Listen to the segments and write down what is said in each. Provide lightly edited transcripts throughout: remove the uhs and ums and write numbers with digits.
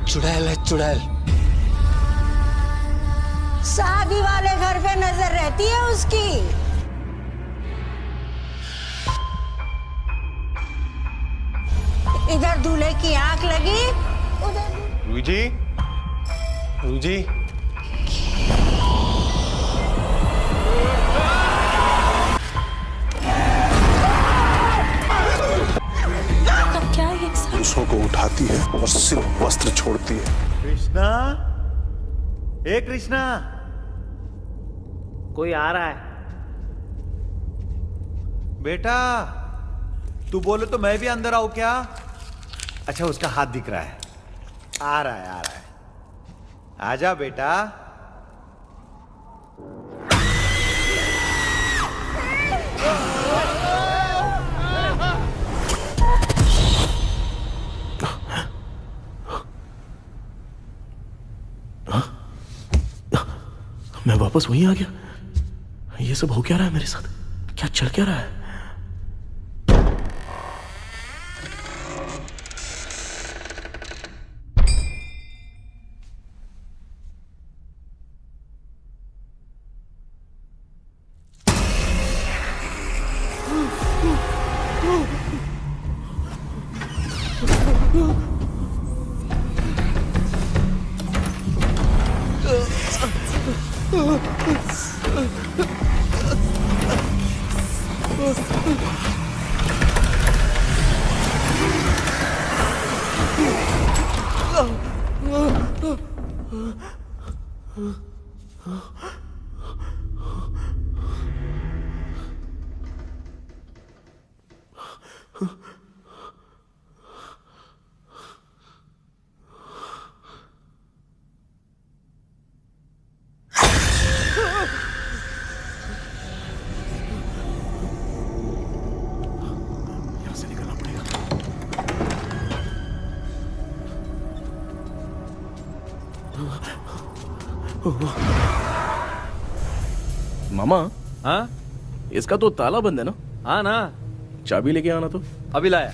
चुड़ैल है, चुड़ैल। शादी वाले घर पे नजर रहती है उसकी। इधर दूल्हे की आंख लगी, उधर रूही जी, रूही जी। क्या ये पुरुषों को उठाती है और सिर्फ वस्त्र छोड़ती है। कृष्णा, हे कृष्णा, कोई आ रहा है। बेटा, तू बोले तो मैं भी अंदर आऊं क्या? अच्छा, उसका हाथ दिख रहा है। आ रहा है, आ रहा है। आजा बेटा। मैं वापस वहीं आ गया। ये सब हो क्या रहा है मेरे साथ? क्या चल क्या रहा है? मामा, हाँ इसका तो ताला बंद है ना? हाँ ना, चाबी लेके आना तो। अभी लाया।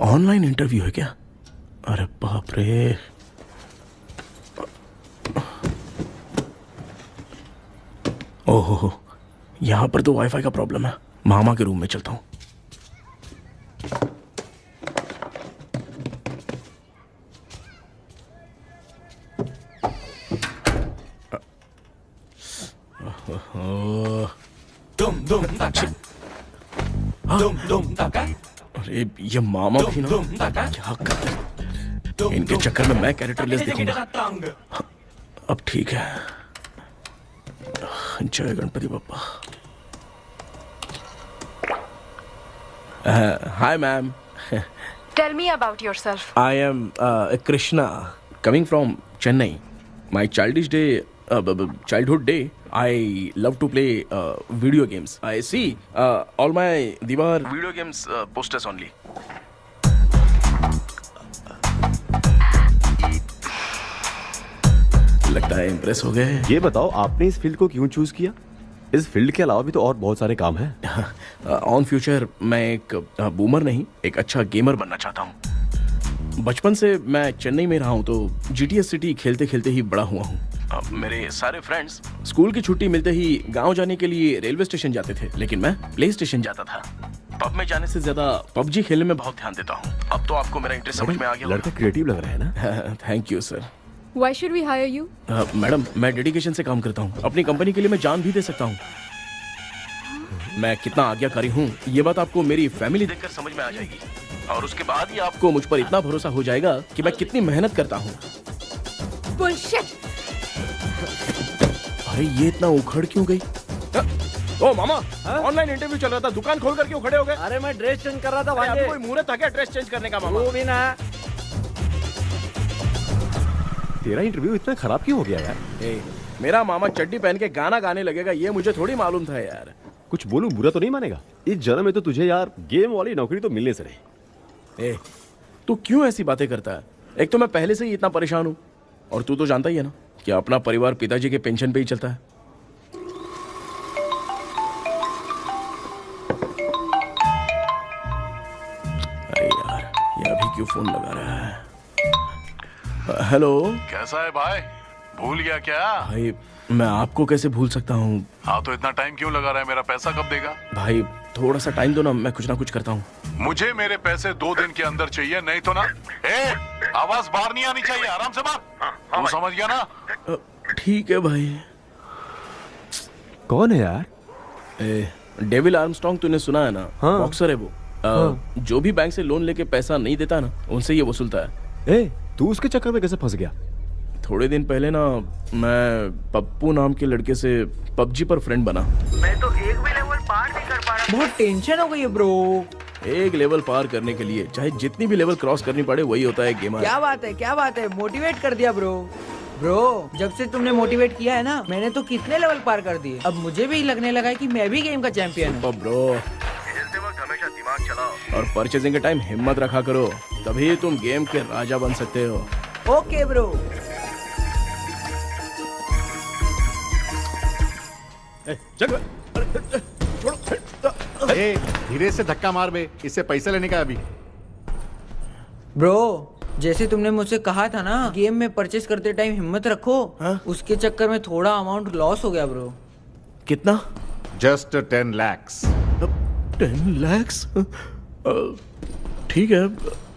ऑनलाइन इंटरव्यू है क्या? अरे बाप रे। ओहो, यहां पर तो वाईफाई का प्रॉब्लम है। मामा के रूम में चलता हूं। अरे ये मामा भी ना, क्या कर, इनके चक्कर में मैं कैरेक्टरलेस दिखूंगा। अब ठीक है। जय Ganpati Bappa. Hi ma'am. Tell me about yourself. I am Krishna, coming from Chennai. My childhood day, I love to play video games. I see all my Diwar video games posters only. लगता है impress हो गए। ये बताओ आपने इस field को क्यों चूज किया? इस फील्ड के अलावा भी तो और बहुत सारे काम हैं। ऑन फ्यूचर मैं एक बूमर नहीं, एक अच्छा गेमर बनना चाहता हूँ। बचपन से मैं चेन्नई में रहा हूँ तो GTA सिटी खेलते खेलते ही बड़ा हुआ हूँ। मेरे सारे फ्रेंड्स स्कूल की छुट्टी मिलते ही गांव जाने के लिए रेलवे स्टेशन जाते थे, लेकिन मैं प्ले स्टेशन जाता था। पब में जाने से ज्यादा PUBG खेलने में बहुत ध्यान देता हूँ। अब तो आपको मेरा इंटरेस्ट समझ में आ गया। लड़का क्रिएटिव लग रहा है ना। Thank you sir. Why should we hire you? Madam मैं डेडिकेशन से काम करता हूँ, अपनी कंपनी के लिए मैं जान भी दे सकता हूँ। मैं कितना आज्ञाकारी हूँ ये बात आपको मेरी फैमिली देखकर समझ में आ जाएगी, और उसके बाद ही आपको मुझ पर इतना भरोसा हो जाएगा कि मैं कितनी मेहनत करता हूँ। Bullshit! अरे ये इतना उखड़ क्यों गई? ओ मामा, ऑनलाइन इंटरव्यू चल रहा था, दुकान खोल कर क्यों खड़े हो गए? अरे मैं ड्रेस चेंज कर रहा था अरे भांजे। अभी कोई मुहूर्त था क्या ड्रेस चेंज करने का मामा? वो भी ना। तेरा इंटरव्यू इतना खराब क्यों हो गया यार? मेरा मामा चड्डी पहन के गाना गाने लगेगा ये मुझे थोड़ी मालूम था यार। कुछ बोलूं बुरा तो नहीं मानेगा? इस जन्म में तो तुझे यार गेम वाली नौकरी तो मिलने से रही। तू क्यों ऐसी बातें करता है? एक तो मैं पहले से ही इतना परेशान हूँ, और तू तो जानता ही है ना कि अपना परिवार पिताजी के पेंशन पे ही चलता है। अरे यार ये अभी क्यों फोन लगा रहा है? हेलो। कैसा है भाई? भूल गया क्या? भाई मैं आपको कैसे भूल सकता हूँ? हाँ तो इतना टाइम क्यों लगा रहा है? मेरा पैसा कब देगा? भाई थोड़ा सा टाइम दो ना कुछ करता हूँ। मुझे मेरे पैसे 2 दिन के अंदर चाहिए, नहीं तो ना आवाज बाहर नहीं आनी चाहिए, आराम से बात। तू समझ गया ना? ठीक है भाई। कौन है यार? डेविल आर्मस्ट्रॉन्ग तूने सुना है ना? हाँ। बॉक्सर है वो। जो भी बैंक से लोन लेके पैसा नहीं देता ना उनसे ये वसूलता है। तू उसके चक्कर में कैसे फंस गया? थोड़े दिन पहले ना मैं पप्पू नाम के लड़के से PUBG पर फ्रेंड बना। मैं तो एक भी लेवल पार नहीं कर पा रहा। बहुत टेंशन हो गई है ब्रो। एक लेवल पार करने के लिए चाहे जितनी भी लेवल क्रॉस करनी पड़े वही होता है गेमर। क्या बात है, मोटिवेट कर दिया ब्रो। जब से तुमने मोटिवेट किया है ना मैंने तो कितने लेवल पार कर दिए। अब मुझे भी लगने लगा है कि मैं भी गेम का चैंपियन हूँ। ब्रो हमेशा दिमाग चलाओ और परचेजिंग के टाइम हिम्मत रखा करो, तभी तुम गेम के राजा बन सकते हो। Okay bro. धीरे से धक्का मार बे, इससे पैसे लेने का अभी। ब्रो जैसे तुमने मुझसे कहा था ना गेम में परचेस करते टाइम हिम्मत रखो, उसके चक्कर में थोड़ा अमाउंट लॉस हो गया ब्रो। कितना? Just 10 lakhs। 10 lakhs? ठीक है,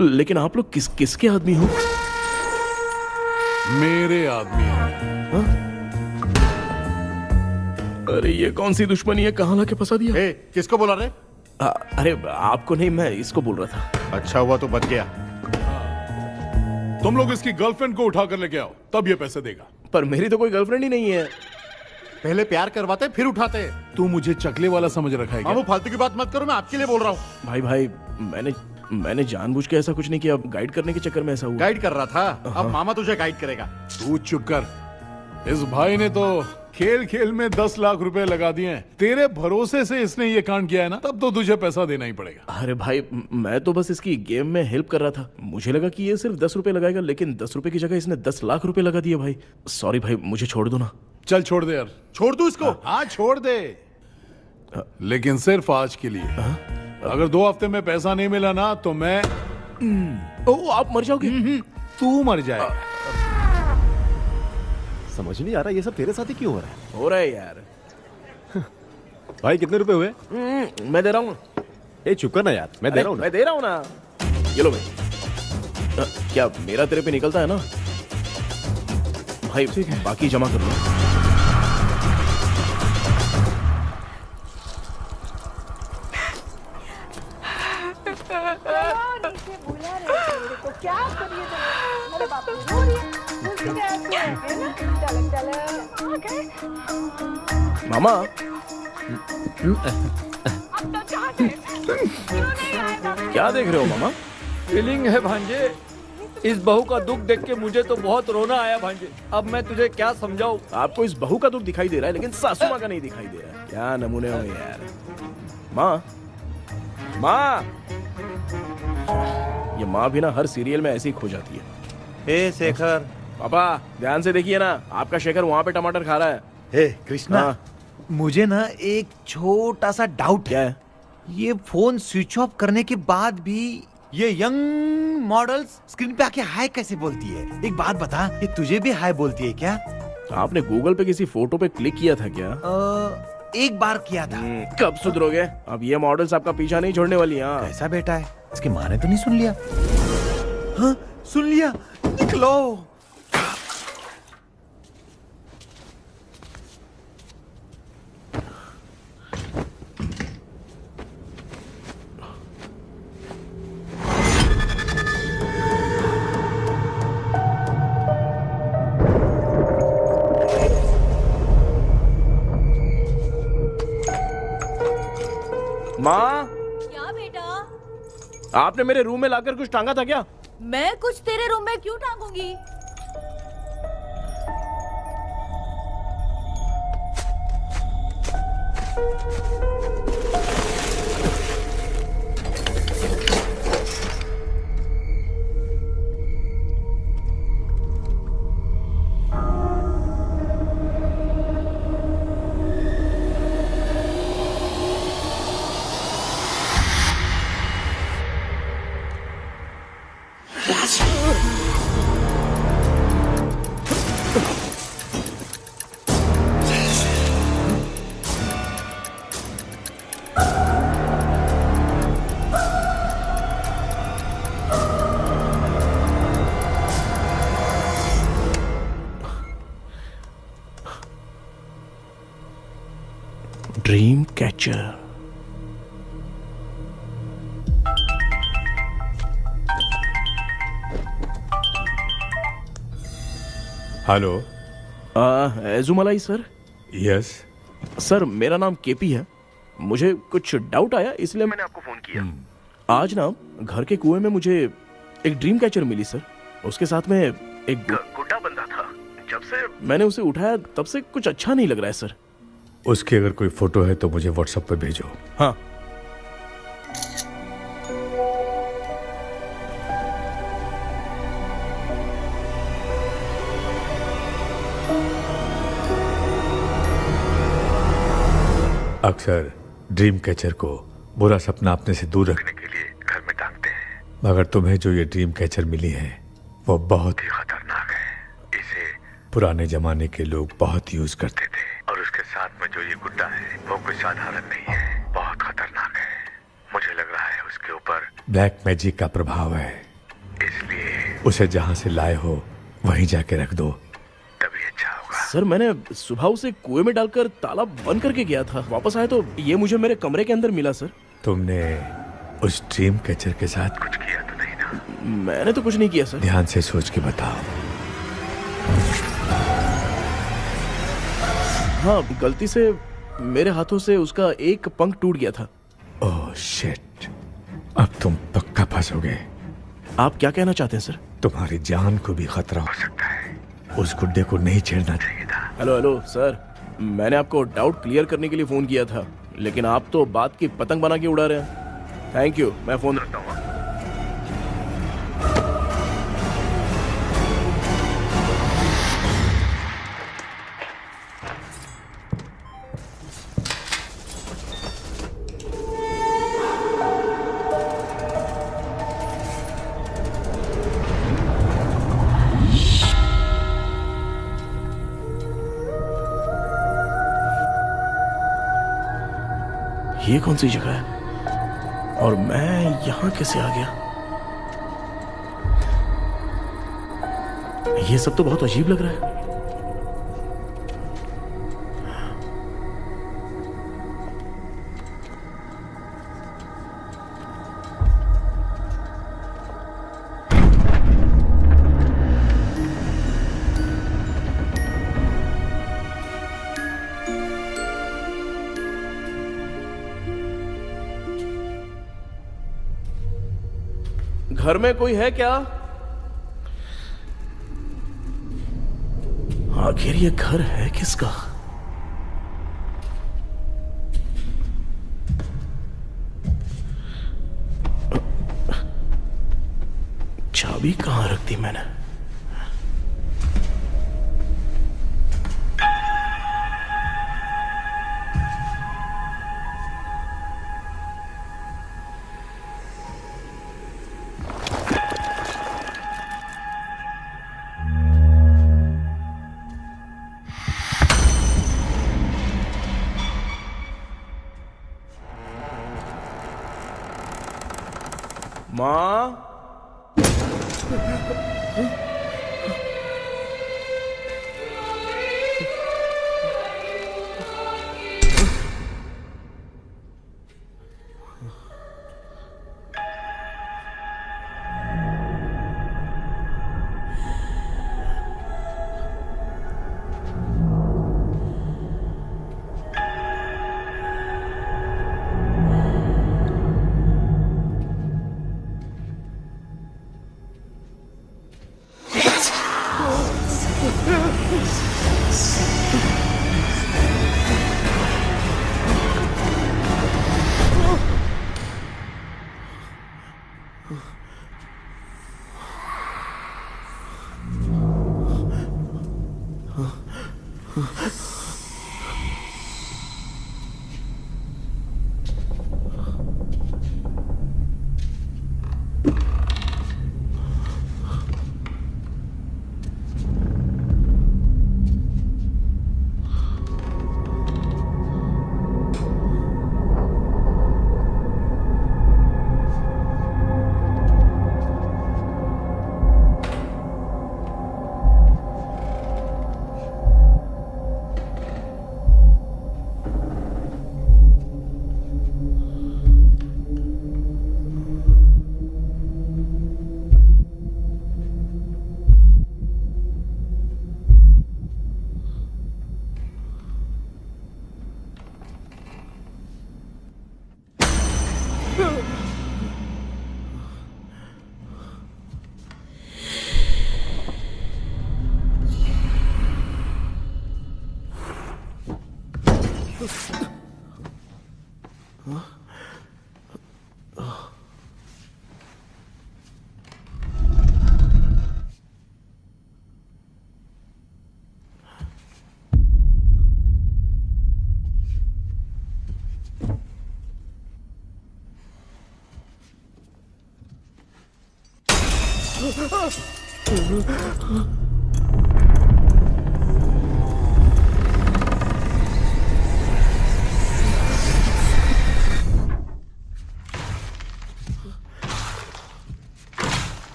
लेकिन आप लोग किसके आदमी हो? मेरे आदमी हैं। अरे ये कौन सी दुश्मनी है, कहाँ लाके फंसा दिया? किसको बोला रे? अरे आपको नहीं, मैं इसको बोल रहा था। अच्छा हुआ तो बच गया। तुम लोग इसकी गर्लफ्रेंड को उठा कर लेके आओ, तब ये पैसे देगा। पर मेरी तो कोई गर्लफ्रेंड ही नहीं है। पहले प्यार करवाते फिर उठाते। तू मुझे चकले वाला समझ रखा है क्या? मामू फालतू की बात मत करो, मैं आपके लिए बोल रहा हूँ। भाई मैंने जानबूझ के ऐसा कुछ नहीं किया, गाइड करने के चक्कर में ऐसा हुआ। गाइड कर रहा था, अब मामा तुझे गाइड करेगा। तू चुप कर। इस भाई ने तो खेल में 10 लाख रुपए लगा दिए हैं। तेरे भरोसे से इसने ये कांड किया है ना, तब तो तुझे पैसा देना ही पड़ेगा। अरे भाई मैं तो बस इसकी गेम में हेल्प कर रहा था, मुझे लगा कि ये सिर्फ 10 रुपए लगाएगा, लेकिन 10 रुपए की जगह इसने 10 लाख रुपए लगा दिए। भाई सॉरी भाई, मुझे छोड़ दो ना। चल छोड़ दे यार। छोड़ दू इसको? हाँ छोड़ दे, लेकिन सिर्फ आज के लिए। अगर 2 हफ्ते में पैसा नहीं मिला ना तो मैं आप मर जाओगे। तू मर जाएगा। समझ नहीं आ रहा ये सब तेरे साथ ही क्यों हो रहा है? हो रहा है यार। भाई कितने रुपए हुए? मैं दे रहा हूँ। चुप कर ना यार, मैं दे रहा हूँ। मैं दे रहा हूँ ना। ये लो भाई। क्या मेरा तेरे पे निकलता है ना भाई? बाकी जमा कर लो। मामा क्या देख रहे हो मामा? फीलिंग है भांजे, इस बहू का दुख देख के मुझे तो बहुत रोना आया भांजे। अब मैं तुझे क्या समझाऊं? आपको इस बहू का दुख दिखाई दे रहा है, लेकिन सासू माँ का नहीं दिखाई दे रहा है। क्या नमूने हो यार। माँ ये माँ भी ना हर सीरियल में ऐसी ही खो जाती है। हे शेखर, पापा ध्यान से देखिए ना, आपका शेखर वहाँ पे टमाटर खा रहा है। हे कृष्णा, हाँ। मुझे ना एक छोटा सा डाउट क्या है? ये फोन स्विच ऑफ करने के बाद भी ये यंग मॉडल्स स्क्रीन पे आके हाय कैसे बोलती है? एक बात बता, ये तुझे भी हाय बोलती है क्या? आपने गूगल पे किसी फोटो पे क्लिक किया था क्या? एक बार किया था। कब सुधरोगे? अब ये मॉडल्स आपका पीछा नहीं छोड़ने वाली। हाँ कैसा बेटा है? इसकी माँ ने तो नहीं सुन लिया? हाँ सुन लिया, निकलो। माँ, क्या बेटा? आपने मेरे रूम में लाकर कुछ टांगा था क्या? मैं कुछ तेरे रूम में क्यों टांगूंगी? Dream catcher. Hello. Ezhumalai sir. Yes. Sir मेरा नाम केपी है, मुझे कुछ डाउट आया इसलिए मैंने आपको फोन किया। आज ना घर के कुएं में मुझे एक ड्रीम कैचर मिली सर। उसके साथ में एक गुड्डा बंदा था। जब से मैंने उसे उठाया तब से कुछ अच्छा नहीं लग रहा है सर। उसकी अगर कोई फोटो है तो मुझे व्हाट्सएप पे भेजो। हाँ। अक्सर ड्रीम कैचर को बुरा सपना अपने से दूर रखने के लिए घर में टांगते हैं, मगर तुम्हें जो ये ड्रीम कैचर मिली है वो बहुत ही खतरनाक है। इसे पुराने जमाने के लोग बहुत यूज करते थे, और उसके साथ में जो ये गुड्डा है वो कोई साधारण नहीं है, बहुत खतरनाक है। मुझे लग रहा है उसके ऊपर ब्लैक मैजिक का प्रभाव है, इसलिए उसे जहां से लाए हो वहीं जाके रख दो, तभी अच्छा होगा। सर मैंने सुबह उसे कुएं में डालकर ताला बंद करके गया था, वापस आया तो ये मुझे मेरे कमरे के अंदर मिला सर। तुमने उस ड्रीम कैचर के साथ कुछ किया तो नहीं ना? मैंने तो कुछ नहीं किया सर। ध्यान से सोच के बताओ। हाँ, गलती से मेरे हाथों से उसका एक पंख टूट गया था। ओह शिट, अब तुम पक्का फंसोगे। आप क्या कहना चाहते हैं सर? तुम्हारी जान को भी खतरा हो सकता है, उस गुड्डे को नहीं छेड़ना चाहिए था। हेलो हेलो सर, मैंने आपको डाउट क्लियर करने के लिए फोन किया था, लेकिन आप तो बात की पतंग बना के उड़ा रहे हैं। थैंक यू, मैं फोन रखता हूँ। ये कौन सी जगह है और मैं यहां कैसे आ गया? ये सब तो बहुत अजीब लग रहा है। घर में कोई है क्या? आखिर ये घर है किसका? चाबी कहां रख दी मैंने? माँ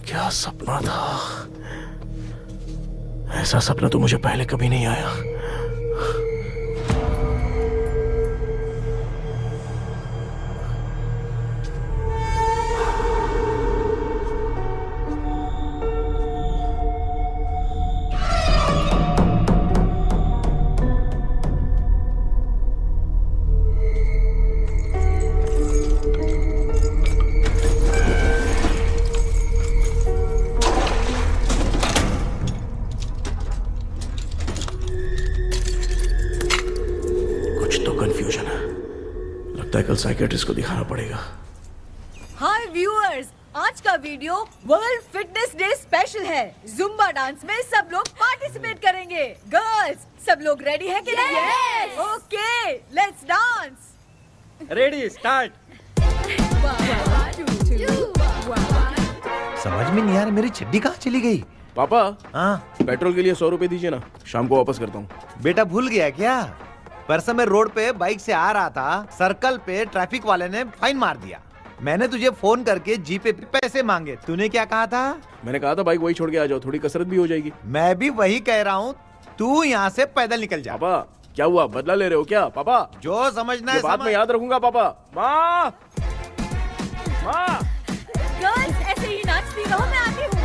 क्या सपना था। ऐसा सपना तो मुझे पहले कभी नहीं आया। कंफ्यूजन है, लगता है कल साइकियाट्रिस्ट को दिखाना पड़ेगा। हाय व्यूअर्स, आज का video world fitness day special है। जुम्बा डांस में सब लोग पार्टिसिपेट करेंगे। गर्ल्स, सब लोग रेडी हैं कि नहीं? Yes. Okay, let's dance. Ready, start. समझ में नहीं आ रहा मेरी चड्डी कहाँ चली गई। पापा, हाँ पेट्रोल के लिए 100 रुपए दीजिए ना, शाम को वापस करता हूँ। बेटा भूल गया क्या? परसों मैं रोड पे बाइक से आ रहा था, सर्कल पे ट्रैफिक वाले ने फाइन मार दिया। मैंने तुझे फोन करके जीपे पे पैसे मांगे, तूने क्या कहा था? मैंने कहा था बाइक वही छोड़ के आ जाओ, थोड़ी कसरत भी हो जाएगी। मैं भी वही कह रहा हूँ, तू यहाँ से पैदल निकल जा। पापा क्या हुआ, बदला ले रहे हो क्या? पापा जो समझना है बात में याद रखूंगा। पापा, माँ माँ, गर्ल्स ऐसे ही नाचती रहो, मैं आती हूँ।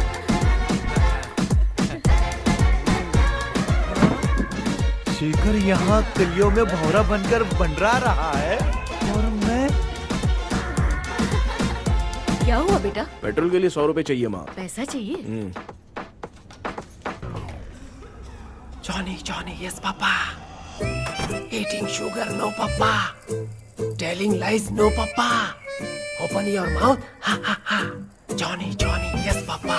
शेखर यहाँ कलियों में भौरा बनकर बंडरा रहा है और मैं। क्या हुआ बेटा? पेट्रोल के लिए 100 रुपए चाहिए माँ। पैसा चाहिए? Johnny, Johnny, yes, Papa. Eating sugar, no, Papa. Telling lies, no, Papa. Open your mouth, ha, ha, ha. Johnny, Johnny, yes, Papa.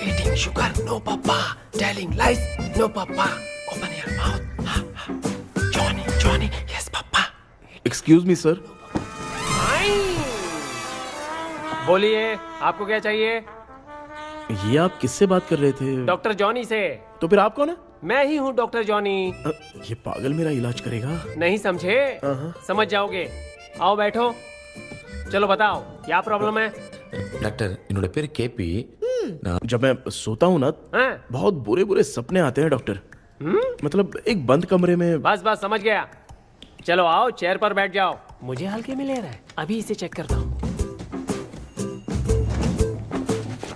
Eating sugar, no, Papa. Telling lies, no, Papa. Open your mouth, ha, ha. Johnny, Johnny, yes, Papa. Excuse me sir. बोलिए, आपको क्या चाहिए? ये आप किससे बात कर रहे थे? डॉक्टर जॉनी से। तो फिर आप कौन है? मैं ही हूँ डॉक्टर जॉनी। ये पागल मेरा इलाज करेगा? नहीं समझे? समझ जाओगे। आओ बैठो। चलो बताओ क्या प्रॉब्लम है? डॉक्टर इन्होंने पेर केपी जब मैं सोता हूँ ना बहुत बुरे बुरे सपने आते हैं डॉक्टर। मतलब एक बंद कमरे में। बस बस समझ गया। चलो आओ चेयर पर बैठ जाओ। मुझे हल्के में ले रहा है, अभी इसे चेक करता हूँ।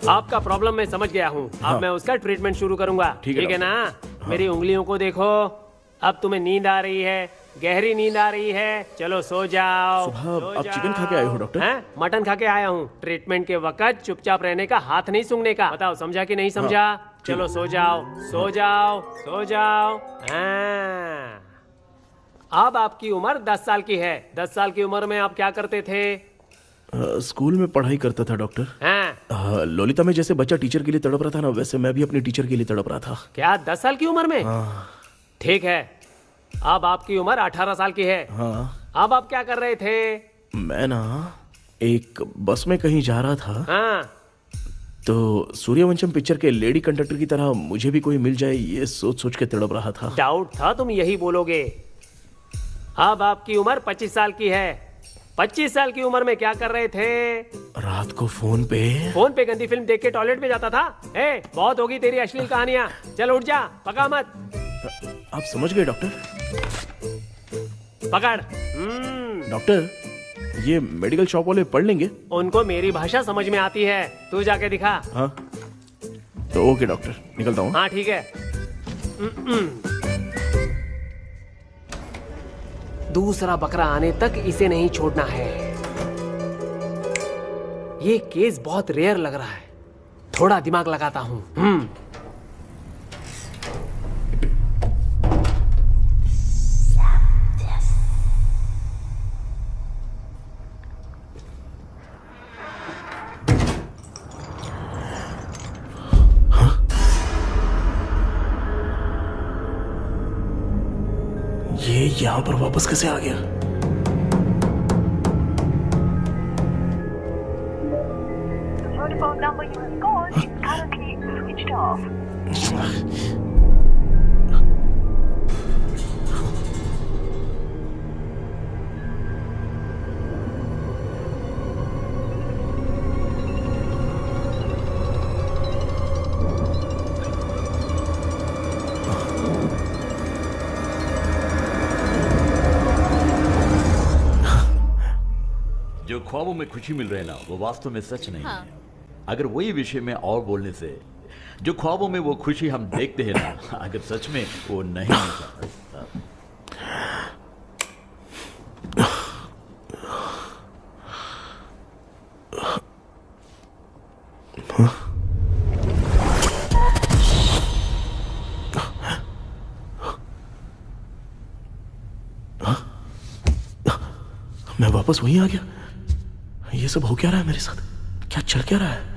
आपका प्रॉब्लम मैं समझ गया हूँ। अब मैं उसका ट्रीटमेंट शुरू करूंगा। ठीक है ना? मेरी उंगलियों को देखो। अब तुम्हें नींद आ रही है, गहरी नींद आ रही है। चलो सो जाओ। सुबह आप चिकन खा के आए हो डॉक्टर? मटन खा के आया हूँ। ट्रीटमेंट के वक्त चुपचाप रहने का, हाथ नहीं सूंघने का। बताओ समझा कि नहीं समझा? चलो सो जाओ, सो जाओ, सो जाओ। अब आपकी उम्र 10 साल की है। 10 साल की उम्र में आप क्या करते थे? स्कूल में पढ़ाई करता था डॉक्टर। लोलिता में जैसे बच्चा टीचर के लिए तड़प रहा था ना, वैसे मैं भी अपनी टीचर के लिए तड़प रहा था। क्या 10 साल की उम्र में? ठीक है, अब आपकी उम्र 18 साल की है। अब आप क्या कर रहे थे? मैं ना एक बस में कहीं जा रहा था। तो सूर्यवंशम पिक्चर के लेडी कंडक्टर की तरह मुझे भी कोई मिल जाए, ये सोच सोच के तड़प रहा था। डाउट था तुम यही बोलोगे। अब आपकी उम्र 25 साल की है। 25 साल की उम्र में क्या कर रहे थे? रात को फोन पे गंदी फिल्म देख के टॉयलेट में जाता था। बहुत होगी तेरी अश्लील कहानियां। चल उठ जा, पका मत। आप समझ गए डॉक्टर? पकड़। डॉक्टर ये मेडिकल शॉप वाले पढ़ लेंगे? उनको मेरी भाषा समझ में आती है। तू जाके दिखा। हाँ तो ओके डॉक्टर, निकलता हूँ। हाँ ठीक है। दूसरा बकरा आने तक इसे नहीं छोड़ना है। ये केस बहुत रेयर लग रहा है, थोड़ा दिमाग लगाता हूँ। ये यहाँ पर वापस कैसे आ गया? जो ख्वाबों में खुशी मिल रहे ना, वो वास्तव में सच नहीं है। अगर वही विषय में और बोलने से, जो ख्वाबों में वो खुशी हम देखते हैं ना, अगर सच में वो नहीं होता। मैं वापस वहीं आ गया। ये सब हो क्या रहा है मेरे साथ? क्या चल क्या रहा है?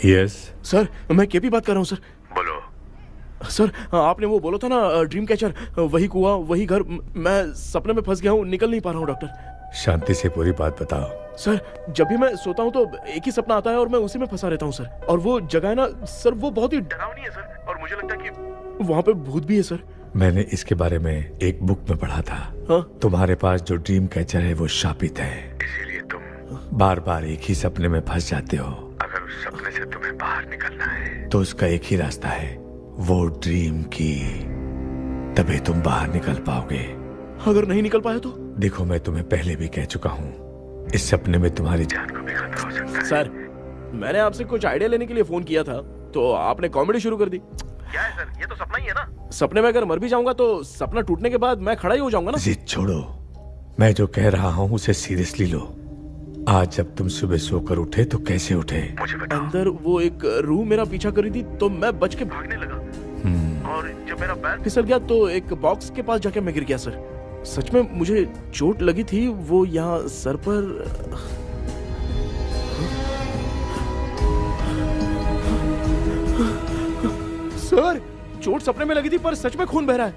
यस सर, मैं केपी बात कर रहा हूँ सर। बोलो। सर, आपने वो बोला था ना ड्रीम कैचर, वही कुआं, वही घर, मैं सपने में फंस गया हूँ, निकल नहीं पा रहा हूँ डॉक्टर। शांति से पूरी बात बताओ। सर, जब भी मैं सोता हूँ तो एक ही सपना आता है और मैं उसी में फंसा रहता हूँ सर। और वो जगह है ना सर, वो बहुत ही डरावनी है सर, और मुझे लगता है कि वहाँ पे भूत भी है सर। मैंने इसके बारे में एक बुक में पढ़ा था। हाँ? तुम्हारे पास जो ड्रीम कैचर है वो शापित है, इसीलिए तुम बार बार एक ही सपने में फंस जाते हो। अगर उस सपने से तुम्हें बाहर निकलना है तो उसका एक ही रास्ता है, वो ड्रीम की, तभी तुम बाहर निकल पाओगे। अगर नहीं निकल पाया तो? देखो, मैं तुम्हें पहले भी कह चुका हूँ, इस सपने में तुम्हारी जान को भी खतरा हो सकता है। सर, मैंने आपसे कुछ आइडिया लेने के लिए फोन किया था तो आपने कॉमेडी शुरू कर दी। क्या है सर, ये तो सपना ही है ना। सपने में अगर मर भी जाऊंगा तो सपना टूटने के बाद मैं खड़ा ही हो जाऊंगा ना। जिद छोड़ो, मैं जो कह रहा हूँ उसे सीरियसली लो। आज जब तुम सुबह सोकर उठे तो कैसे उठे मुझे बताओ। अंदर वो एक रूह मेरा पीछा कर रही थी तो मैं बच के भागने लगा, और जब मेरा पैर फिसल गया तो एक बॉक्स के पास जाके मैं गिर गया सर। सच में मुझे चोट लगी थी, वो यहाँ सर पर। सर, चोट सपने में लगी थी पर सच में खून बह रहा है।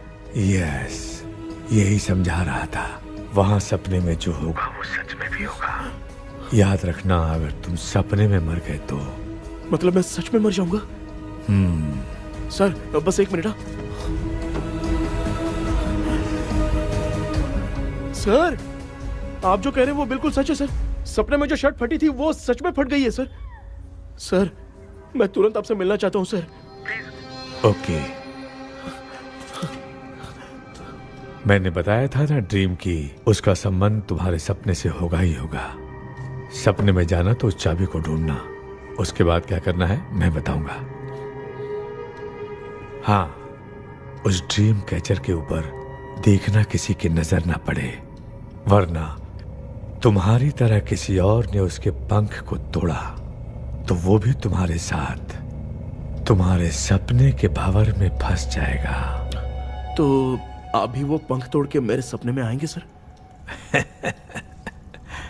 यस, यही समझा रहा था। वहाँ सपने में जो होगा वो सच में भी होगा। याद रखना, अगर तुम सपने में मर गए तो मतलब मैं सच में मर जाऊंगा। सर, बस एक मिनट। सर, आप जो कह रहे हैं वो बिल्कुल सच है सर। सपने में जो शर्ट फटी थी वो सच में फट गई है सर। सर, मैं तुरंत आपसे मिलना चाहता हूँ सर। ओके, मैंने बताया था ना ड्रीम की, उसका संबंध तुम्हारे सपने से होगा ही होगा। सपने में जाना तो उस चाबी को ढूंढना, उसके बाद क्या करना है मैं बताऊंगा। हाँ, उस ड्रीम कैचर के ऊपर देखना किसी की नजर ना पड़े, वरना तुम्हारी तरह किसी और ने उसके पंख को तोड़ा तो वो भी तुम्हारे साथ तुम्हारे सपने के भावर में फंस जाएगा। तो आप भी वो पंख तोड़ के मेरे सपने में आएंगे सर?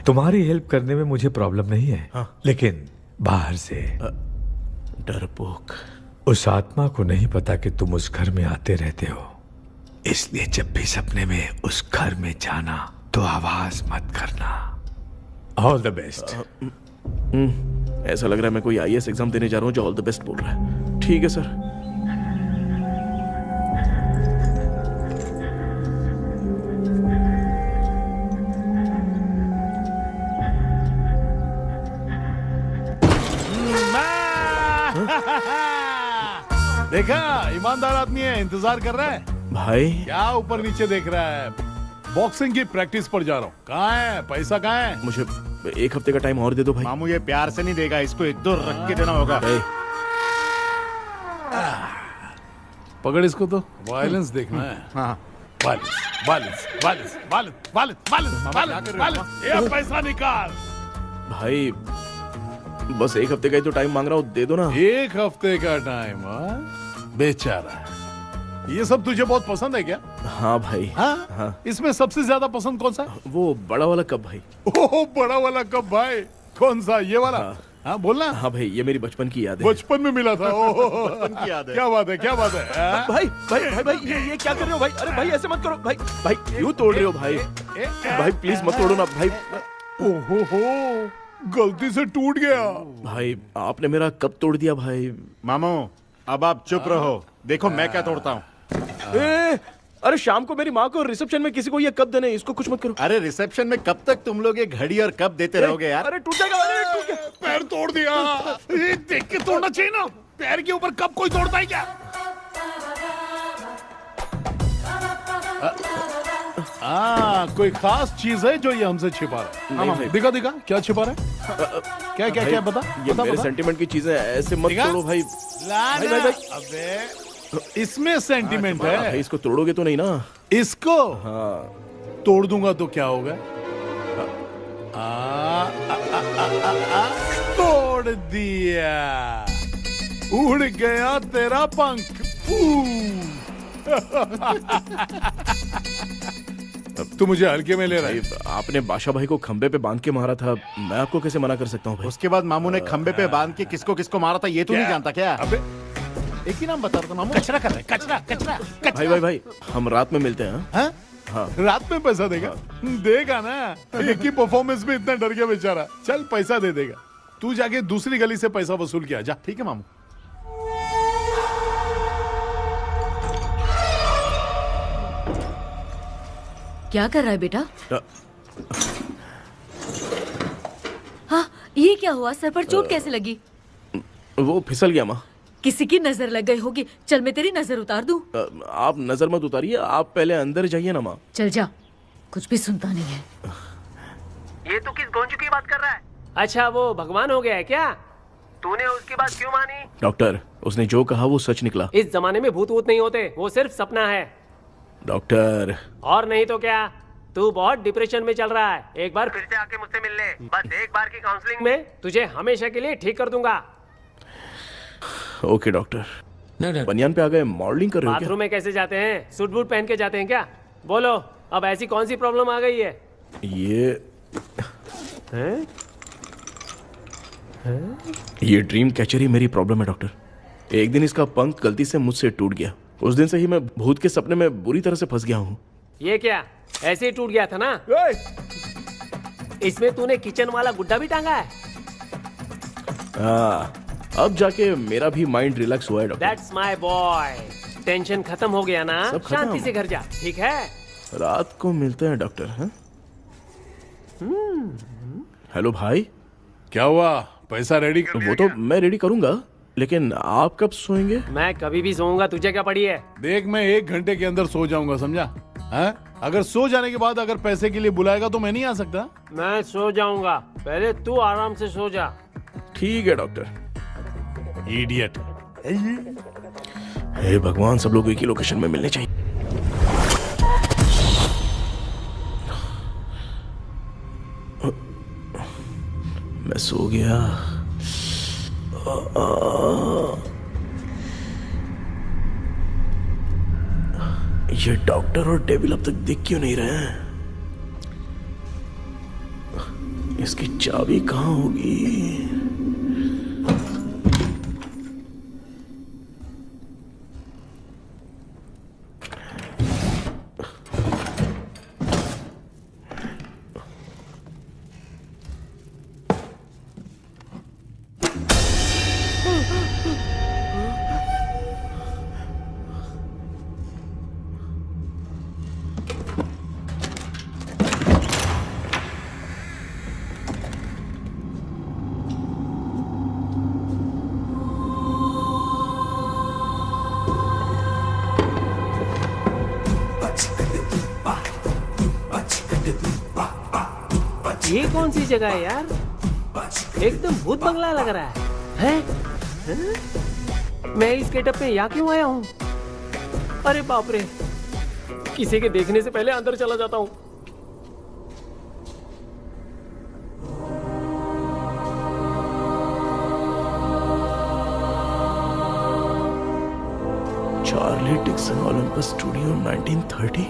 तुम्हारी हेल्प करने में मुझे प्रॉब्लम नहीं है। हाँ। लेकिन बाहर से डरपोक, उस आत्मा को नहीं पता कि तुम उस घर में आते रहते हो, इसलिए जब भी सपने में उस घर में जाना तो आवाज मत करना। All the best. ऐसा लग रहा है मैं कोई आईएएस एग्जाम देने जा रहा हूँ जो ऑल द बेस्ट बोल रहा है। ठीक है सर। देखा, ईमानदार आदमी है, इंतजार कर रहा है। भाई क्या ऊपर नीचे देख रहा है? बॉक्सिंग की प्रैक्टिस पर जा रहा हूँ। कहाँ है पैसा, कहाँ है? मुझे एक हफ्ते का टाइम और दे दो भाई। मामू ये प्यार से नहीं देगा, इसको एक दो रख के देना होगा। पकड़ इसको, तो वायलेंस देखना है। हाँ, violence violence violence violence violence violence violence. ये पैसा निकाल भाई, बस एक हफ्ते का ही तो टाइम मांग रहा हूँ, दे दो ना। एक हफ्ते का टाइम? बेचारा, ये सब तुझे बहुत पसंद है क्या? हाँ भाई। हाँ? इसमें सबसे ज्यादा पसंद कौन सा? वो बड़ा वाला कप भाई। ओह, बड़ा वाला कप भाई। कौन सा, ये वाला? हाँ बोलना। हाँ भाई, ये मेरी बचपन की याद है। बचपन में मिला था। बचपन की याद है। क्या बात है, क्या बात है? भाई भाई भाई भाई, ये क्या कर रहे हो भाई? अरे भाई ऐसे मत करो भाई। भाई क्यों तोड़ रहे हो भाई? भाई प्लीज मत तोड़ो ना भाई। ओहो, गलती से टूट गया। भाई आपने मेरा कब तोड़ दिया भाई? मामू अब आप चुप रहो, देखो मैं क्या तोड़ता हूँ। अरे शाम को मेरी माँ को रिसेप्शन में किसी को ये कप देने, इसको कुछ मत करो। अरे रिसेप्शन में कब तक तुम लोग ये घड़ी और कप देते रहोगे यार? अरे टूट जाएगा, अरे टूट गया। पैर तोड़ दिया। ये देख के तोड़ना चाहिए ना, पैर के ऊपर कप कोई तोड़ता है क्या? कोई खास चीज है जो ये हमसे छिपा रहा है? नहीं, दिखा दिखा क्या छिपा रहा है? क्या क्या क्या बता? ये बता, मेरे बता। सेंटीमेंट की चीजें ऐसे मत दिखा? तोड़ो भाई। लाना। भाई, भाई, अबे इसमें सेंटीमेंट है। भाई इसको तोड़ोगे तो नहीं ना? इसको हाँ तोड़ दूंगा तो क्या होगा? तोड़ दिया, उड़ गया तेरा पंख। तू मुझे हल्के में ले रहा है। आपने बादशाह भाई को खंबे पे बांध के मारा था, मैं आपको कैसे मना कर सकता हूँ भाई? उसके बाद मामू ने खंबे पे बांध के किसको किसको मारा था ये तू नहीं जानता क्या? अबे एक ही नाम बता रहा था मामू। कचरा कर रहा है, कचरा कचरा कचरा। भाई भाई भाई हम रात में मिलते हैं। हाँ? हाँ रात में पैसा देगा? देगा ना, एक ही परफॉर्मेंस में इतना डर गया बेचारा। चल पैसा दे देगा, तू जाके दूसरी गली से पैसा वसूल किया जा। ठीक है मामू। क्या कर रहा है बेटा? हाँ, ये क्या हुआ? सर पर चोट कैसे लगी? वो फिसल गया माँ। किसी की नजर लग गई होगी। चल मैं तेरी नजर उतार दूं। आप नजर मत उतारिए, आप पहले अंदर जाइए ना माँ। चल जा, कुछ भी सुनता नहीं है। ये तो किस गोंजू की बात कर रहा है? अच्छा वो भगवान हो गया है क्या? तूने उसकी बात क्यों मानी? डॉक्टर उसने जो कहा वो सच निकला। इस जमाने में भूत वूत नहीं होते, वो सिर्फ सपना है। डॉक्टर और नहीं तो क्या, तू बहुत डिप्रेशन में चल रहा है। एक बार फिर से आके मुझसे मिल ले, बस एक बार की काउंसलिंग में तुझे हमेशा के लिए ठीक कर दूंगा। Okay doctor. बनियान पे आ गए, मॉडलिंग कर रहे हो क्या? बाथरूम में कैसे जाते हैं? सूट बूट पहन के जाते हैं क्या? बोलो अब ऐसी कौन सी प्रॉब्लम आ गई है? ये ड्रीम कैचर ही मेरी प्रॉब्लम है डॉक्टर। एक दिन इसका पंख गलती से मुझसे टूट गया। उस दिन से ही मैं भूत के सपने में बुरी तरह से फंस गया हूँ। ये क्या ऐसे ही टूट गया था ना? इसमें तूने किचन वाला गुड्डा भी टांगा है? अब जाके मेरा भी माइंड रिलैक्स हुआ है doctor. That's my boy। Tension खत्म हो गया ना? सब खत्म। शांति से घर जा, ठीक है? रात को मिलते हैं डॉक्टर। हाँ? हेलो भाई, क्या हुआ? पैसा रेडी? वो तो मैं रेडी करूंगा, लेकिन आप कब सोएंगे? मैं कभी भी सोऊंगा, तुझे क्या पड़ी है? देख मैं 1 घंटे के अंदर सो जाऊंगा, समझा? अगर सो जाने के बाद अगर पैसे के लिए बुलाएगा तो मैं नहीं आ सकता। मैं सो जाऊंगा, पहले तू आराम से सो जा। ठीक है डॉक्टर। इडियट। हे भगवान, सब लोग एक ही लोकेशन में मिलने चाहिए। मैं सो गया। ये डॉक्टर और डेविल अब तक दिख क्यों नहीं रहे हैं? इसकी चाबी कहाँ होगी? ये कौन सी जगह है यार? एकदम भूत बंगला लग रहा है। मैं इस गेटअप में यहाँ क्यों आया हूँ? अरे बाप रे, किसी के देखने से पहले अंदर चला जाता हूँ। Charlie Dixon Olympus studio 1930।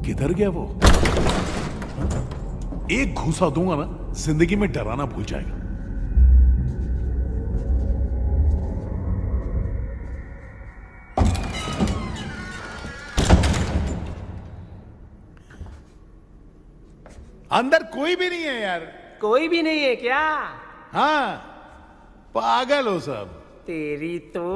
किधर गया वो? एक घूसा दूंगा ना, जिंदगी में डराना भूल जाएगा। अंदर कोई भी नहीं है यार। कोई भी नहीं है क्या? हाँ, पागल हो सब। तेरी तो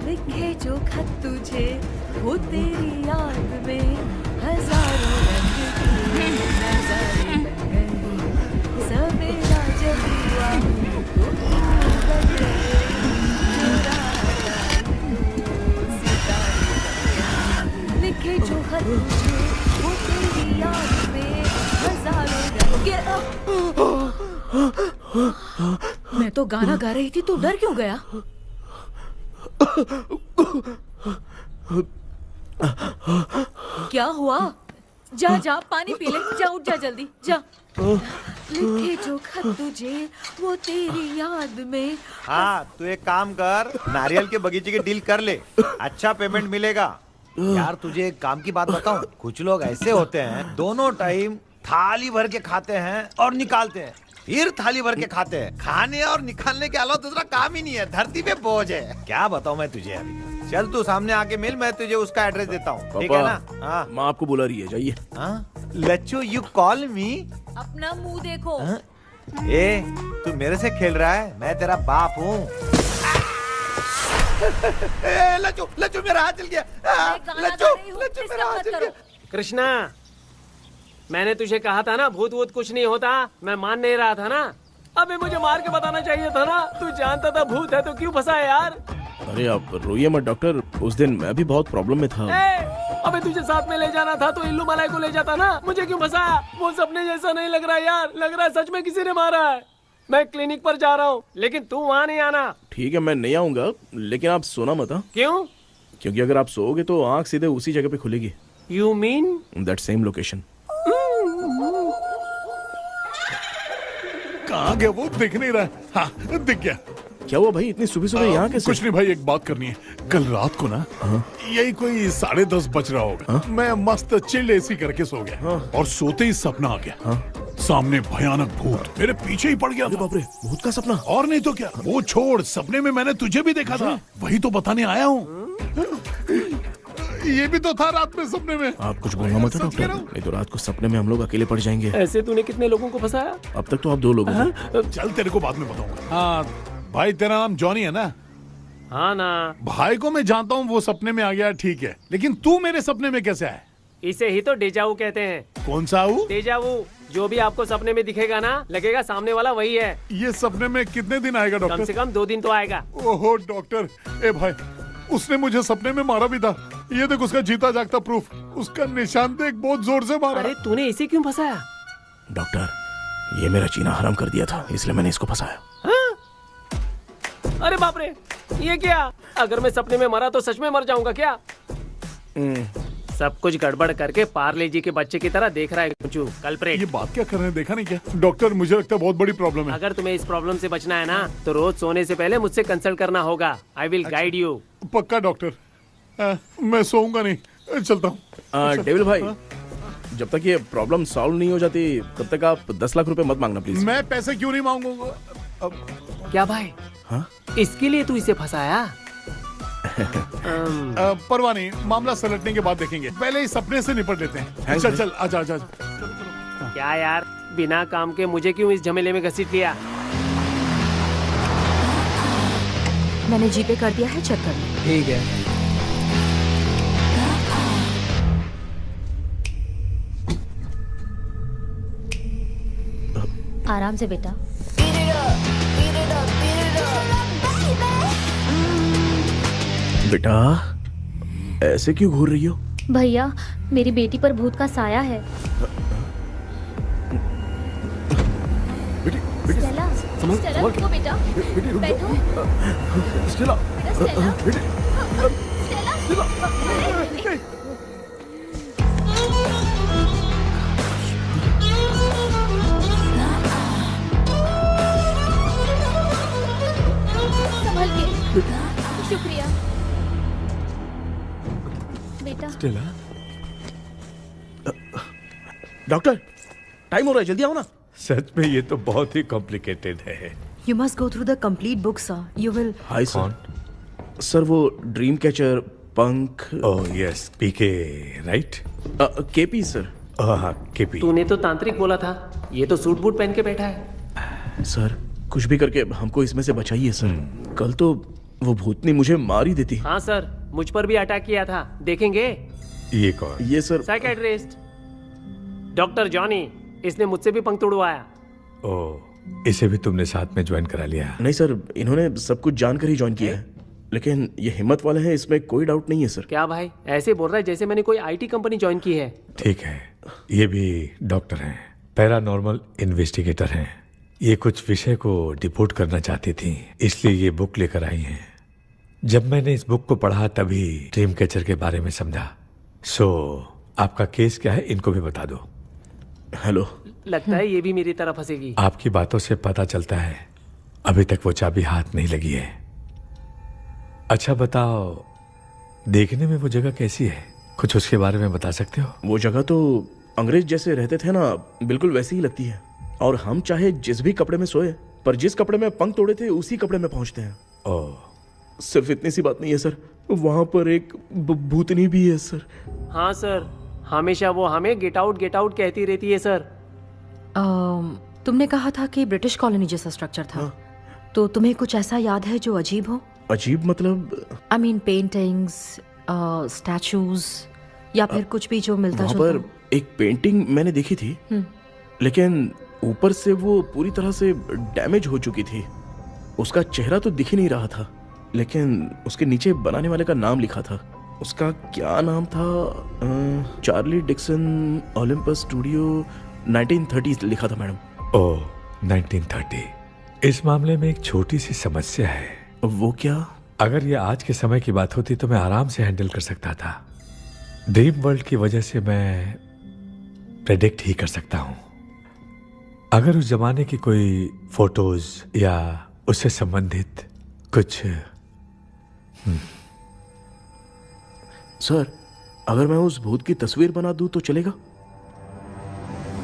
लिखे जो खत तुझे वो तेरी याद में हजारों रंग के नजारे बन गए। सवेरा जब हुआ तो बन गए जो रात आई तो सितारे। लिखे जो खत तुझे वो तेरी याद में हजारों रंग के। मैं तो गाना गा रही थी, तू डर क्यों गया? क्या हुआ? जा जा पानी पी ले, जा उठ जा जल्दी जा। लिखे जो खत तुझे वो तेरी याद में। हाँ, तू एक काम कर, नारियल के बगीचे की डील कर ले, अच्छा पेमेंट मिलेगा। यार तुझे एक काम की बात बताऊं, कुछ लोग ऐसे होते हैं दोनों टाइम थाली भर के खाते हैं और निकालते हैं, फिर थाली भर के खाते हैं। खाने और निकालने के अलावा दूसरा काम ही नहीं है, धरती पे बोझ है। क्या बताऊं मैं तुझे अभी। चल तू सामने आके मिल, मैं तुझे उसका एड्रेस देता हूँ, ठीक है ना? हाँ, माँ आपको बुला रही है, जाइए। हाँ, लच्चू यू कॉल मी। अपना मुंह देखो। ए, तू मेरे से खेल रहा है? मैं तेरा बाप हूँ। लच्चू लच्चू मेरा हाथ जल गया। लच्चू लच्चू मेरा हाथ जल गया। कृष्णा, मैंने तुझे कहा था ना भूत वूत कुछ नहीं होता, मैं मान नहीं रहा था ना। अबे मुझे मार के बताना चाहिए था ना, तू जानता था भूत है तो क्यों फंसा यार? अरे आप रोइए मत डॉक्टर, उस दिन मैं भी बहुत प्रॉब्लम में था। अबे तुझे साथ में ले जाना था तो इल्लू मलाई को ले जाता ना, मुझे क्यों फंसाया? वो सपने जैसा नहीं लग रहा यार, लग रहा है सच में किसी ने मारा है। मैं क्लिनिक पर जा रहा हूँ, लेकिन तू वहाँ नहीं आना। ठीक है, मैं नहीं आऊंगा, लेकिन आप सोना मत। क्यों? क्योंकि अगर आप सोओगे तो आंख सीधे उसी जगह पे खुलेगी। You mean that same location. कहाँ गया वो? दिख नहीं रहा। हाँ, दिख गया। क्या हुआ भाई, इतनी सुबह सुबह यहाँ कैसे? कुछ नहीं भाई, एक बात करनी है। कल रात को ना यही कोई 10:30 बज रहा होगा, मैं मस्त चिल्ड एसी करके सो गया और सोते ही सपना आ गया। सामने भयानक भूत मेरे पीछे ही पड़ गया। बाप रे, भूत का सपना? और नहीं तो क्या। वो छोड़, सपने में मैंने तुझे भी देखा था, वही तो बताने आया हूँ। ये भी तो था रात में सपने में। आप कुछ बोलना मत डॉक्टर, नहीं तो रात को सपने में हम लोग अकेले पड़ जाएंगे। ऐसे तूने कितने लोगों को फंसाया? अब तक तो आप 2 लोगों को। चल तेरे को बाद में बताऊंगा। हाँ भाई, तेरा नाम जॉनी है ना? हाँ ना। भाई को मैं जानता हूँ, वो सपने में आ गया, ठीक है, लेकिन तू मेरे सपने में कैसे आया? इसे ही तो डेजावू कहते हैं। कौन सा वो? डेजावू। जो भी आपको सपने में दिखेगा ना, लगेगा सामने वाला वही है। ये सपने में कितने दिन आएगा डॉक्टर? कम से कम 2 दिन तो आएगा। ओहो डॉक्टर, ए भाई, उसने मुझे सपने में मारा भी था। ये देख उसका जीता जागता प्रूफ, उसका निशान देख, बहुत जोर से मारा। अरे तूने इसे क्यों फंसाया? डॉक्टर, ये मेरा जीना हराम कर दिया था, इसलिए मैंने इसको फंसाया। अरे बाप रे, ये क्या? अगर मैं सपने में मरा तो सच में मर जाऊंगा क्या? सब कुछ गड़बड़ करके पार्ले जी के बच्चे की तरह देख रहा है कुंचू, कल्प्रेट। ये बात क्या कर रहे हैं, देखा नहीं क्या? डॉक्टर, मुझे लगता है बहुत बड़ी प्रॉब्लम है। अगर तुम्हें इस प्रॉब्लम से बचना है ना, तो रोज सोने से पहले मुझसे कंसल्ट करना होगा। I will guide you. पक्का डॉक्टर, मैं सोऊंगा नहीं, चलता हूँ। डेविल भाई, जब तक ये प्रॉब्लम सॉल्व नहीं हो जाती तब तक आप 10 लाख रुपए मत मांगना प्लीज। मैं पैसे क्यों नहीं मांगूंगा? क्या भाई? हाँ? इसके लिए तू इसे फंसाया? परवाह नहीं, मामला सलटने के बाद देखेंगे, पहले ही सपने से निपट लेते हैं। चल चल, आजा आजा। क्या यार, बिना काम के मुझे क्यों इस झमेले में घसीट लिया? मैंने जीपे कर दिया है, चेक कर लो। ठीक है। आराम से बेटा। बेटा, ऐसे क्यों घूर रही हो? भैया, मेरी बेटी पर भूत का साया है। स्टेला, स्टेला रुको बेटा, बैठो। Stella, Stella, Stella. संभल के। शुक्रिया बेटा। स्टेला, डॉक्टर टाइम हो रहा है, जल्दी आओ ना। सच में ये तो बहुत ही कॉम्प्लिकेटेड है। You must go through the complete book, sir. You will. Hi sir. Sir वो ड्रीम कैचर पंख। ओह यस, पीके राइट? KP sir. हाँ केपी। तूने तो तांत्रिक बोला था, ये तो सूट बूट पहन के बैठा है। सर कुछ भी करके हमको इसमें से बचाइए सर। कल तो वो भूतनी मुझे मार ही देती। हाँ सर, मुझ पर भी अटैक किया था, देखेंगे? ये कौन? ये सर साइकेट्रिस्ट डॉक्टर जॉनी, इसने मुझसे भी पंख तोड़वाया। ओह, इसे भी तुमने साथ में ज्वाइन करा लिया? नहीं सर, इन्होंने सब कुछ जानकर ही ज्वाइन किया है, लेकिन ये हिम्मत वाले हैं, इसमें कोई डाउट नहीं है सर। क्या भाई, ऐसे बोल रहा है जैसे मैंने कोई आईटी कंपनी ज्वाइन की है। ठीक है, ये भी डॉक्टर हैं, पैरानॉर्मल इन्वेस्टिगेटर हैं। ये कुछ विषय को डिपोर्ट करना चाहती थी, इसलिए ये बुक लेकर आई हैं। जब मैंने इस बुक को पढ़ा तभी ड्रीम कैचर के बारे में समझा। सो आपका केस क्या है, इनको भी बता दो। हेलो। लगता है ये भी मेरी तरफ फंसेगी। आपकी बातों से पता चलता है अभी तक वो चाबी हाथ नहीं लगी है। अच्छा बताओ, देखने में वो जगह कैसी है, कुछ उसके बारे में बता सकते हो? वो जगह तो अंग्रेज जैसे रहते थे ना, बिल्कुल वैसी ही लगती है। और हम चाहे जिस भी कपड़े में सोए, पर जिस कपड़े में पंख तोड़े थे उसी कपड़े में पहुंचते हैं। ओह। सिर्फ इतनी सी बात नहीं है सर, वहां पर एक भूतनी भी है सर। हाँ सर, हमेशा वो हमें गेट आउट कहती रहती है सर। तुमने कहा था कि ब्रिटिश कॉलोनी जैसा स्ट्रक्चर था। तो तुम्हें कुछ ऐसा याद है जो अजीब हो? अजीब मतलब? I mean पेंटिंग्स, स्टैचूज या फिर कुछ भी जो मिलता जुलता। वहाँ पर एक पेंटिंग मैंने देखी थी, लेकिन ऊपर से वो पूरी तरह से डैमेज हो चुकी थी। उसका चेहरा तो दिख ही नहीं रहा था, लेकिन उसके नीचे बनाने वाले का नाम लिखा था। उसका क्या नाम था? चार्ली डिक्सन, ओलंपस स्टूडियो, 1930 लिखा था मैडम। ओह 1930। इस मामले में एक छोटी सी समस्या है। वो क्या? अगर ये आज के समय की बात होती तो मैं आराम से हैंडल कर सकता था। ड्रीम वर्ल्ड की वजह से मैं प्रेडिक्ट ही कर सकता हूं। अगर उस जमाने की कोई फोटोज या उससे संबंधित कुछ सर, अगर मैं उस भूत की तस्वीर बना दूं तो चलेगा?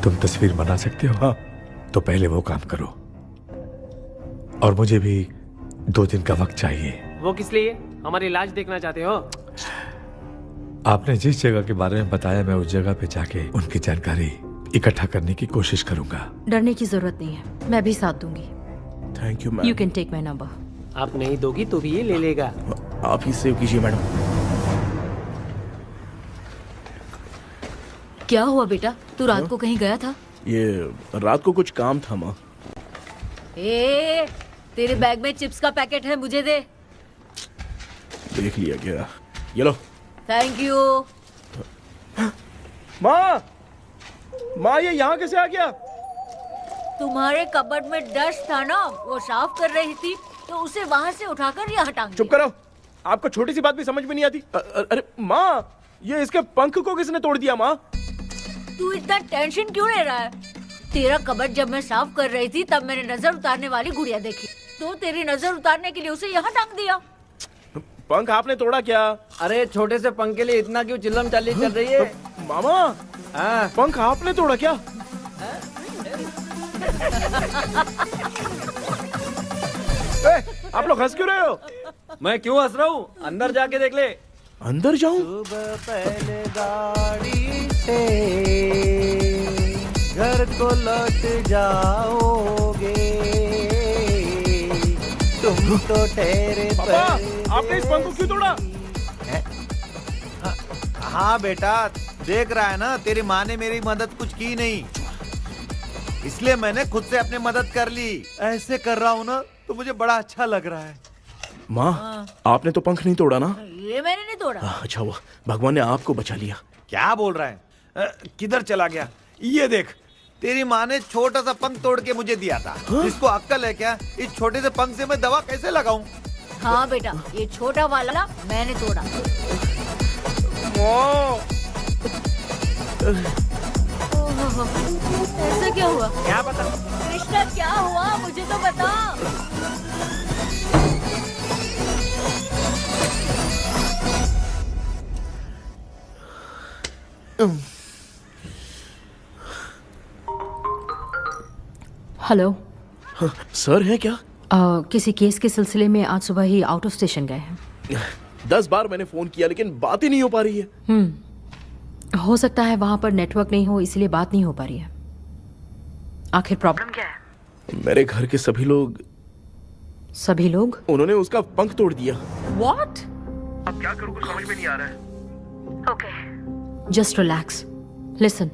तुम तस्वीर बना सकते हो? हाँ। तो पहले वो काम करो, और मुझे भी 2 दिन का वक्त चाहिए। वो किस लिए? हमारी इलाज देखना चाहते हो? आपने जिस जगह के बारे में बताया, मैं उस जगह पे जाके उनकी जानकारी इकट्ठा करने की कोशिश करूंगा। डरने की जरूरत नहीं है, मैं भी साथ दूंगी। Thank you ma'am. You can take my number. आप नहीं दोगी तो भी ये ले लेगा। आप ही सेव कीजिए मैडम। क्या हुआ बेटा, तू रात को कहीं गया था? ये रात को कुछ काम था माँ। ए, तेरे बैग में चिप्स का पैकेट है, मुझे दे। देख लिया क्या? ये लो। Thank you. माँ, माँ ये यहाँ कैसे आ गया? तुम्हारे कबर्ड में डस्ट था ना, वो साफ कर रही थी तो उसे वहाँ से उठाकर यहाँ टांग। चुप करो, आपको छोटी सी बात भी समझ में नहीं आती। अरे माँ, ये इसके पंख को किसने तोड़ दिया? माँ तू इतना टेंशन क्यों ले रहा है? तेरा कबर्ड जब मैं साफ कर रही थी तब मैंने नजर उतारने वाली गुड़िया देखी, तो तेरी नजर उतारने के लिए उसे यहाँ टांग दिया। पंख आपने तोड़ा क्या? अरे छोटे से पंख के लिए इतना क्यों चिल्लम चाली चल रही है? मामा, पंख आपने तोड़ा क्या? आप लोग हंस क्यों रहे हो? मैं क्यों हंस रहा हूँ? अंदर जाके देख ले। अंदर जाऊं? सुबह पहले गाड़ी से घर को लौट जाओगे, तुम तो ठहरे। पापा, आपने इस पंख को क्यों तोड़ा? हाँ बेटा, देख रहा है ना, तेरी माँ ने मेरी मदद कुछ की नहीं, इसलिए मैंने खुद से अपनी मदद कर ली। ऐसे कर रहा हूँ ना तो मुझे बड़ा अच्छा लग रहा है। माँ, आपने तो पंख नहीं तोड़ा ना? ये मैंने नहीं तोड़ा। अच्छा हुआ, भगवान ने आपको बचा लिया। क्या बोल रहा है? किधर चला गया? ये देख, तेरी माँ ने छोटा सा पंख तोड़ के मुझे दिया था। इसको अक्ल है क्या? इस छोटे से पंख से मैं दवा कैसे लगाऊं? हाँ बेटा, ये छोटा वाला मैंने तोड़ा। ऐसा क्या हुआ? क्या पता? कृष्णा क्या हुआ, मुझे तो बता। हेलो सर है क्या? किसी केस के सिलसिले में आज सुबह ही आउट ऑफ स्टेशन गए हैं। 10 बार मैंने फोन किया लेकिन बात ही नहीं हो पा रही है। हो सकता है वहां पर नेटवर्क नहीं हो, इसलिए बात नहीं हो पा रही है। आखिर प्रॉब्लम क्या है? मेरे घर के सभी लोग उन्होंने उसका पंख तोड़ दिया। What? अब क्या करूँ कुछ समझ में नहीं आ रहा है। Okay. Just relax. Listen.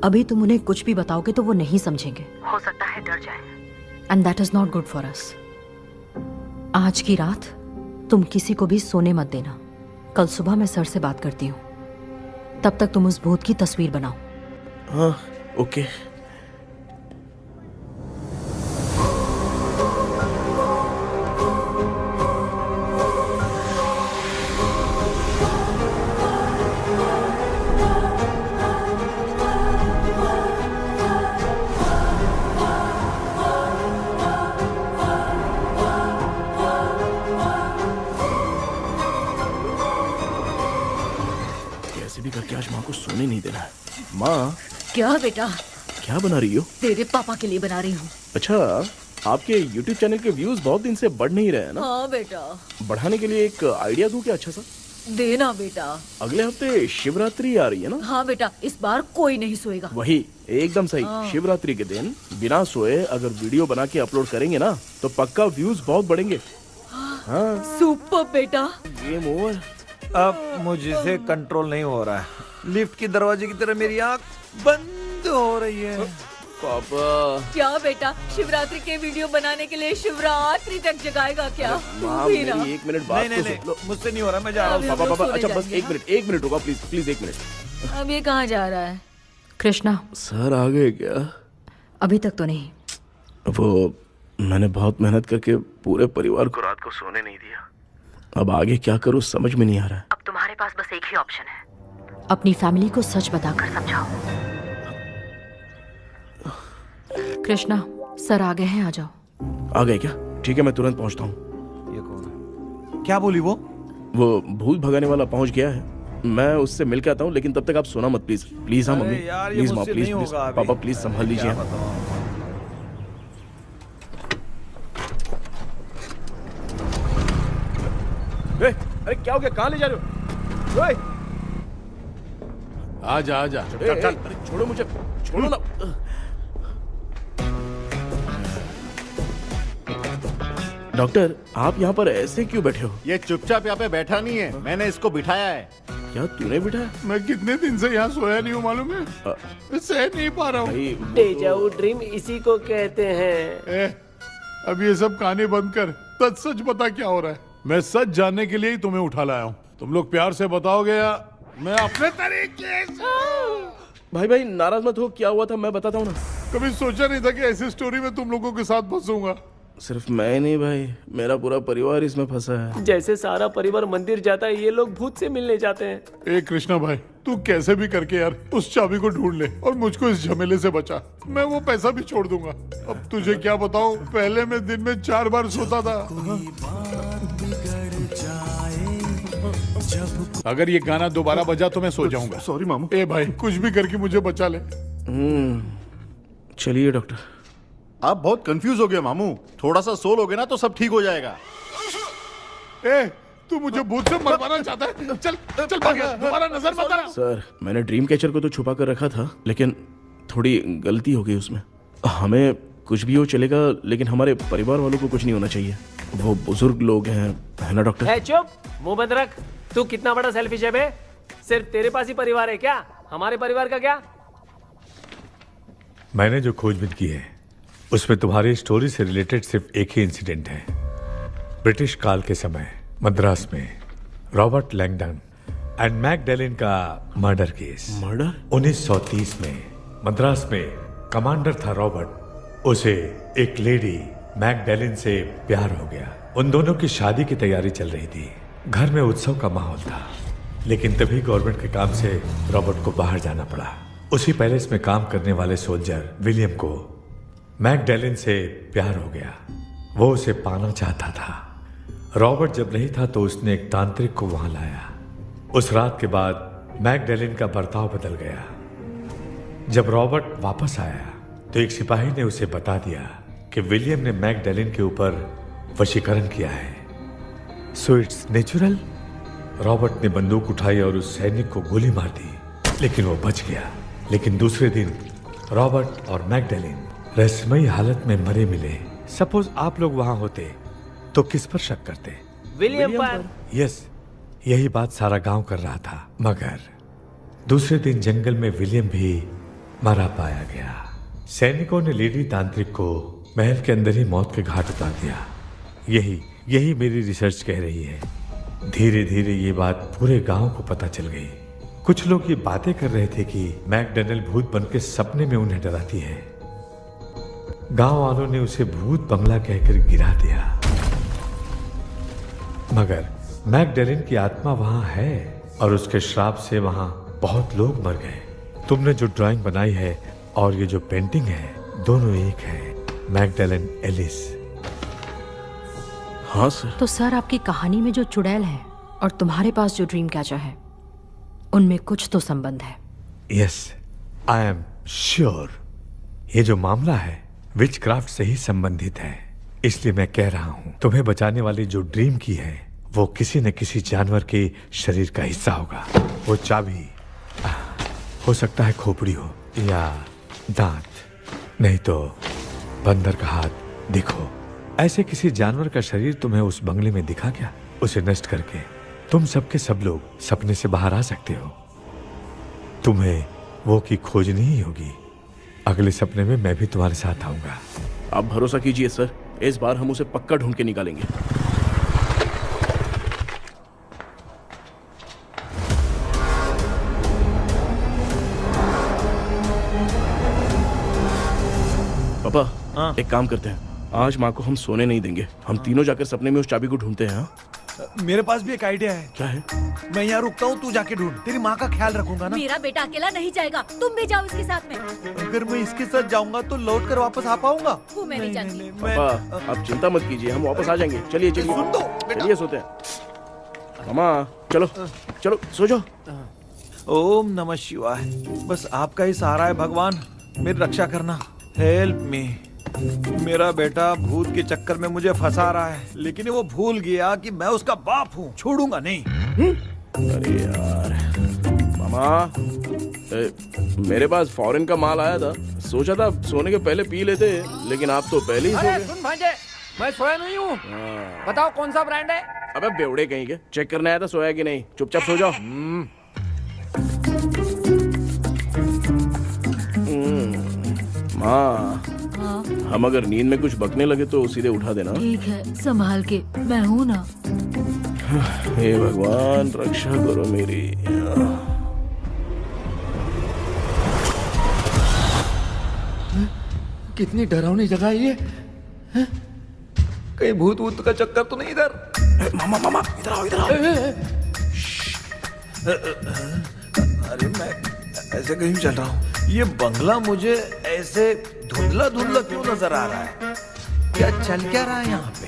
अभी तुम उन्हें कुछ भी बताओगे तो वो नहीं समझेंगे। हो सकता है डर जाए। And that is not good for us. आज की रात तुम किसी को भी सोने मत देना। कल सुबह मैं सर से बात करती हूँ। तब तक तुम उस भूत की तस्वीर बनाओ। हाँ, ओके। कैसे भी करके आज माँ को सोने नहीं देना है। माँ क्या बेटा? क्या बना रही हो? तेरे पापा के लिए बना रही हूँ। अच्छा, आपके YouTube चैनल के व्यूज बहुत दिन से बढ़ नहीं रहे हैं ना? हाँ बेटा। बढ़ाने के लिए एक आइडिया दूं क्या अच्छा सा? देना बेटा। अगले हफ्ते शिवरात्रि आ रही है ना? हाँ बेटा, इस बार कोई नहीं सोएगा। वही एकदम सही। शिवरात्रि के दिन बिना सोए अगर वीडियो बना के अपलोड करेंगे ना तो पक्का व्यूज बहुत बढ़ेंगे। हाँ। सुपर बेटा। Game over. अब मुझसे कंट्रोल नहीं हो रहा है। लिफ्ट की दरवाजे की तरह मेरी आंख बंद हो रही है। पापा। क्या बेटा, शिवरात्रि के वीडियो बनाने के लिए शिवरात्रि तक जगाएगा क्या? माँ मेरी 1 मिनट बात नहीं, मुझसे नहीं हो रहा, मैं जा रहा हूँ। पापा अच्छा बस 1 मिनट रुको प्लीज 1 मिनट। अब ये कहाँ जा रहा है? कृष्णा सर आ गए क्या? अभी तक तो नहीं। वो मैंने बहुत मेहनत करके पूरे परिवार को रात को सोने नहीं दिया। अब आगे क्या करूँ समझ में नहीं आ रहा है। अब तुम्हारे पास बस एक ही ऑप्शन है, अपनी फैमिली को सच बताकर समझाओ। कृष्णा सर आ गए हैं, आ जाओ। आ गए क्या? ठीक है मैं तुरंत पहुंचता हूँ। ये कौन है? क्या बोली वो? भूत भगाने वाला पहुंच गया है, मैं उससे मिल के आता हूँ, लेकिन तब तक आप सोना मत प्लीज। प्लीज हाँ मम्मी, प्लीज माँ, प्लीज पापा प्लीज संभाल लीजिए। अरे क्या हो गया, कहाँ ले जा रहे हो? आजा आजा। चल चल। अरे छोड़ो मुझे, छोड़ो ना। डॉक्टर आप यहाँ पर ऐसे क्यों बैठे हो? ये चुपचाप यहाँ पे बैठा नहीं है, मैंने इसको बिठाया है। क्या तूने बिठाया? मैं कितने दिन से यहाँ सोया नहीं हूँ मालूम है? सह नहीं पा रहा हूँ। डेजा वू ड्रीम इसी को कहते हैं। अब ये सब कहानी बंद कर, सच बता क्या हो रहा है। मैं सच जानने के लिए ही तुम्हें उठा लाया हूँ। तुम लोग प्यार से बताओगे या मैं अपने तरीके से? भाई नाराज मत हो, क्या हुआ था मैं बताता हूँ ना। कभी सोचा नहीं था कि ऐसी स्टोरी में तुम लोगों के साथ फंसूंगा। सिर्फ मैं नहीं भाई, मेरा पूरा परिवार इसमें फंसा है। जैसे सारा परिवार मंदिर जाता है, ये लोग भूत से मिलने जाते हैं। ए कृष्णा भाई, तू कैसे भी करके यार उस चाबी को ढूंढ ले और मुझको इस झमेले से बचा। मैं वो पैसा भी छोड़ दूंगा। अब तुझे क्या बताऊं, पहले मैं दिन में 4 बार सोता था। अगर ये गाना दोबारा बजा तो मैं सो जाऊंगा। सॉरी मामू। ए भाई कुछ भी करके मुझे बचा ले। चलिए डॉक्टर। आप बहुत कंफ्यूज हो गए मामू, थोड़ा सा सो लोगे ना तो सब ठीक हो जाएगा। ए तू मुझे भूत से मरवाना चाहता है? चल चल भाग, दोबारा नजर मत आना। सर मैंने ड्रीम कैचर को तो छुपा कर रखा था, लेकिन थोड़ी गलती हो गई उसमें। हमें कुछ भी हो चलेगा, लेकिन हमारे परिवार वालों को कुछ नहीं होना चाहिए। वो बुजुर्ग लोग हैं, है ना डॉक्टर? चुप, मुंह बंद रख। तू कितना बड़ा सेल्फिश है बे? सिर्फ तेरे पास ही परिवार है क्या? हमारे परिवार का क्या? मैंने जो खोजबीन की है उसमें तुम्हारी स्टोरी से रिलेटेड सिर्फ एक ही इंसिडेंट है। ब्रिटिश काल के समय मद्रास में रॉबर्ट लैंगडन एंड मैकडैलिन का मर्डर केस। मर्डर? 1930 में मद्रास में कमांडर था रॉबर्ट, उसे एक लेडी मैकडैलिन से प्यार हो गया। उन दोनों की शादी की तैयारी चल रही थी, घर में उत्सव का माहौल था। लेकिन तभी गवर्नमेंट के काम से रॉबर्ट को बाहर जाना पड़ा। उसी पैलेस में काम करने वाले सोल्जर विलियम को मैकडैलिन से प्यार हो गया। वो उसे पाना चाहता था। रॉबर्ट जब नहीं था तो उसने एक तांत्रिक को वहां लाया। उस रात के बाद मैकडैलिन का बर्ताव बदल गया। जब रॉबर्ट वापस आया तो एक सिपाही ने उसे बता दिया कि विलियम ने मैकडैलिन के ऊपर वशीकरण किया है। So it's natural. रॉबर्ट ने बंदूक उठाई और उस सैनिक को गोली मार दी, लेकिन वो बच गया। लेकिन दूसरे दिन रॉबर्ट और मैकडैलिन रहस्यमयी हालत में मरे मिले। सपोज आप लोग वहां होते तो किस पर शक करते? विलियम पर। यस, यही बात सारा गांव कर रहा था। मगर दूसरे दिन जंगल में विलियम भी मरा पाया गया। सैनिकों ने लेडी तांत्रिक को महल के अंदर ही मौत के घाट उतार दिया। यही मेरी रिसर्च कह रही है। धीरे धीरे ये बात पूरे गांव को पता चल गई। कुछ लोग ये बातें कर रहे थे कि मैकडैनियल भूत बनके सपने में उन्हें डराती है। गांव वालों ने उसे भूत बंगला कहकर गिरा दिया। मगर मैकडैलिन की आत्मा वहां है और उसके श्राप से वहां बहुत लोग मर गए। तुमने जो ड्राइंग बनाई है और ये जो पेंटिंग है, दोनों एक है। मैकडैलिन एलिस। हाँ सर। तो सर, आपकी कहानी में जो चुड़ैल है और तुम्हारे पास जो ड्रीम कैचर है, उनमें कुछ तो संबंध है। Yes, I am sure. ये जो मामला है विचक्राफ्ट से ही संबंधित है। इसलिए मैं कह रहा हूं, तुम्हें बचाने वाली जो ड्रीम की है वो किसी न किसी जानवर के शरीर का हिस्सा होगा। वो चाबी हो सकता है खोपड़ी हो या दांत, नहीं तो बंदर का हाथ। देखो, ऐसे किसी जानवर का शरीर तुम्हें उस बंगले में दिखा क्या? उसे नष्ट करके तुम सबके सब लोग सपने से बाहर आ सकते हो। तुम्हें वो की खोजनी ही होगी। अगले सपने में मैं भी तुम्हारे साथ आऊंगा। आप भरोसा कीजिए सर, इस बार हम उसे पक्का ढूंढ के निकालेंगे। पापा, एक काम करते हैं, आज माँ को हम सोने नहीं देंगे। हम तीनों जाकर सपने में उस चाबी को ढूंढते हैं। मेरे पास भी एक आइडिया है। क्या है? मैं यहाँ रुकता हूँ, तू जाके ढूंढ। तेरी माँ का ख्याल रखूंगा ना। मेरा बेटा अकेला नहीं जाएगा, तुम भी जाओ इसके साथ में। अगर मैं इसके साथ जाऊंगा तो लौट कर वापस आ पाऊंगा? वो मैं नहीं जानती। पापा, आप चिंता मत कीजिए, हम वापस आ जाएंगे। चलिए चलिए सुन दो, चलिए सोते हैं। मामा चलो चलो सो जाओ। ओम नमः शिवाय। बस आपका ही सहारा है भगवान, मेरी रक्षा करना। Help me. मेरा बेटा भूत के चक्कर में मुझे फंसा रहा है, लेकिन वो भूल गया कि मैं उसका बाप हूँ। छोड़ूंगा नहीं। अरे यार मामा, मेरे पास फॉरेन का माल आया था, सोचा था सोने के पहले पी लेते, लेकिन आप तो पहले ही सो गए। सुन भांजे, मैं सोया नहीं हूँ। बताओ कौन सा ब्रांड है? अबे बेवड़े कहीं के, चेक करने आया था सोया कि नहीं। चुपचाप सो जाओ। माँ, हम अगर नींद में कुछ बकने लगे तो सीधे उठा देना। ठीक है, संभाल के, मैं हूँ ना। हे भगवान, रक्षा करो मेरी। कितनी डरावनी जगह है ये। कहीं भूत वूत का चक्कर तो नहीं इधर? मामा मामा, इधर आओ, इधर आओ। अरे मैं ऐसे कहीं चल रहा हूँ। ये बंगला मुझे ऐसे धुंधला धुंधला क्यों नजर आ रहा है? क्या चल क्या रहा है यहाँ पे?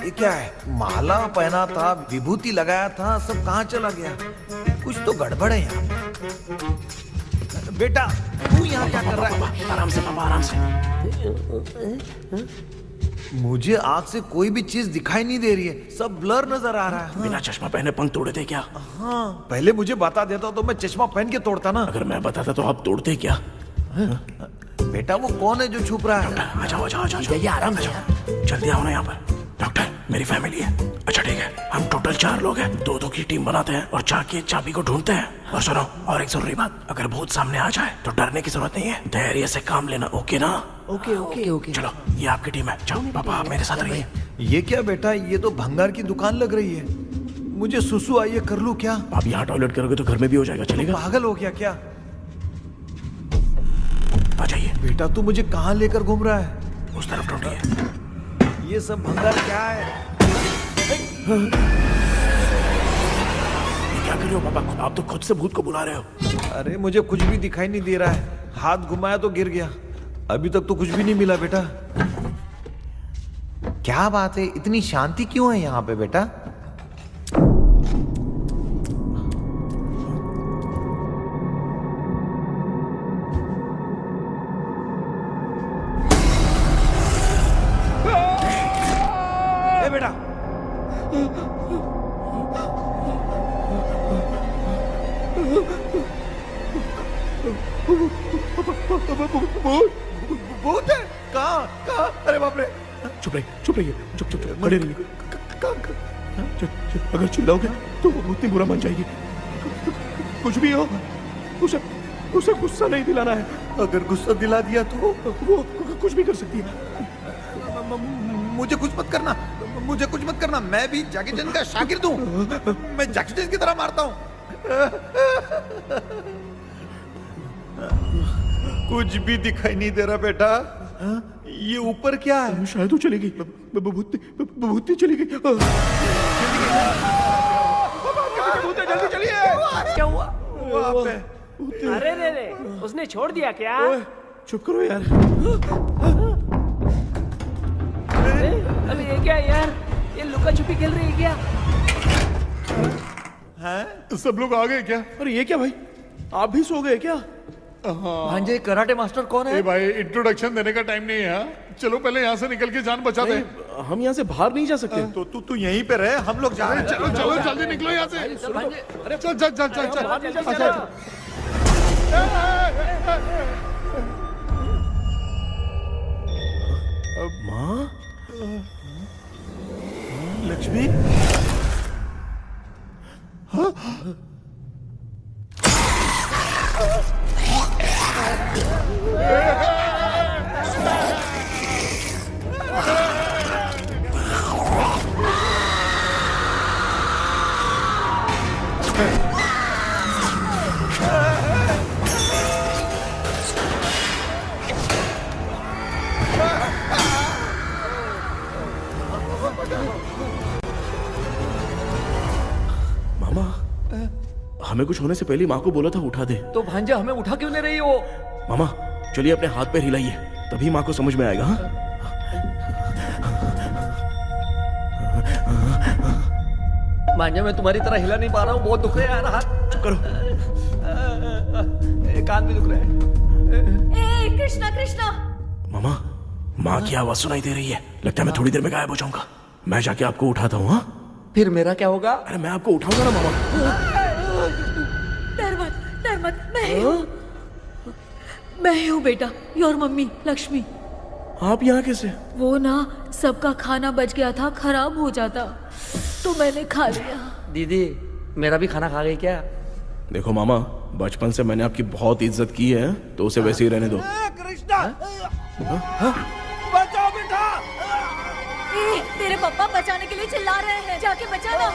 ये क्या है? माला पहना था, विभूति लगाया था, सब कहाँ चला गया? कुछ तो गड़बड़ है यहाँ पे। बेटा, तू यहाँ क्या कर रहा है? आराम से पापा, आराम से। मुझे आँख से कोई भी चीज दिखाई नहीं दे रही है, सब ब्लर नजर आ रहा है। बिना चश्मा पहने पंख तोड़े थे क्या? हाँ, पहले मुझे बता देता तो मैं चश्मा पहन के तोड़ता ना। अगर मैं बताता तो आप तोड़ते क्या? बेटा, वो कौन है जो छुप रहा है? आ जाओ, आ जाओ, आ जाओ, ये आराम से जल्दी आओ ना यहाँ पर। डॉक्टर, मेरी फैमिली है। अच्छा ठीक है, हम टोटल 4 लोग हैं, 2-2 की टीम बनाते हैं और जाके चाबी को ढूंढते हैं। और सुनो, और एक जरूरी बात, अगर भूत सामने आ जाए तो डरने की जरूरत नहीं है, धैर्य से काम लेना। ओके ना? Okay okay okay. चलो, ये आपकी टीम है। जाओ पापा, आप मेरे साथ रहिए। ये क्या बेटा, ये तो भंगार की दुकान लग रही है। मुझे सुसु आई है, कर लूं क्या? आप यहाँ टॉयलेट करोगे तो घर में भी हो जाएगा, चलेगा? पागल हो गया क्या? आ जाइए। बेटा, तू मुझे कहाँ लेकर घूम रहा है? उस तरफ ढूंढिए। ये सब भंगार क्या है? कर रहे हो पापा? आप तो खुद से भूत को बुला रहे हो। अरे मुझे कुछ भी दिखाई नहीं दे रहा है, हाथ घुमाया तो गिर गया। अभी तक तो कुछ भी नहीं मिला बेटा। क्या बात है, इतनी शांति क्यों है यहाँ पे बेटा? ए बेटा, भूत है? कहाँ कहाँ? अरे बाप रे! चुप रहिए, चुप रहिए, चुप चुप चुप खड़े रहिए। अगर चिल्लाओगे तो वो भूतनी बुरा मान जाएगी। कुछ भी हो, उसे उसे गुस्सा नहीं दिलाना है। अगर गुस्सा दिला दिया तो वो कुछ भी कर सकती है। मुझे कुछ मत करना, मुझे कुछ मत करना। मैं भी जैकी चैन का शागिर्द हूँ। मैं जैकी चैन की तरह मारता हूँ। कुछ भी दिखाई नहीं दे रहा बेटा। ये ऊपर क्या है? शायद वो चली गई। भूतनी चली गई। जल्दी चलिए। क्या हुआ? वहाँ पे अरे रे, उसने छोड़ दिया क्या? चुप करो यार। अरे ये क्या यार? ये लुका छुपी खेल रही है क्या? हैं? सब लोग आ गए क्या? अरे ये क्या भाई, आप भी सो गए क्या? भांजे, कराटे मास्टर कौन है? भाई इंट्रोडक्शन देने का टाइम नहीं है। चलो पहले यहाँ से निकल के जान बचा दे। हम यहाँ से बाहर नहीं जा सकते। तो तू यहीं पे रहे, हम लोग जा रहे हैं। चलो चलो जल्दी निकलो यहाँ से। अरे चल चल चल चल चल। माँ, लक्ष्मी, मामा, हमें कुछ होने से पहले माँ को बोला था उठा दे। तो भांजा हमें उठा क्यों नहीं रही हो? मामा चलिए अपने हाथ पैर हिलाइए, तभी माँ को समझ में आएगा। हाँ? भांजा मैं तुम्हारी तरह हिला नहीं पा रहा हूँ, बहुत दुख रहा है यार हाथ। चुप करो। कान भी दुख रहे हैं। ए कृष्णा कृष्णा। मामा, माँ की आवाज सुनाई दे रही है। लगता है मैं थोड़ी देर में गायब हो जाऊंगा। मैं जाके आपको उठाता हूँ। हाँ, फिर मेरा क्या होगा? अरे मैं आपको उठाऊंगा ना मामा। डर मत, मैं हूँ बेटा, योर मम्मी लक्ष्मी। आप यहाँ कैसे? वो ना सबका खाना बच गया था, खराब हो जाता तो मैंने खा लिया। दीदी मेरा भी खाना खा गई क्या? देखो मामा, बचपन से मैंने आपकी बहुत इज्जत की है, तो उसे वैसे ही रहने दो। कृष्णा, बचाओ बेटा। तेरे पापा बचाने के लिए चिल्ला रहे हैं, जाके बचाना।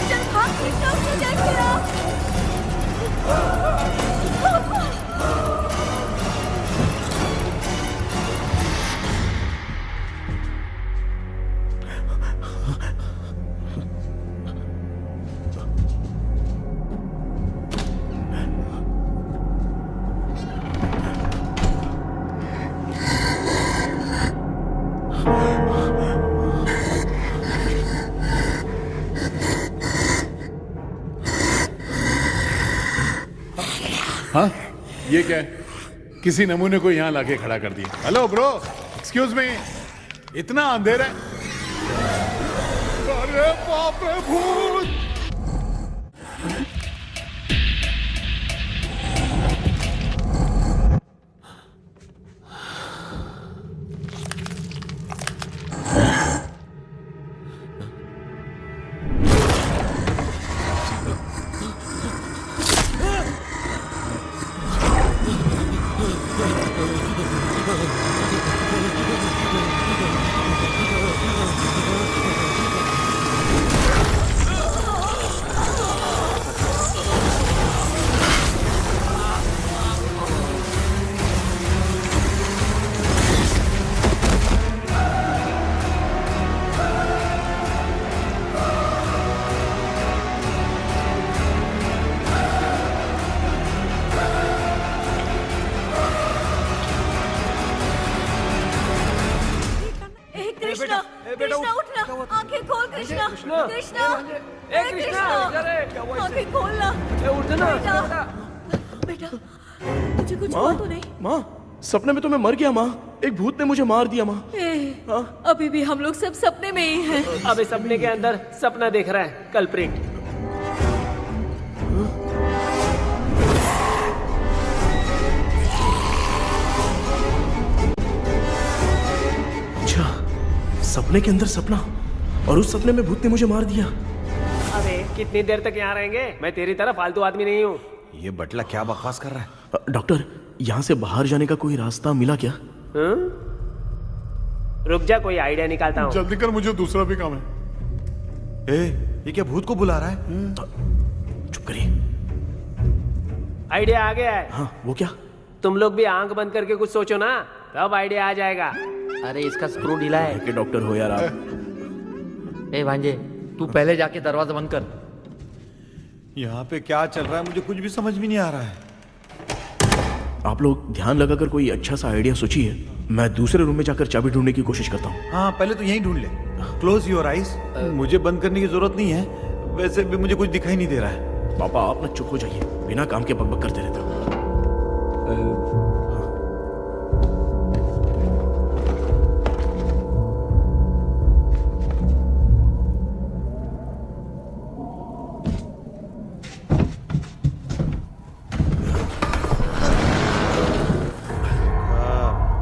चल भाग कृष्णा, उसने देख लिया। हाँ, ये क्या है? किसी नमूने को यहाँ लाके खड़ा कर दिया। हेलो ब्रो, एक्सक्यूज मी, इतना अंधेरा है। अरे बाप रे, भूत! आंखें खोल कृष्णा। कृष्णा। कृष्णा। ए, कृष्णा, इधर है, क्या हुआ इसे? आंखें खोलना। उठना। बेटा मुझे कुछ हुआ तो नहीं? माँ सपने में तो मैं मर गया माँ, एक भूत ने मुझे मार दिया माँ। अभी भी हम लोग सब सपने में ही हैं। अब इस सपने के अंदर सपना देख रहा है कल्प्रिट। अच्छा सपने के अंदर सपना, और उस सपने में भूत ने मुझे मार दिया। अबे कितनी देर तक यहाँ रहेंगे? मैं तेरी तरह फालतू आदमी नहीं हूँ। ये बटला क्या बकवास कर रहा है? डॉक्टर यहाँ से बाहर जाने का कोई रास्ता मिला क्या? रुक जा, कोई आइडिया निकालता हूँ। जल्दी कर, मुझे दूसरा भी काम है। ये क्या भूत को बुला रहा है? चुप करिए। आइडिया आ गया है। हाँ वो क्या? तुम लोग भी आंख बंद करके कुछ सोचो ना, तब आइडिया आ जाएगा। अरे इसका स्क्रू ढीला है। के डॉक्टर हो यार आप। ए भांजे तू पहले जाके दरवाजा बंद कर। यहाँ पे क्या चल रहा है मुझे कुछ भी समझ में नहीं आ रहा है। आप लोग ध्यान लगाकर कोई अच्छा सा आइडिया सोचिए, मैं दूसरे रूम में जाकर चाबी ढूंढने की कोशिश करता हूँ। हाँ पहले तो यहीं ढूंढ ले। Close your eyes. मुझे बंद करने की जरूरत नहीं है, वैसे भी मुझे कुछ दिखाई नहीं दे रहा है। पापा आप ना चुप हो जाइए, बिना काम के बकबक करते रहते हो।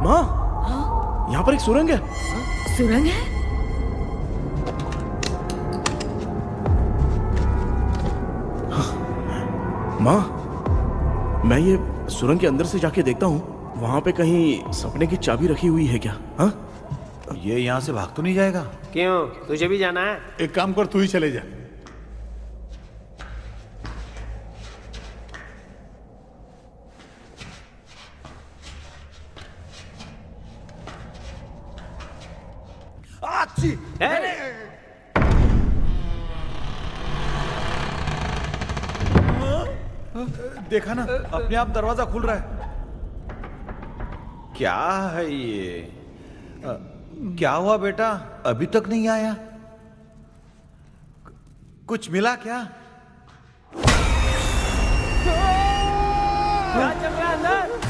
माँ यहाँ पर एक सुरंग है। सुरंग है? माँ मैं ये सुरंग के अंदर से जाके देखता हूँ, वहां पे कहीं सपने की चाबी रखी हुई है क्या? हाँ ये यहाँ से भाग तो नहीं जाएगा? क्यों, तुझे भी जाना है? एक काम कर, तू ही चले जा। देखा ना, अपने आप दरवाजा खुल रहा है। क्या है ये? क्या हुआ बेटा, अभी तक नहीं आया? कुछ मिला क्या? क्या चल रहा है अंदर?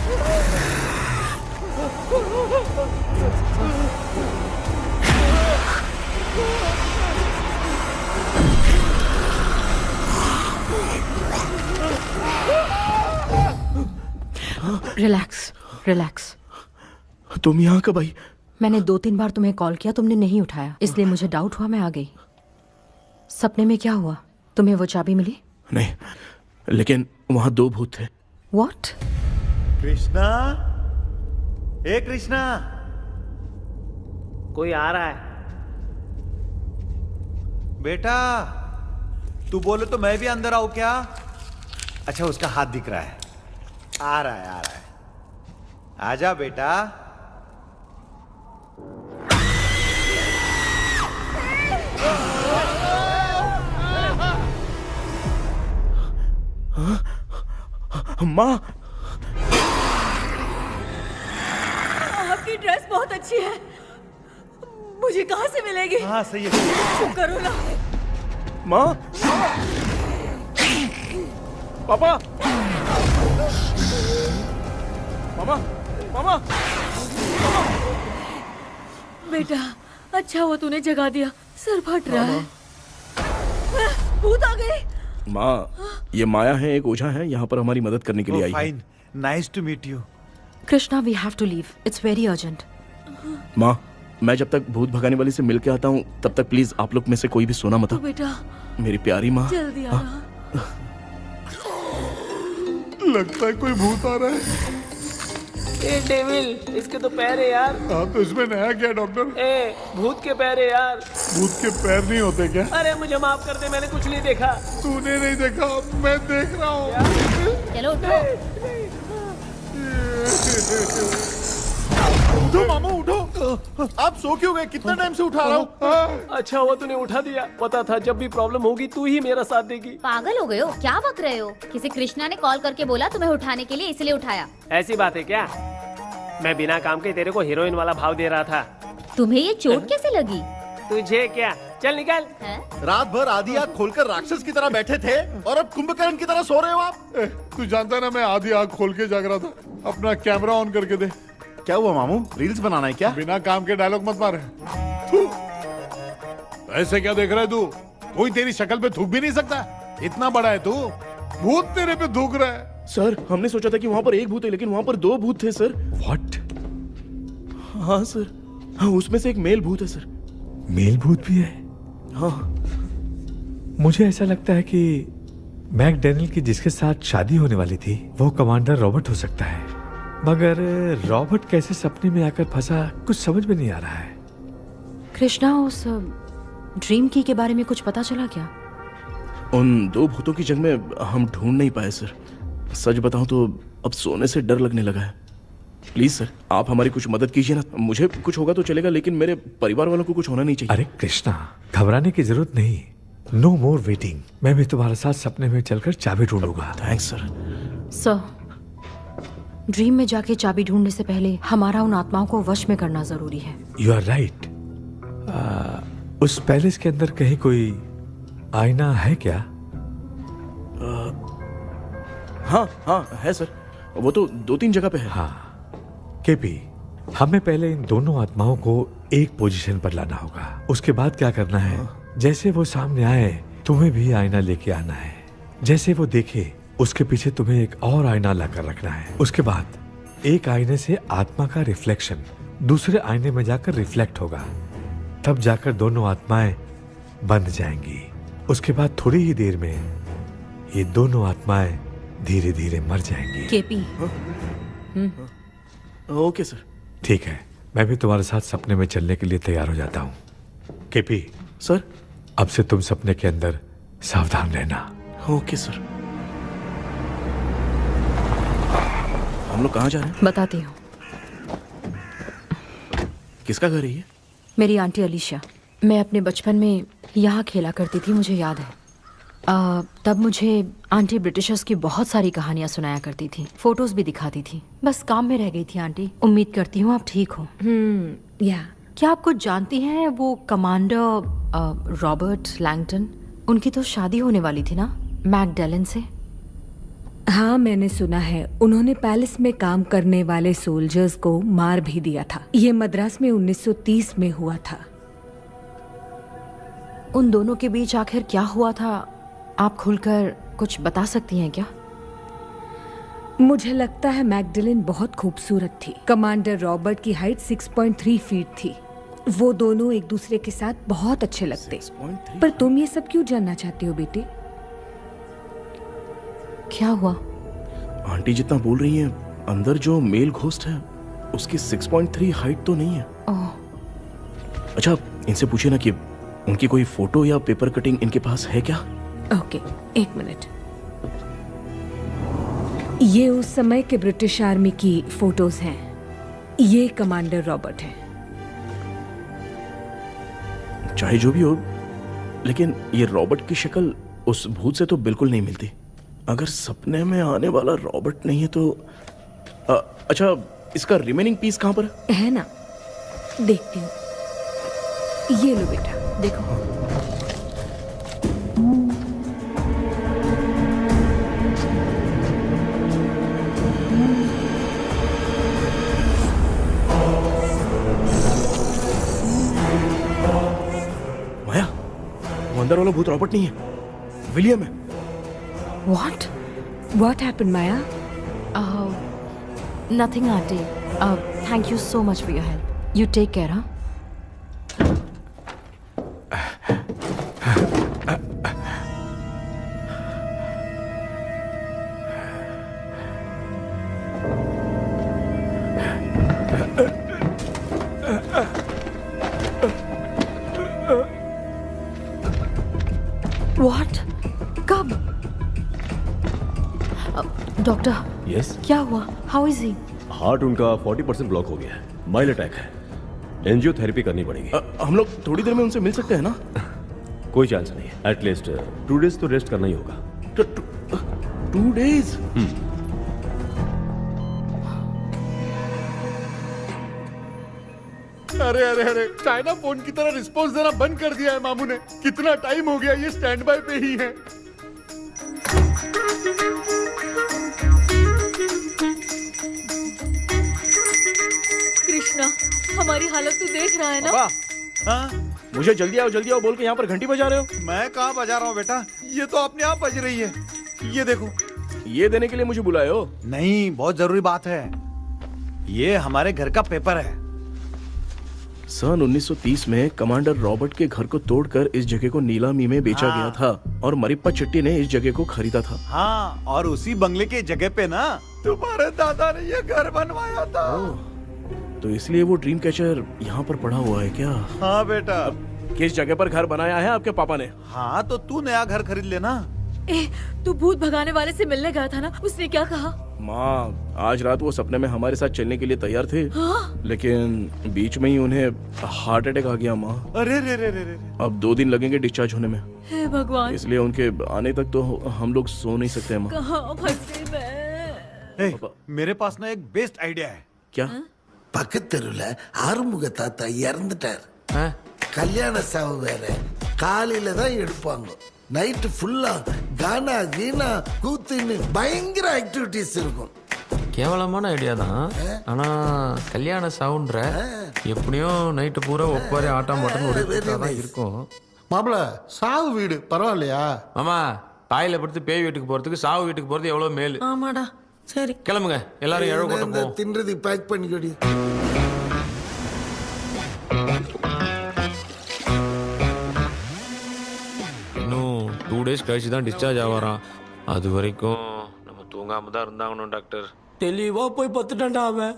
Relax relax. तुम यहाँ कब आई? मैंने 2-3 बार तुम्हें कॉल किया, तुमने नहीं उठाया, इसलिए मुझे डाउट हुआ, मैं आ गई। सपने में क्या हुआ? तुम्हें वो चाबी मिली? नहीं, लेकिन वहां 2 भूत थे। What? कृष्णा, ए कृष्णा, कोई आ रहा है। बेटा तू बोले तो मैं भी अंदर आऊं क्या? अच्छा उसका हाथ दिख रहा है, आ रहा है, आ रहा है। आजा बेटा। माँ आपकी ड्रेस बहुत अच्छी है, मुझे कहाँ से मिलेगी? हाँ सही है। चुप करो ना। माँ, पापा, मामा, मामा, बेटा अच्छा हुआ तूने जगा दिया, सर फट रहा है। भूत आ गए। माँ ये माया है, एक ओझा है, यहाँ पर हमारी मदद करने के लिए आई है। Fine, nice to meet you. Krishna we have to leave, it's very urgent. माँ मैं जब तक भूत भगाने वाली से मिल के आता हूँ तब तक प्लीज आप लोग में से कोई भी सोना मत। बेटा मेरी प्यारी माँ, जल्दी आना। लगता है कोई भूत आ रहा है। ए डेविल, इसके तो पैर है यार। हाँ तो इसमें नया क्या डॉक्टर? ए भूत के पैर है यार। भूत के पैर नहीं होते क्या? अरे मुझे माफ कर दे, मैंने कुछ नहीं देखा। तूने नहीं देखा, मैं देख रहा हूँ। चलो उठो। उठो मामू उठो, आप सो क्यों गए? कितना टाइम से उठा रहा हूँ। अच्छा हुआ तूने उठा दिया, पता था जब भी प्रॉब्लम होगी तू ही मेरा साथ देगी। पागल हो गए हो क्या? बक रहे हो? किसी कृष्णा ने कॉल करके बोला तुम्हें उठाने के लिए, इसलिए उठाया। ऐसी बात है क्या? मैं बिना काम के तेरे को हीरोइन वाला भाव दे रहा था। तुम्हें ये चोट कैसे लगी? तुझे क्या, चल निकल। रात भर आधी आंख खोलकर राक्षस की तरह बैठे थे और अब कुंभकर्ण की तरह सो रहे हो आप। तू जानता है ना मैं आधी आंख खोल के जाग रहा था। अपना कैमरा ऑन करके दे। क्या हुआ मामू, रील्स बनाना है क्या? बिना काम के डायलॉग मत मार। ऐसे क्या देख रहा है तू? कोई तेरी शक्ल पे थूक भी नहीं सकता। इतना बड़ा है तू, भूत तेरे पे थूक रहा है। सर हमने सोचा था कि वहाँ पर एक भूत है लेकिन वहाँ पर 2 भूत थे सर। व्हाट? हाँ सर, हाँ उसमें से एक मेल भूत है सर। मेल भूत भी है? हाँ। मुझे ऐसा लगता है कि मैकडैनियल की जिसके साथ शादी होने वाली थी वो कमांडर रॉबर्ट हो सकता है, मगर रॉबर्ट कैसे सपने में आकर फंसा कुछ समझ में नहीं आ रहा है। कृष्णा, उस ड्रीम की के बारे में कुछ पता चला क्या? उन 2 भूतों की जंग में हम ढूंढ नहीं पाए सर। सच बताऊं तो अब सोने से डर लगने लगा है। प्लीज सर आप हमारी कुछ मदद कीजिए ना। मुझे कुछ होगा तो चलेगा लेकिन मेरे परिवार वालों को कुछ होना नहीं चाहिए। अरे कृष्णा, घबराने की जरूरत नहीं। No more waiting. मैं भी तुम्हारे साथ सपने में चलकर चाबी ढूंढूंगा। Thanks sir. सर, ड्रीम में जाके चाबी ढूंढने से पहले हमारा उन आत्माओं को वश में करना जरूरी है। You are right. उस पैलेस के अंदर कहीं कोई आईना है क्या? हाँ हाँ है सर, वो तो 2-3 जगह पे है। हाँ केपी, हमें पहले इन दोनों आत्माओं को एक पोजीशन पर लाना होगा। उसके बाद क्या करना है, जैसे वो सामने आए तुम्हें भी आईना लेके आना है। जैसे वो देखे उसके पीछे तुम्हें एक और आईना लाकर रखना है। उसके बाद एक आईने से आत्मा का रिफ्लेक्शन दूसरे आईने में जाकर रिफ्लेक्ट होगा, तब जाकर दोनों आत्माएं बंद जाएंगी। उसके बाद थोड़ी ही देर में ये दोनों आत्माएं धीरे धीरे मर जाएंगी। केपी। Okay sir. ठीक है, मैं भी तुम्हारे साथ सपने में चलने के लिए तैयार हो जाता हूँ। केपी सर, अब से तुम सपने के अंदर सावधान रहना। Okay sir. हम लोग कहाँ जा रहे हैं? बताती हूँ। किसका घर है ये? मेरी आंटी अलीशा। मैं अपने बचपन में यहाँ खेला करती थी, मुझे याद है। तब मुझे आंटी ब्रिटिशर्स की बहुत सारी कहानियाँ सुनाया करती थी, फोटोज भी दिखाती थी। बस काम में रह गई थी आंटी। उम्मीद करती हूँ आप ठीक हो। या क्या आप कुछ जानती हैं वो कमांडर रॉबर्ट लैंगटन? उनकी तो शादी होने वाली थी ना मैकडैलन से। हाँ मैंने सुना है, उन्होंने पैलेस में काम करने वाले सोल्जर्स को मार भी दिया था। ये मद्रास में 1930 में हुआ था। उन दोनों के बीच आखिर क्या हुआ था, आप खुलकर कुछ बता सकती हैं क्या? मुझे लगता है मैकडैलन बहुत खूबसूरत थी। कमांडर रॉबर्ट की हाइट 6.3 फीट थी। वो दोनों एक दूसरे के साथ बहुत अच्छे लगते। पर तुम ये सब क्यों जानना चाहती हो बेटे? क्या हुआ? आंटी जितना बोल रही है, अंदर जो मेल घोस्ट है उसकी 6.3 हाइट तो नहीं है। अच्छा इनसे पूछिए ना कि उनकी कोई फोटो या पेपर कटिंग इनके पास है क्या? ओके, एक मिनट। ये उस समय के ब्रिटिश आर्मी की फोटोज हैं। ये कमांडर रॉबर्ट है। चाहे जो भी हो, लेकिन ये रॉबर्ट की शक्ल उस भूत से तो बिल्कुल नहीं मिलती। अगर सपने में आने वाला रॉबर्ट नहीं है तो अच्छा इसका रिमेनिंग पीस कहाँ पर है? ना देखती हूँ। ये लो बेटा, देखो। माया, वो अंदर वाला भूत रॉबर्ट नहीं है, विलियम है। What? What happened, Maya? Nothing, auntie. Thank you so much for your help. You take care, huh? What? कब? डॉक्टर। यस। क्या हुआ? How is he? हार्ट उनका 40% ब्लॉक हो गया है। माइल्ड अटैक है। एंजियोथेरेपी करनी पड़ेगी। हम लोग थोड़ी देर में उनसे मिल सकते हैं ना? कोई चांस नहीं है। एटलीस्ट 2 डेज तो रेस्ट करना ही होगा। 2 डेज? अरे अरे अरे चाइना फोन की तरह रिस्पॉन्स देना बंद कर दिया है मामू ने। कितना टाइम हो गया ये स्टैंड बाय पे ही है। कृष्णा, हमारी हालत तू देख रहा है ना? हाँ? मुझे जल्दी आओ बोल के यहाँ पर घंटी बजा रहे हो। मैं कहाँ बजा रहा हूँ बेटा, ये तो अपने आप बज रही है। ये देखो। ये देने के लिए मुझे बुलाए हो? नहीं, बहुत जरूरी बात है। ये हमारे घर का पेपर है। सन 1930 में कमांडर रॉबर्ट के घर को तोड़कर इस जगह को नीलामी में बेचा गया था और मरिप्पा चिट्टी ने इस जगह को खरीदा था। हाँ, और उसी बंगले के जगह पे ना तुम्हारे दादा ने ये घर बनवाया था। तो इसलिए वो ड्रीम कैचर यहाँ पर पड़ा हुआ है क्या? हाँ बेटा। किस जगह पर घर बनाया है आपके पापा ने? हाँ, तो तू नया घर खरीद लेना। तू भूत भगाने वाले से मिलने गया था ना, उसने क्या कहा? माँ, आज रात वो सपने में हमारे साथ चलने के लिए तैयार थे। हाँ? लेकिन बीच में ही उन्हें हार्ट अटैक आ गया माँ। अरे रे रे रे रे। अब 2 दिन लगेंगे डिस्चार्ज होने में। हे भगवान। इसलिए उनके आने तक तो हम लोग सो नहीं सकते माँ। कहाँ फंसे मैं? मेरे पास ना एक बेस्ट आइडिया है। क्या? பக்கத்தெருல ஆறுமுக தாத்தா இறந்துட்டார். கல்யாண சாவு வேற. காலையில தான் எடுப்பாங்க. நைட் ஃபுல்லா கானா கீனா கூத்துன்னு பயங்கர ஆக்டிவிட்டிஸ் இருக்கும். கேவலமான ஐடியா தான். ஆனா கல்யாண சவுண்ட்ற எப்படியும் நைட்டு பூரா ஒப்பாரி ஆட்டம் மாட்டம் தான் இருக்கும். மாப்பிள சாவு வீடு பரவாயில்லையா? மாமா, தாயில படுத்து பேய் வீட்டுக்கு போறதுக்கு சாவு வீட்டுக்கு போறது எவ்வளவு மேல். ஆமாடா. சரி கிளம்புங்க, எல்லாரும் எழ கொட்ட போவோம். தின்றதை பேக் பண்ணிக்கடி. இன்னும் 2 days கழிச்சு தான் டிஸ்சார்ஜ் ஆவாராம். அது வரைக்கும் நம்ம தூங்காம தான் இருந்தாங்கணும் டாக்டர். தெளிவா போய் பத்துட்டான்டா அவன்.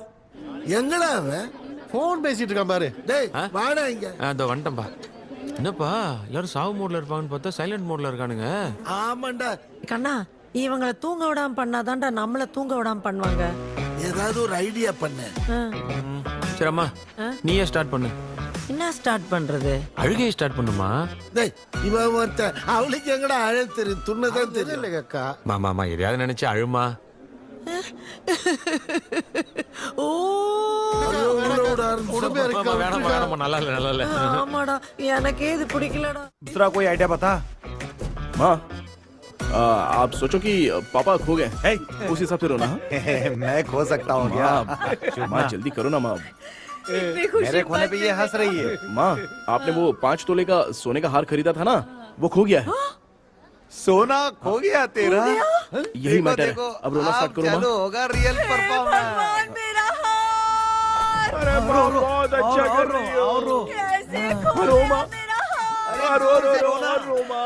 எங்கடா அவன்? போன் பேசிட்டு இருக்கான் பாரு. டேய் வாடா இங்க. அதோ வந்துட்டேன்பா. என்னப்பா எல்லாரும் சாவு மோட்ல இருப்பாங்கன்னு பார்த்தா சைலண்ட் மோட்ல இருக்கானுங்க. ஆமாண்டா. கண்ணா, இவங்கள தூங்க விடாம பண்ணாதான்டா நம்மள தூங்க விடாம பண்ணுவாங்க. ஏதாவது ஒரு ஐடியா பண்ணு. சரி அம்மா, நீயே ஸ்டார்ட் பண்ணு. என்ன ஸ்டார்ட் பண்றது? அழுகையை ஸ்டார்ட் பண்ணுமா? டேய் இவன் ஒருத்த அவளுக்கு எங்கடா அழ தெரியும், துண்ணதான் தெரியல அக்கா. மாமா எதையாவது நினைச்சு அழுமா. ஓ வேணாம், நல்லா இல்ல. ஆமாடா, எனக்கே இது பிடிக்கலடா. दूसरा कोई आइडिया बता। माँ, आप सोचो कि पापा खो गए, उस हिसाब से रोना। मैं खो सकता हूँ क्या? माँ जल्दी करो ना माँ। मेरे खोने पे ये हंस रही है। माँ, आपने वो 5 तोले का सोने का हार खरीदा था ना, वो खो गया है। सोना खो गया तेरा? यही मैटर है। अब रोना स्टार्ट करो माँ। चलो होगा रियल परफॉर्मेंस। मेरा हार। अरे बहुत अच्छा कर रही हो। कैसे खो रो गया माँ। मेरा हार? रो माँ।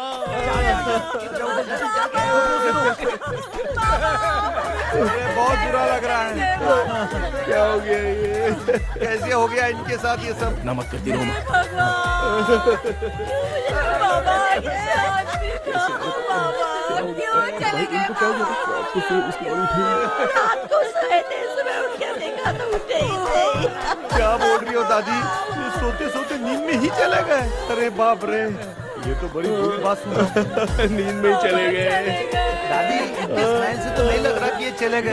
बहुत बुरा लग रहा है। क्या हो गया ये? कैसे हो गया इनके साथ ये सब? ना मत करती रो माँ। बाबा, ये आदमी था। बाबा, क्यों चले गए? रात को सोए थे, सुबह उठ के देखा तो उठे ही नहीं। क्या बोल रही हो दादी? सोते सोते नींद में ही चले गए? अरे बाप रे, ये तो बड़ी बुरी बात सुना। नींद में ही चले गए। दादी, इनके स्माइल से तो नहीं लग रहा कि ये चले गए।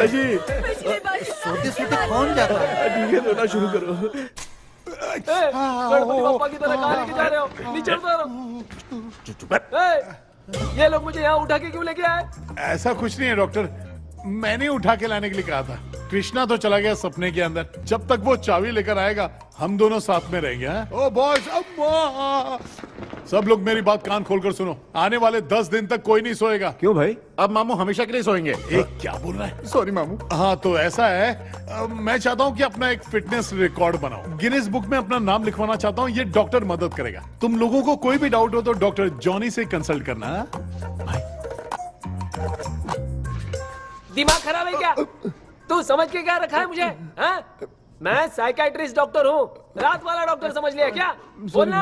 सोते सोते कौन जाता है? ठीक है, रोना शुरू करो। गणपति बप्पा की तरह कहाँ लेके जा रहे हो? नीचे उतारो। ये लोग मुझे यहाँ उठा के क्यों लेके आए? ऐसा कुछ नहीं है डॉक्टर, मैंने उठा के लाने के लिए कहा था। कृष्णा तो चला गया सपने के अंदर, जब तक वो चाबी लेकर आएगा हम दोनों साथ में रहेंगे। ओ बॉयज, अम्मा, सब लोग मेरी बात कान खोलकर सुनो। आने वाले 10 दिन तक कोई नहीं सोएगा। क्यों भाई? अब मामू हमेशा के लिए सोएंगे। क्या बोल रहा है? सॉरी मामू। हाँ तो ऐसा है, मैं चाहता हूँ कि अपना एक फिटनेस रिकॉर्ड बनाओ, गिनीज बुक में अपना नाम लिखवाना चाहता हूँ। ये डॉक्टर मदद करेगा। तुम लोगों को कोई भी डाउट हो तो डॉक्टर जॉनी से कंसल्ट करना। दिमाग खराब है क्या? तू समझ के क्या रखा है मुझे? हाँ? मैं साइकाइट्रिस्ट डॉक्टर हूँ, रात वाला डॉक्टर समझ लिया क्या? बोलना,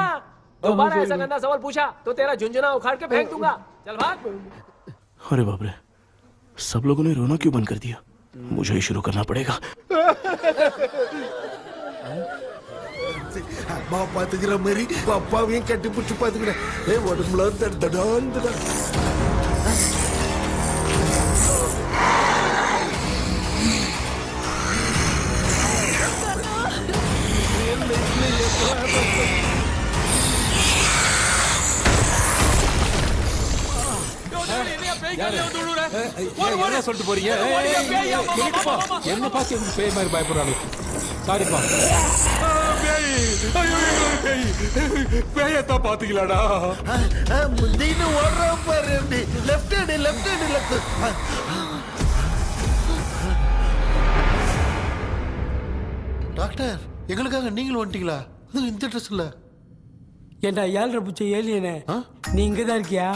दोबारा ऐसा गंदा सवाल पूछा तो तेरा झुंझुना उखाड़ के फेंक दूंगा। चल भाग। अरे बाप रे, सब लोगों ने रोना क्यों बंद कर दिया? मुझे ही शुरू करना पड़ेगा। அம்மா பாத்துக்கிற மாதிரி அப்பாவையும் கட்டி பிடிச்சி பாத்துக்கிறேன். உடம்புல தடான். என்ன சொல்லிட்டு போறீங்க? என்ன பார்த்து பேய் மாதிரி பயப்படுறாங்க. சாரிப்பா. பேயத்தான் பாத்தீங்களாடா? முந்தின்னு ஓடுறான் பாரு. Left hand left hand left. Doctor, எங்களுக்காக நீங்களும் வந்துட்டீங்களா? அது இந்த ட்ரெஸ் இல்ல. ஏண்டா 7:30 பூச்சி ஏலியனே, நீ இங்க தான் இருக்கியா?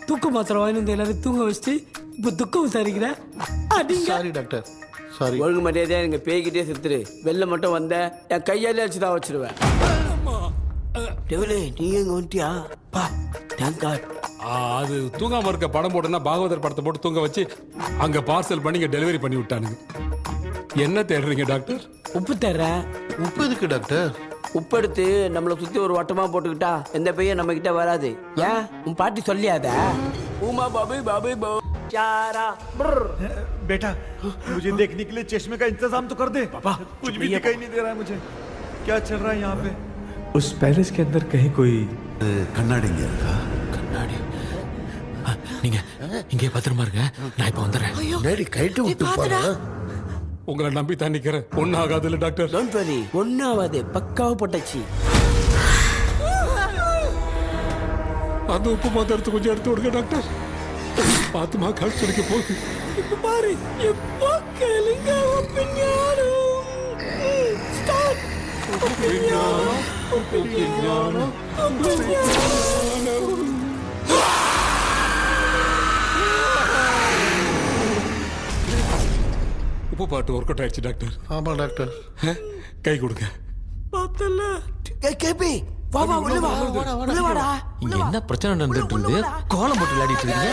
தூக்க மாத்திரை வாங்கி வந்து எல்லாரும் தூங்க வச்சுட்டு இப்ப துக்கம் விசாரிக்கிற. Sorry doctor, sorry. ஒழுங்கு மரியாதையா எங்க பேய்கிட்டே செத்துரு. வெளில மட்டும் வந்த என் கையாலே அடிச்சுதான் வச்சிருவேன். டெவிலே, நீ எங்க வந்துட்டியா? பா, தேங்க் காட். அது தூங்காம இருக்க படம் போட்டுனா பாகவதர் படத்தை போட்டு தூங்க வச்சு அங்க பார்சல் பண்ணி டெலிவரி பண்ணி விட்டானுங்க. என்ன தேடுறீங்க டாக்டர்? உப்பு தர்றேன். உப்பு எதுக்கு டாக்டர்? உப்பு எடுத்து நம்மளை சுத்தி ஒரு வட்டமா போட்டுக்கிட்டா எந்த பையன் நம்ம கிட்ட வராது. ஏன் உன் பாட்டி சொல்லியாத? உமா பாபு பாபு चारा बेटा, मुझे देखने के लिए चश्मे का इंतजाम तो कर दे। पापा, कुछ भी दिखाई नहीं दे रहा है मुझे। क्या चल रहा है यहाँ पे? उस पैलेस के अंदर कहीं कोई கண்ணாடி கண்ணாடி நீங்க இங்கே பத்திரமா இருங்க, நான் இப்ப வந்துடுறேன். டேடி கைட்டு விட்டு போறா. உங்களை நம்பி தான் நிக்கிறேன். ஒன்னும் ஆகாதுல்ல டாக்டர்? டோன்ட் வரி, ஒன்னும் ஆகாது. பக்காவா போட்டாச்சு. அந்த உப்பு மாத்திரத்தை கொஞ்சம் எடுத்து விடுங்க டாக்டர். பாத்துமா கால் சுடிக்க போகுது. இப்ப பாரு, எப்போ கேளுங்க ஒப்பிஞானம். ஸ்டார்ட். ஒப்பிஞானம், ஒப்பிஞானம், ஒப்பிஞானம். உப்பு பாட்டு ஒர்க் அவுட் ஆயிடுச்சு டாக்டர். ஆமா டாக்டர். கை கொடுங்க. பார்த்தல. கேபி, வா வா உள்ள வா. உள்ள வாடா. இங்க என்ன பிரச்சனை நடந்துட்டு இருந்து கோலம் போட்டு விளையாடிட்டு இருக்கீங்க?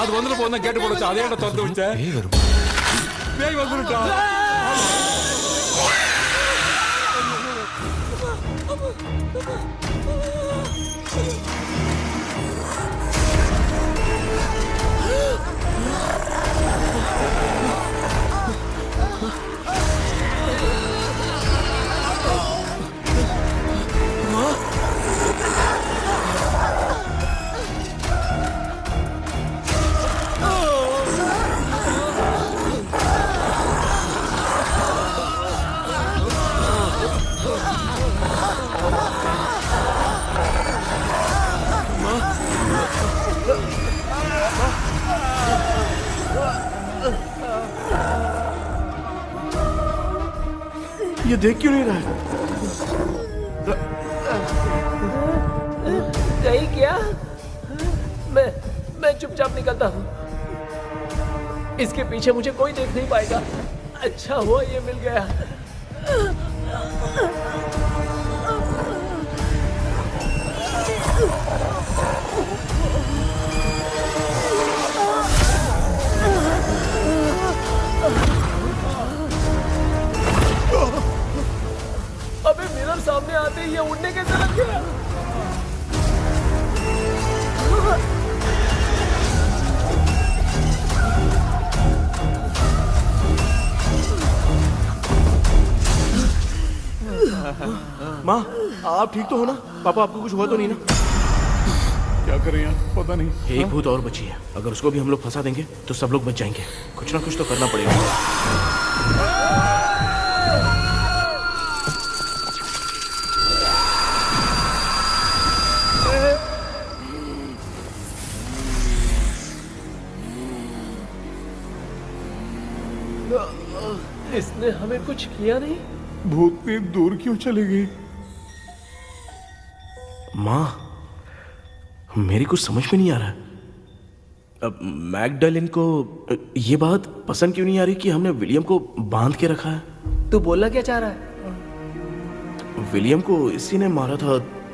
அது வந்துட்டு போனா கேட்டு போடுச்சு. அதே இடம் திறந்து வச்ச. பேய் வரும். பேய் வந்துட்டா. ये देख क्यों नहीं रहा है? नहीं क्या? मैं चुपचाप निकलता हूँ। इसके पीछे मुझे कोई देख नहीं पाएगा। अच्छा हुआ ये मिल गया। अबे मिरर सामने आते ही ये उड़ने कैसे लग गया? माँ, आप ठीक तो हो ना? पापा आपको कुछ हुआ तो नहीं ना? क्या करें यार, पता नहीं। एक भूत और बची है। अगर उसको भी हम लोग फंसा देंगे तो सब लोग बच जाएंगे। कुछ ना कुछ तो करना पड़ेगा। इसने हमें कुछ किया नहीं। भूतनी दूर क्यों चली गई? माँ, मेरी कुछ समझ में नहीं आ रहा। अब मैगडालिन को ये बात पसंद क्यों नहीं आ रही कि हमने विलियम को बांध के रखा है? तू बोलना क्या चाह रहा है? विलियम को इसी ने मारा था,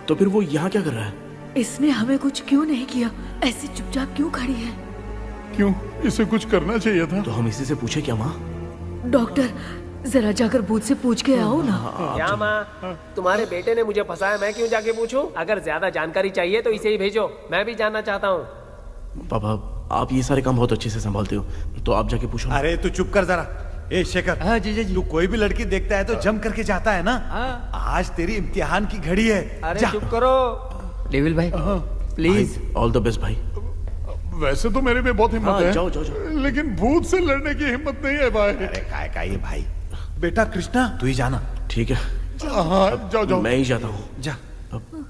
तो फिर वो यहाँ क्या कर रहा है? इसने हमें कुछ क्यों नहीं किया? ऐसे चुपचाप क्यों खड़ी है? क्यों, इसे कुछ करना चाहिए था। तो हम इसी से पूछे क्या माँ? डॉक्टर, जरा जाकर भूत से पूछ के आओ ना। क्या माँ, तुम्हारे बेटे ने मुझे फंसाया, मैं क्यों जाके पूछूं? अगर ज्यादा जानकारी चाहिए तो इसे ही भेजो, मैं भी जानना चाहता हूँ। पापा, आप ये सारे काम बहुत अच्छे से संभालते हो, तो आप जाके पूछो। अरे तू चुप कर जरा। ए शेखर, हाँ जी तू कोई भी लड़की देखता है तो जम करके जाता है ना? आज तेरी इम्तिहान की घड़ी है। अरे चुप करो डेविल भाई, प्लीज। ऑल द बेस्ट भाई। वैसे तो मेरे में बहुत हिम्मत है, जाओ जाओ जाओ। लेकिन भूत से लड़ने की हिम्मत नहीं है भाई। अरे काय का ये भाई। बेटा कृष्णा तू ही जाना। ठीक है। हाँ जाओ जाओ। मैं ही जाता हूँ। जा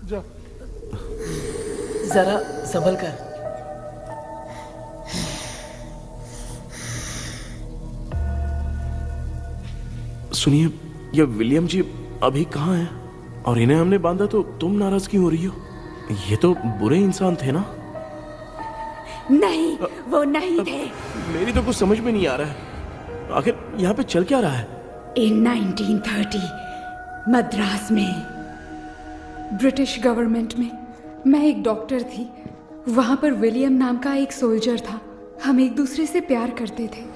जा। जरा संभल कर। सुनिए, ये विलियम जी अभी कहाँ हैं? और इन्हें हमने बांधा तो तुम नाराज क्यों हो रही हो? ये तो बुरे इंसान थे ना? नहीं, वो नहीं थे। मेरी तो कुछ समझ में नहीं आ रहा है। आखिर यहाँ पे चल क्या रहा है? इन 1930 मद्रास में ब्रिटिश गवर्नमेंट में मैं एक डॉक्टर थी। वहां पर विलियम नाम का एक सोल्जर था। हम एक दूसरे से प्यार करते थे।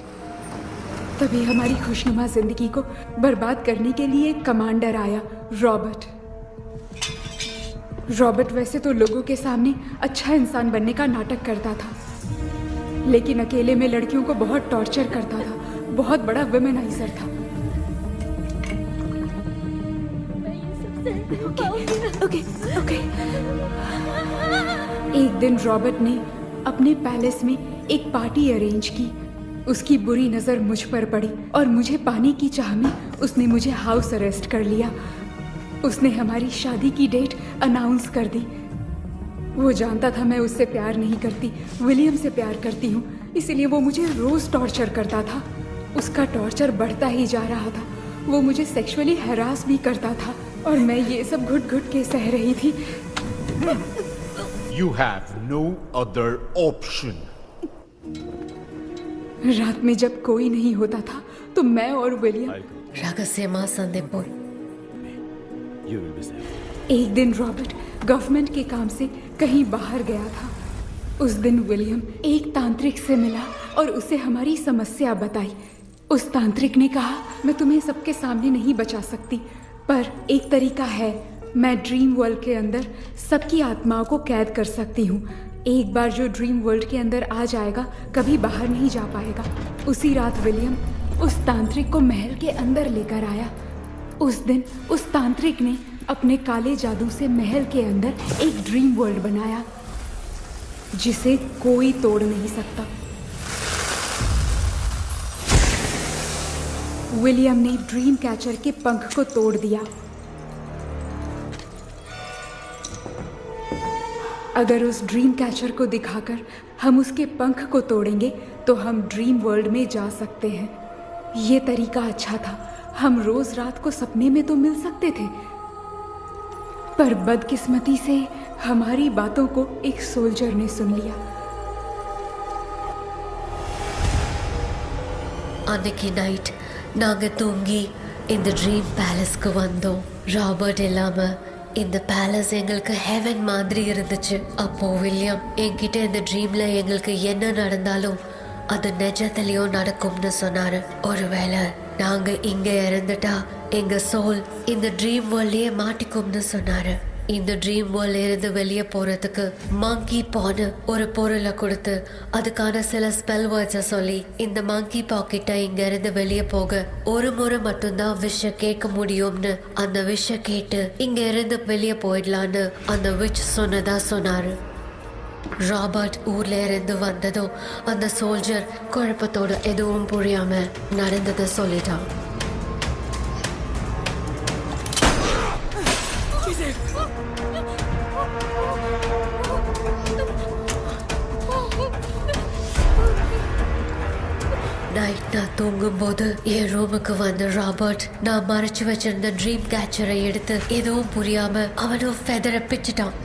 तभी हमारी खुशनुमा जिंदगी को बर्बाद करने के लिए एक कमांडर आया, रॉबर्ट। रॉबर्ट वैसे तो लोगों के सामने अच्छा इंसान बनने का नाटक करता था, लेकिन अकेले में लड़कियों को बहुत टॉर्चर करता था। बहुत बड़ा वुमेनाइजर था। ओके। एक दिन रॉबर्ट ने अपने पैलेस में एक पार्टी अरेंज की। उसकी बुरी नजर मुझ पर पड़ी और मुझे पाने की चाह में उसने मुझे हाउस अरेस्ट कर लिया। उसने हमारी शादी की डेट अनाउंस कर दी। वो जानता था मैं उससे प्यार नहीं करती, विलियम से प्यार करती हूँ, इसलिए वो मुझे रोज टॉर्चर करता था। उसका टॉर्चर बढ़ता ही जा रहा था। वो मुझे सेक्सुअली हैरास भी करता था और मैं ये सब घुट घुट के सह रही थी। You have no other option. रात में जब कोई नहीं होता था तो मैं और विलियम ரகசியமா சந்திப்போம். एक दिन रॉबर्ट गवर्नमेंट के काम से कहीं बाहर गया था। उस दिन विलियम एक तांत्रिक से मिला और उसे हमारी समस्या बताई। उस तांत्रिक ने कहा, मैं तुम्हें सबके सामने नहीं बचा सकती, पर एक तरीका है। मैं ड्रीम वर्ल्ड के अंदर सबकी आत्माओं को कैद कर सकती हूँ। एक बार जो ड्रीम वर्ल्ड के अंदर आ जाएगा कभी बाहर नहीं जा पाएगा। उसी रात विलियम उस तांत्रिक को महल के अंदर लेकर आया। उस दिन उस तांत्रिक ने अपने काले जादू से महल के अंदर एक ड्रीम वर्ल्ड बनाया जिसे कोई तोड़ नहीं सकता। विलियम ने ड्रीम कैचर के पंख को तोड़ दिया। अगर उस ड्रीम कैचर को दिखाकर हम उसके पंख को तोड़ेंगे तो हम ड्रीम वर्ल्ड में जा सकते हैं। ये तरीका अच्छा था। हम रोज रात को सपने में तो मिल सकते थे, पर बदकिस्मती से हमारी बातों को एक सोल्जर ने सुन लिया। அன்னைக்கு நைட் நாங்க தூங்கி இந்த ட்ரீம் பேலஸ்க்கு வந்தோம். ராபர்ட் இல்லாம இந்த பேலஸ் எங்களுக்கு ஹெவன் மாதிரி இருந்துச்சு. அப்போ வில்லியம் என்கிட்ட இந்த ட்ரீம்ல எங்களுக்கு என்ன நடந்தாலும் அது நிஜத்திலயும் நடக்கும்னு சொன்னாரு. ஒருவேளை நாங்க இங்க இறந்துட்டா எங்க சோல் இந்த ட்ரீம் வேர்ல்ட்லயே மாட்டிக்கும்னு சொன்னாரு. இந்த ட்ரீம் வேர்ல்ட்ல இருந்து வெளியே போறதுக்கு மங்கி பான்னு ஒரு பொருளை கொடுத்து அதுக்கான சில ஸ்பெல் வேர்ட்ஸை சொல்லி இந்த மங்கி பாக்கெட்டை இங்க இருந்து வெளியே போக ஒரு முறை மட்டும்தான் விஷ கேட்க முடியும்னு அந்த விஷ கேட்டு இங்க இருந்து வெளியே போயிடலான்னு அந்த விச் சொன்னதா சொன்னாரு. ராபர்ட் ஊர்ல இருந்து வந்ததும் அந்த சோல்ஜர் குழப்பத்தோட எதுவும் புரியாம நடந்ததை சொல்லிட்டான். நைட் நான் தூங்கும் போது என் ரூமுக்கு வந்த ராபர்ட் நான் மறைச்சு வச்சிருந்த ட்ரீம் கேச்சரை எடுத்து எதுவும் புரியாம அவனும் ஃபெதரை பிச்சுட்டான்.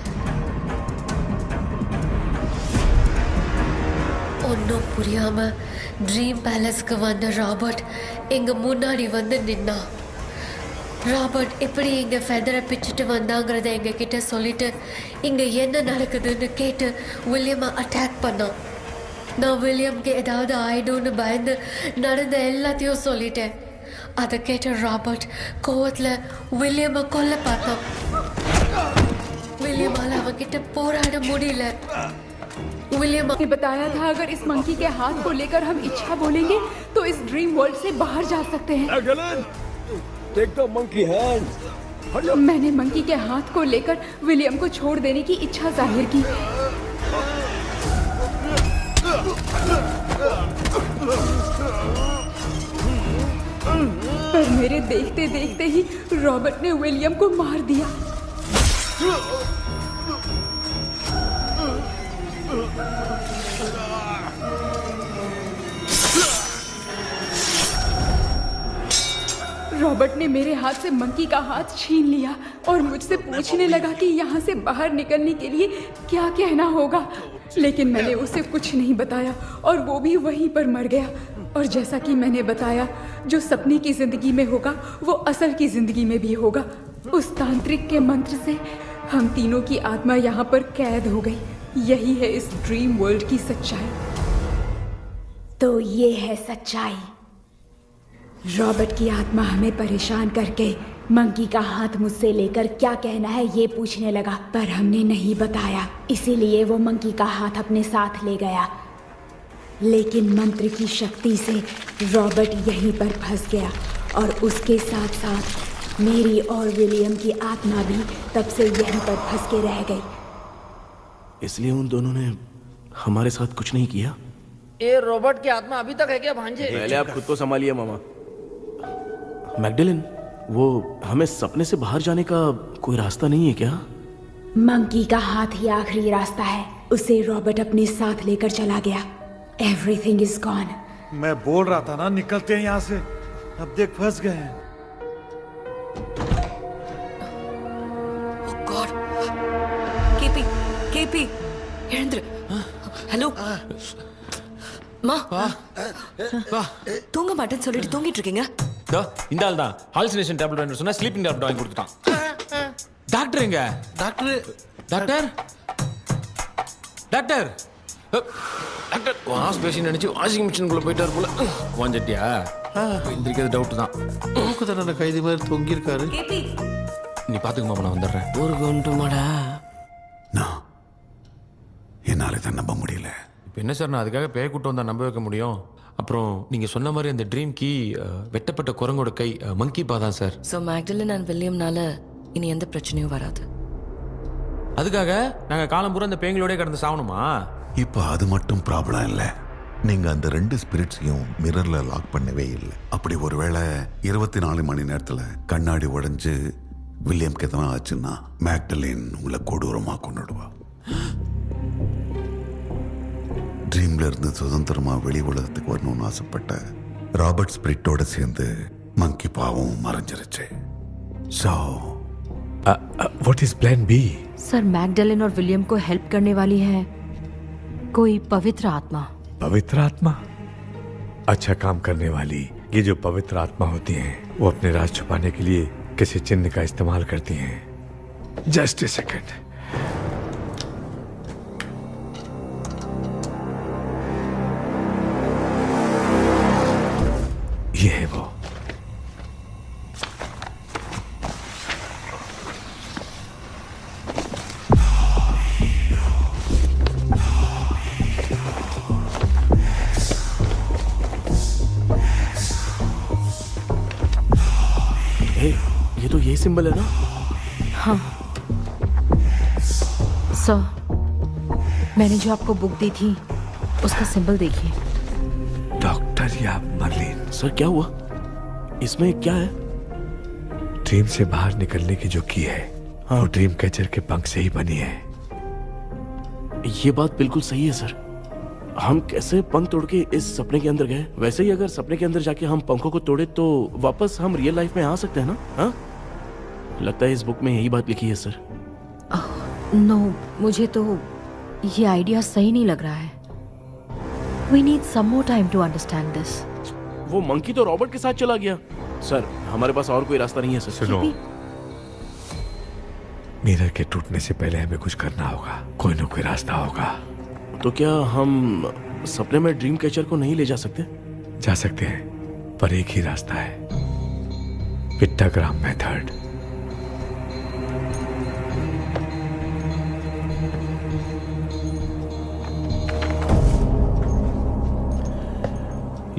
ஒன்னும் புரியாம ட்ரீம் பேலஸ்க்கு வந்த ராபர்ட் எங்க முன்னாடி வந்து நின்னான். ராபர்ட் எப்படி இங்க ஃபெதரை பிச்சுட்டு வந்தாங்கிறத எங்க கிட்ட சொல்லிட்டு இங்க என்ன நடக்குதுன்னு கேட்டு வில்லியமை அட்டாக் பண்ணான். நான் வில்லியம்க்கு ஏதாவது ஆயிடும்னு பயந்து நடந்த எல்லாத்தையும் சொல்லிட்டேன். அதை கேட்ட ராபர்ட் கோவத்துல வில்லியமை கொல்ல பார்த்தான். विलियम அவகிட்ட போராட முடியல विलियम ने बताया था अगर इस मंकी के हाथ को लेकर हम इच्छा बोलेंगे तो इस ड्रीम वर्ल्ड से बाहर जा सकते हैं। Take the monkey hand. मैंने मंकी के हाथ को लेकर विलियम को छोड़ देने की इच्छा जाहिर की। पर मेरे देखते देखते ही रॉबर्ट ने विलियम को मार दिया। रॉबर्ट ने मेरे हाथ से मंकी का हाथ छीन लिया और मुझसे पूछने लगा कि यहाँ से बाहर निकलने के लिए क्या कहना होगा, लेकिन मैंने उसे कुछ नहीं बताया और वो भी वहीं पर मर गया। और जैसा कि मैंने बताया, जो सपने की जिंदगी में होगा वो असल की जिंदगी में भी होगा। उस तांत्रिक के मंत्र से हम तीनों की आत्मा यहाँ पर कैद हो गई। यही है इस ड्रीम वर्ल्ड की सच्चाई। तो ये है सच्चाई। रॉबर्ट की आत्मा हमें परेशान करके मंकी का हाथ मुझसे लेकर क्या कहना है ये पूछने लगा, पर हमने नहीं बताया, इसीलिए वो मंकी का हाथ अपने साथ ले गया। लेकिन मंत्र की शक्ति से रॉबर्ट यहीं पर फंस गया और उसके साथ साथ मेरी और विलियम की आत्मा भी तब से यहीं पर फंस के रह गई। इसलिए उन दोनों ने हमारे साथ कुछ नहीं किया। ये रॉबर्ट की आत्मा अभी तक है क्या भांजे? पहले आप खुद को संभालिए मामा। मैगडेलिन, वो हमें सपने से बाहर जाने का कोई रास्ता नहीं है क्या? मंकी का हाथ ही आखिरी रास्ता है। उसे रॉबर्ट अपने साथ लेकर चला गया। Everything is gone. मैं बोल रहा था ना निकलते हैं यहाँ से, अब देख फंस गए हैं। கேபி எழுந்துரு. ஹலோ மா, தூங்க மாட்டேன்னு சொல்லிட்டு தூங்கிட்டு இருக்கீங்க. இந்த ஆள் தான் ஹாலுசினேஷன் டேப்லெட் வாங்கி சொன்னா ஸ்லீப்பிங் டேப்லெட் வாங்கி கொடுத்துட்டான். டாக்டர் எங்க? Doctor doctor doctor doctor wash basin நினைச்சு வாஷிங் மிஷினுக்குள்ள போயிட்டாரு போல. வாஞ்சிட்டியா? எந்திரிக்கிறது டவுட் தான். தூக்கு தண்டனை கைதி மாதிரி தொங்கி இருக்காரு. நீ பாத்துக்க மாமா, நான் வந்துடுறேன். ஒரு கொண்டுமாடா. என்னால தான் நம்ப முடியல. இப்போ என்ன சார், நான் அதுக்காக பேய் கூட்டம் வந்தா நம்ப வைக்க முடியும்? அப்புறம் நீங்க சொன்ன மாதிரி அந்த ட்ரீம் கீ வெட்டப்பட்ட குரங்கோட கை மங்கி பா தான் சார். ஸோ மேக்டலின் அண்ட் வில்லியம்னால இனி எந்த பிரச்சனையும் வராது. அதுக்காக நாங்க காலம் பூரா அந்த பேங்களோட கடந்து சாவணுமா? இப்போ அது மட்டும் ப்ராப்ளம் இல்லை. நீங்க அந்த 2 ஸ்பிரிட்ஸையும் மிரர்ல லாக் பண்ணவே இல்லை. அப்படி ஒருவேளை 24 மணி நேரத்துல கண்ணாடி உடைஞ்சு வில்லியம்க்கு எதனா ஆச்சுன்னா மேக்டலின் உங்களை கொடூரமா கொண்டுடுவா. ட்ரீம்ல இருந்து சுதந்திரமா வெளி உலகத்துக்கு வரணும்னு ஆசைப்பட்ட ராபர்ட் ஸ்பிரிட்டோட சேர்ந்து மங்கி பாவும் மறைஞ்சிருச்சு. So, what is plan B? Sir, Magdalene और विलियम को हेल्प करने वाली है कोई पवित्र आत्मा। पवित्र आत्मा? अच्छा काम करने वाली ये जो पवित्र आत्मा होती हैं, वो अपने राज छुपाने के लिए किसी चिन्ह का इस्तेमाल करती हैं। Just a second. ये है वो। ये तो यही सिंबल है ना? हाँ सर, मैंने जो आपको बुक दी थी उसका सिंबल देखिए। डॉक्टर या मर्लिन? सर क्या हुआ? इसमें क्या है? ड्रीम से बाहर निकलने की जो की है, हाँ, वो ड्रीम कैचर के पंख से ही बनी है। ये बात बिल्कुल सही है सर। हम कैसे पंख तोड़ के इस सपने के अंदर गए? वैसे ही अगर सपने के अंदर जाके हम पंखों को तोड़े तो वापस हम रियल लाइफ में आ सकते हैं ना? हाँ, लगता है इस बुक में यही बात लिखी है सर। नो, मुझे तो ये आइडिया सही नहीं लग रहा है। We need some more time to understand this. वो मंकी तो रॉबर्ट के साथ चला गया। सर, हमारे पास और कोई रास्ता नहीं है सर। सुनो, मिरर के टूटने से पहले हमें कुछ करना होगा। कोई ना कोई रास्ता होगा। तो क्या हम सपने में ड्रीम कैचर को नहीं ले जा सकते? जा सकते हैं, पर एक ही रास्ता है, पिट्टाग्राम मेथड।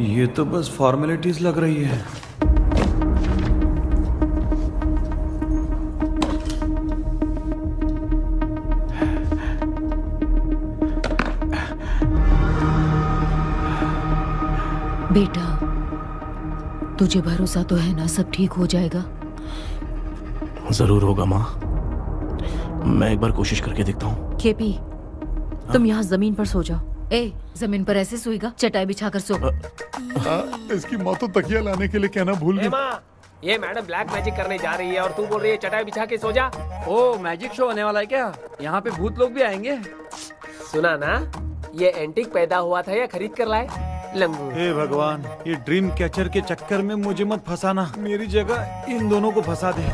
ये तो बस फॉर्मेलिटीज लग रही है। बेटा, तुझे भरोसा तो है ना सब ठीक हो जाएगा? जरूर होगा माँ, मैं एक बार कोशिश करके देखता हूँ। केपी, तुम यहाँ जमीन पर सो जाओ। ए, जमीन पर ऐसे सोएगा? चटाई बिछाकर सो। इसकी माँ तो तकिया लाने के लिए कहना भूल गई। माँ, ये मैडम ब्लैक मैजिक करने जा रही है और तू बोल रही है चटाई बिछा के सो जा। ओ, मैजिक शो होने वाला है क्या? यहाँ पे भूत लोग भी आएंगे। सुना ना, ये एंटीक पैदा हुआ था या खरीद कर लाए? लंबू। हे भगवान, ये ड्रीम कैचर के चक्कर में मुझे मत फंसाना, मेरी जगह इन दोनों को फंसा दे।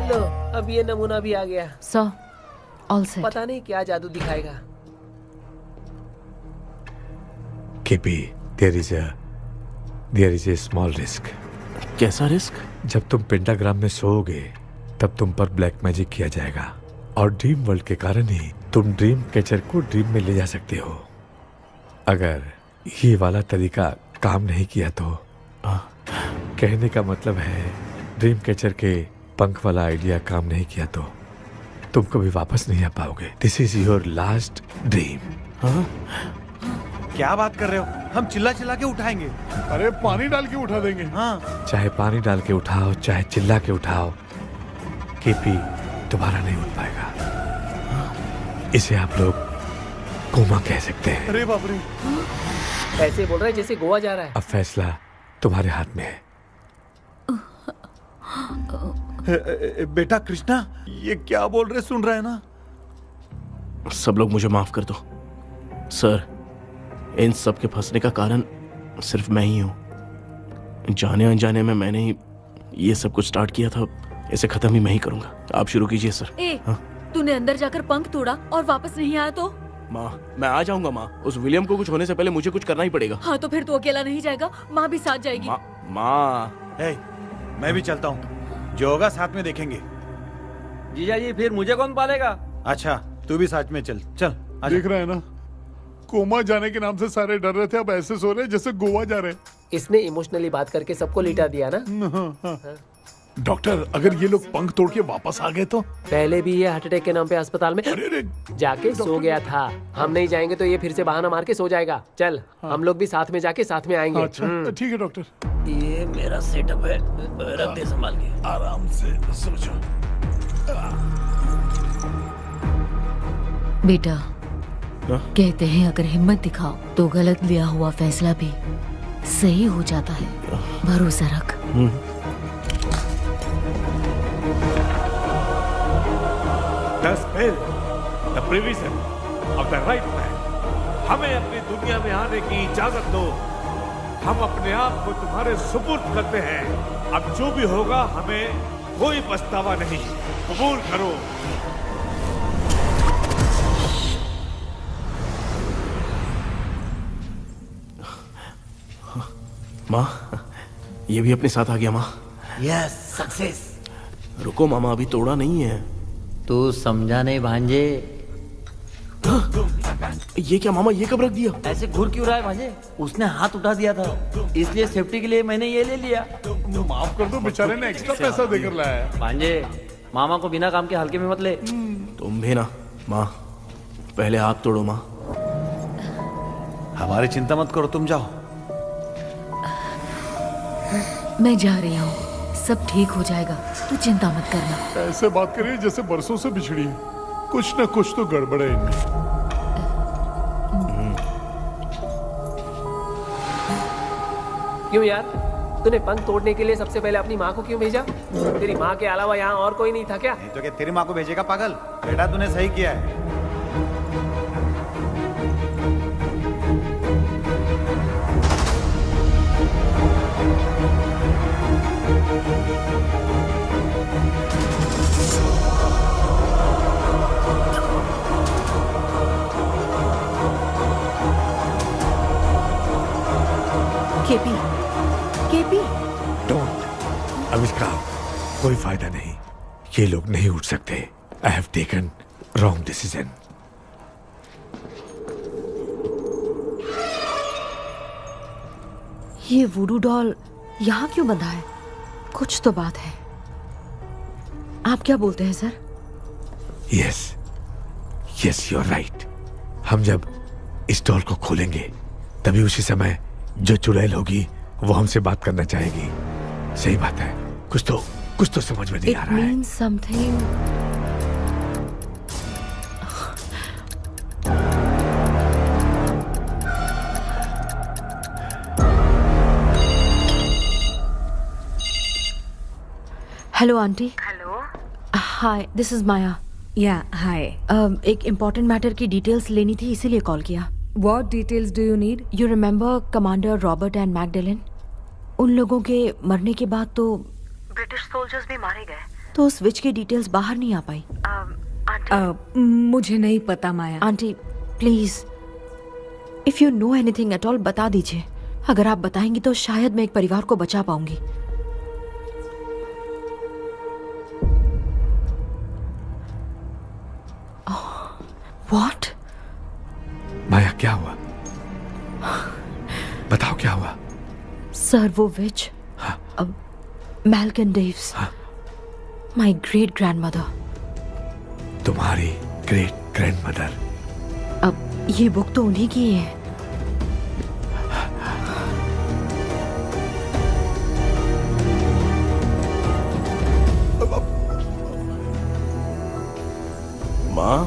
लो, अब ये नमूना भी आ गया। सो, ऑल सेट। पता नहीं क्या जादू दिखाएगा। KP, there is a small risk। कैसा रिस्क? जब तुम पेंटाग्राम में सोओगे तब तुम पर ब्लैक मैजिक किया जाएगा और ड्रीम वर्ल्ड के कारण ही तुम ड्रीम कैचर को ड्रीम में ले जा सकते हो। अगर ये वाला तरीका काम नहीं किया तो कहने का मतलब है ड्रीम कैचर के पंख वाला आइडिया काम नहीं किया तो तुम कभी वापस नहीं आ पाओगे। This is your last dream. क्या बात कर रहे हो? हम चिल्ला चिल्ला के उठाएंगे। अरे पानी डाल के उठा देंगे। हाँ, चाहे पानी डाल के उठाओ, चाहे चिल्ला के उठाओ, केपी दोबारा नहीं उठ पाएगा। इसे आप लोग कोमा कह सकते हैं। अरे बाप रे, ऐसे बोल रहा है जैसे गोवा जा रहा है। अब फैसला तुम्हारे हाथ में है। बेटा कृष्णा, ये क्या बोल रहे, सुन रहा है ना? सब लोग मुझे माफ कर दो सर, इन सब के फंसने का कारण सिर्फ मैं ही हूँ। जाने अनजाने में मैंने ही ये सब कुछ स्टार्ट किया था, इसे खत्म ही मैं ही करूंगा। आप शुरू कीजिए सर। तूने अंदर जाकर पंख तोड़ा और वापस नहीं आया तो? माँ, मैं आ जाऊंगा माँ। उस विलियम को कुछ होने से पहले मुझे कुछ करना ही पड़ेगा। हाँ, तो फिर तू अकेला नहीं जाएगा, माँ भी साथ जाएगी। माँ, मैं भी चलता हूँ, जो होगा साथ में देखेंगे। जीजा जी, फिर मुझे कौन पालेगा? अच्छा, तू भी साथ में चल। चल, देख रहा है ना, कोमा जाने के नाम से सारे डर रहे थे, अब ऐसे सो रहे जैसे गोवा जा रहे। इसने इमोशनली बात करके सबको लिटा दिया ना। डॉक्टर, अगर ये लोग पंख तोड़ के वापस आ गए तो? पहले भी ये हार्ट अटैक के नाम पे अस्पताल में जाके सो गया था। हम नहीं जाएंगे तो ये फिर से बहाना मार के सो जाएगा। चल, हम लोग भी साथ में जाके साथ में आएंगे। अच्छा, ठीक है डॉक्टर। ये मेरा सेटअप है, रख दे संभाल के। आराम से सो जाओ। बेटा, कहते हैं अगर हिम्मत दिखाओ तो गलत लिया हुआ फैसला भी सही हो जाता है। भरोसा रख। The spell, the provision of the right man। हमें अपनी दुनिया में आने की इजाजत दो। हम अपने आप को तुम्हारे सुपुर्द करते हैं। अब जो भी होगा हमें कोई पछतावा नहीं। कबूल करो। माँ, ये भी अपने साथ आ गया। माँ, यस, सक्सेस। रुको मामा, अभी तोड़ा नहीं है। तू समझा नहीं भांजे। ये क्या मामा, ये कब रख दिया? ऐसे घूर क्यों रहा है भांजे? उसने हाथ उठा दिया था, इसलिए सेफ्टी के लिए मैंने ये ले लिया। माफ कर दो, बेचारे ने एक्स्ट्रा पैसा देकर लाया है। भांजे, मामा को बिना काम के हल्के में मत ले। तुम भी ना। माँ, पहले आप तोड़ो। माँ, हमारी चिंता मत करो, तुम जाओ। मैं जा रही हूँ, सब ठीक हो जाएगा, तू चिंता मत करना। ऐसे बात करिए जैसे बरसों से बिछड़ी है। कुछ न कुछ तो गड़बड़ है इनमें। क्यों यार, तूने पंख तोड़ने के लिए सबसे पहले अपनी माँ को क्यों भेजा? तेरी माँ के अलावा यहाँ और कोई नहीं था क्या? नहीं तो क्या तेरी माँ को भेजेगा पागल? बेटा तूने सही किया है। KP, KP, don't. अब इसका कोई फायदा नहीं। ये लोग नहीं उठ सकते। I have taken wrong decision. ये वुडू डॉल यहाँ क्यों बंधा है? कुछ तो बात है। आप क्या बोलते हैं sir? Yes you are right. हम जब इस डॉल को खोलेंगे तभी उसी समय जो चुड़ैल होगी वो हमसे बात करना चाहेगी। सही बात है। कुछ तो समझ में नहीं आ रहा है। It means something. Hello aunty. Hello. Hi, this is Maya. Yeah hi. एक इम्पोर्टेंट मैटर की डिटेल्स लेनी थी, इसीलिए कॉल किया। What details do you need? You remember commander Robert and Magdalene? उन लोगों के मरने के बाद तो ब्रिटिश सोल्जर्स भी मारे गए। तो उस विच की डिटेल्स बाहर नहीं आ पाई। मुझे नहीं पता Maya. Aunty please, if you know anything at all बता दीजिए। अगर आप बताएंगी तो शायद मैं एक परिवार को बचा पाऊंगी। What? माया क्या हुआ? बताओ क्या हुआ? सर वो विच मैल्कन डेव्स, माय ग्रेट ग्रैंडमदर। तुम्हारी ग्रेट ग्रैंडमदर? अब ये बुक तो उन्हीं की है। माँ,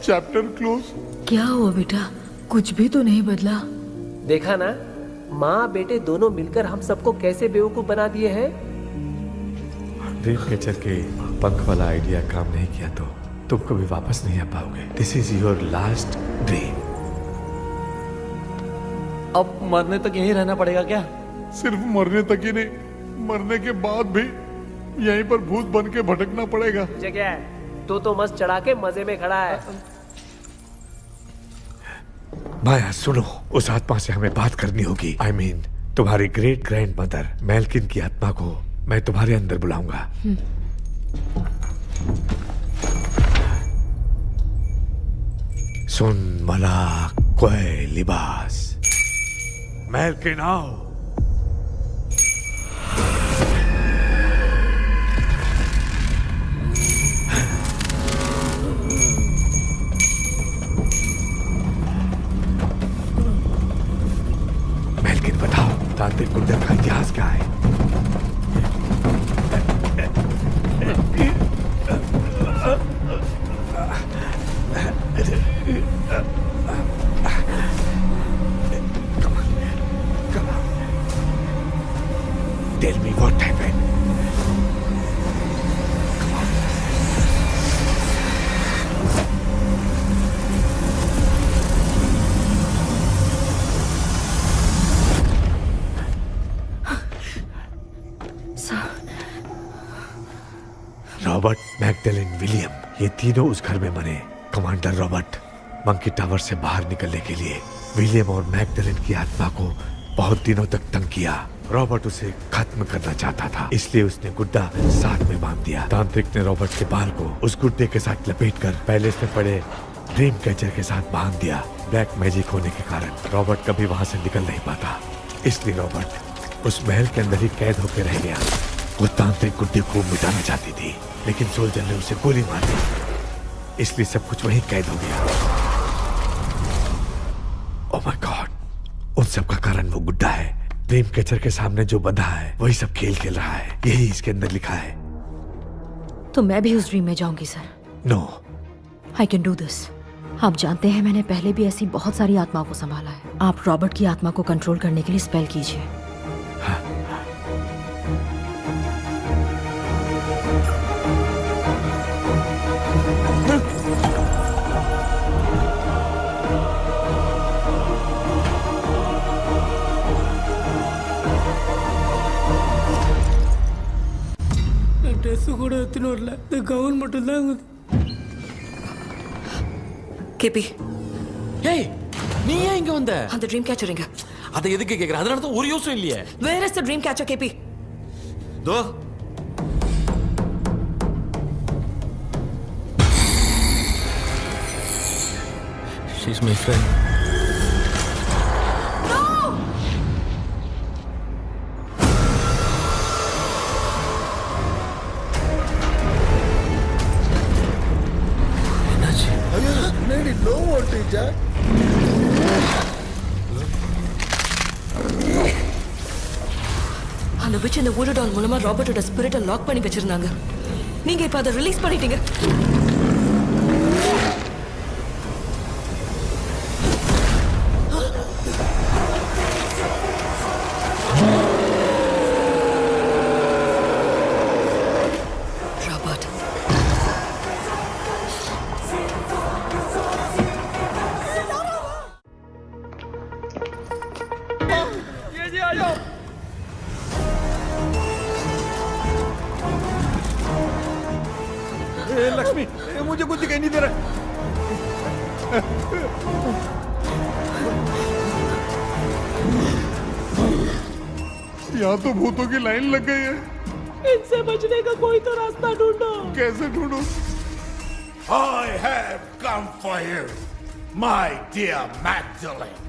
चैप्टर क्लोज। क्या हुआ बेटा? कुछ भी तो नहीं बदला। देखा ना, माँ बेटे दोनों मिलकर हम सबको कैसे बेवकूफ बना दिए हैं। ड्रीम कैचर के पंख वाला आइडिया काम नहीं किया तो तुम कभी वापस नहीं आ पाओगे। This is your last dream. अब मरने तक यहीं रहना पड़ेगा क्या? सिर्फ मरने तक ही नहीं, मरने के बाद भी यहीं पर भूत बन के भटकना पड़ेगा। जगह है तो मस्त चढ़ा के मजे में खड़ा है। माया सुनो, उस आत्मा से हमें बात करनी होगी। I mean, तुम्हारी ग्रेट ग्रैंड मदर मेल्किन की आत्मा को मैं तुम्हारे अंदर बुलाऊंगा। सुन मला कोई लिबास, मेल्किन आओ। मेल्किन बताओ, तांत्रिक गुंडा का इतिहास क्या है? Tell me what happened. Robert, Magdalene, William, ये तीनों उस घर में मरे। कमांडर रॉबर्ट मंकी टावर से बाहर निकलने के लिए विलियम और मैगडेलिन की आत्मा को बहुत दिनों तक तंग किया। रॉबर्ट उसे खत्म करना चाहता था, इसलिए उसने गुड्डा साथ में बांध दिया। तांत्रिक ने रॉबर्ट के बाल को उस गुड्डे के साथ लपेटकर पैलेस में पड़े ड्रीम कैचर के साथ बांध दिया। ब्लैक मैजिक होने के कारण रॉबर्ट कभी वहां से निकल नहीं पाता, इसलिए रॉबर्ट उस महल के अंदर ही कैद होकर रह गया। वो तांत्रिक गुड्डे को मिटाना चाहती थी, लेकिन सोल्जर ने उसे गोली मार दी, इसलिए सब कुछ वहीं कैद हो गया। ओह माय गॉड, उन सब का कारण वो गुड्डा है। ड्रीम कैचर के सामने जो बंधा है वही सब खेल खेल रहा है, यही इसके अंदर लिखा है। तो मैं भी उस ड्रीम में जाऊंगी sir? No, I can do this. आप जानते हैं मैंने पहले भी ऐसी बहुत सारी आत्माओं को संभाला है। आप रॉबर्ट की आत्मा को कंट्रोल करने के लिए स्पेल कीजिए। ड्रेस கூட எத்தனை வரல, இந்த கவுன் மட்டும் தான். केपी, Hey, நீ ஏன் இங்க வந்த? அந்த ட்ரீம் கேச்சர் எங்க? அதை எதுக்கு கேக்குற? அதனால தான் ஒரு யூஸும் இல்லையே. Where is the dream catcher, KP? தோ She's my friend. ஐயோ என்னடி லோ வோல்டேஜா? அந்த witch இந்த voodoo doll மூலமா ராபர்ட்டோட ஸ்பிரிட்டை லாக் பண்ணி வச்சிருந்தாங்க. நீங்க இப்ப அதை ரிலீஸ் பண்ணிட்டீங்க. ராபர்ட் ये जी आ जाओ। लक्ष्मी मुझे कुछ दिखाई नहीं दे रहा। यहाँ तो भूतों की लाइन लग गई है। इनसे बचने का कोई तो रास्ता ढूंढो। कैसे ढूंढूं? I have come for you, my dear Magdalene.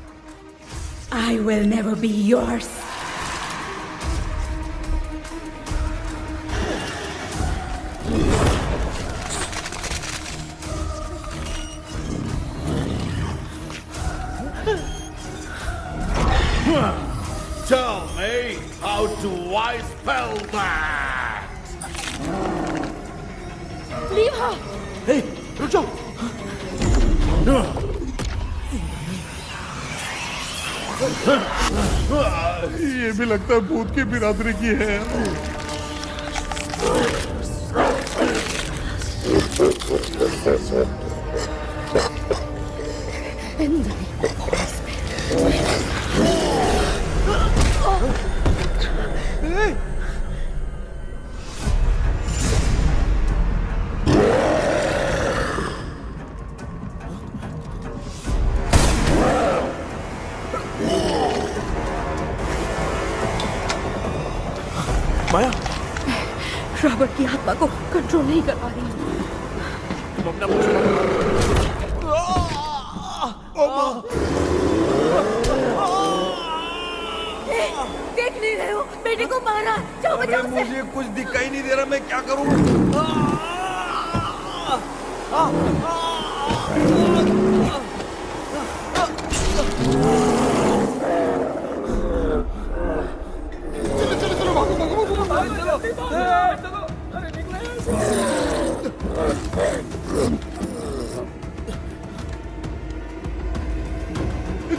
I will never be yours. Tell me, how do I spell that? Leave her. Hey, रुक जाओ। ये भी लगता है भूत की बिरादरी की है। माया, रॉबर्ट की आत्मा को कंट्रोल नहीं कर पा रही हूँ। तुम अपना मुंह छुपा। देख नहीं रहे हो बेटे को मारा। जाओ बचाओ उसे। मुझे कुछ दिखाई नहीं दे रहा, मैं क्या करूं?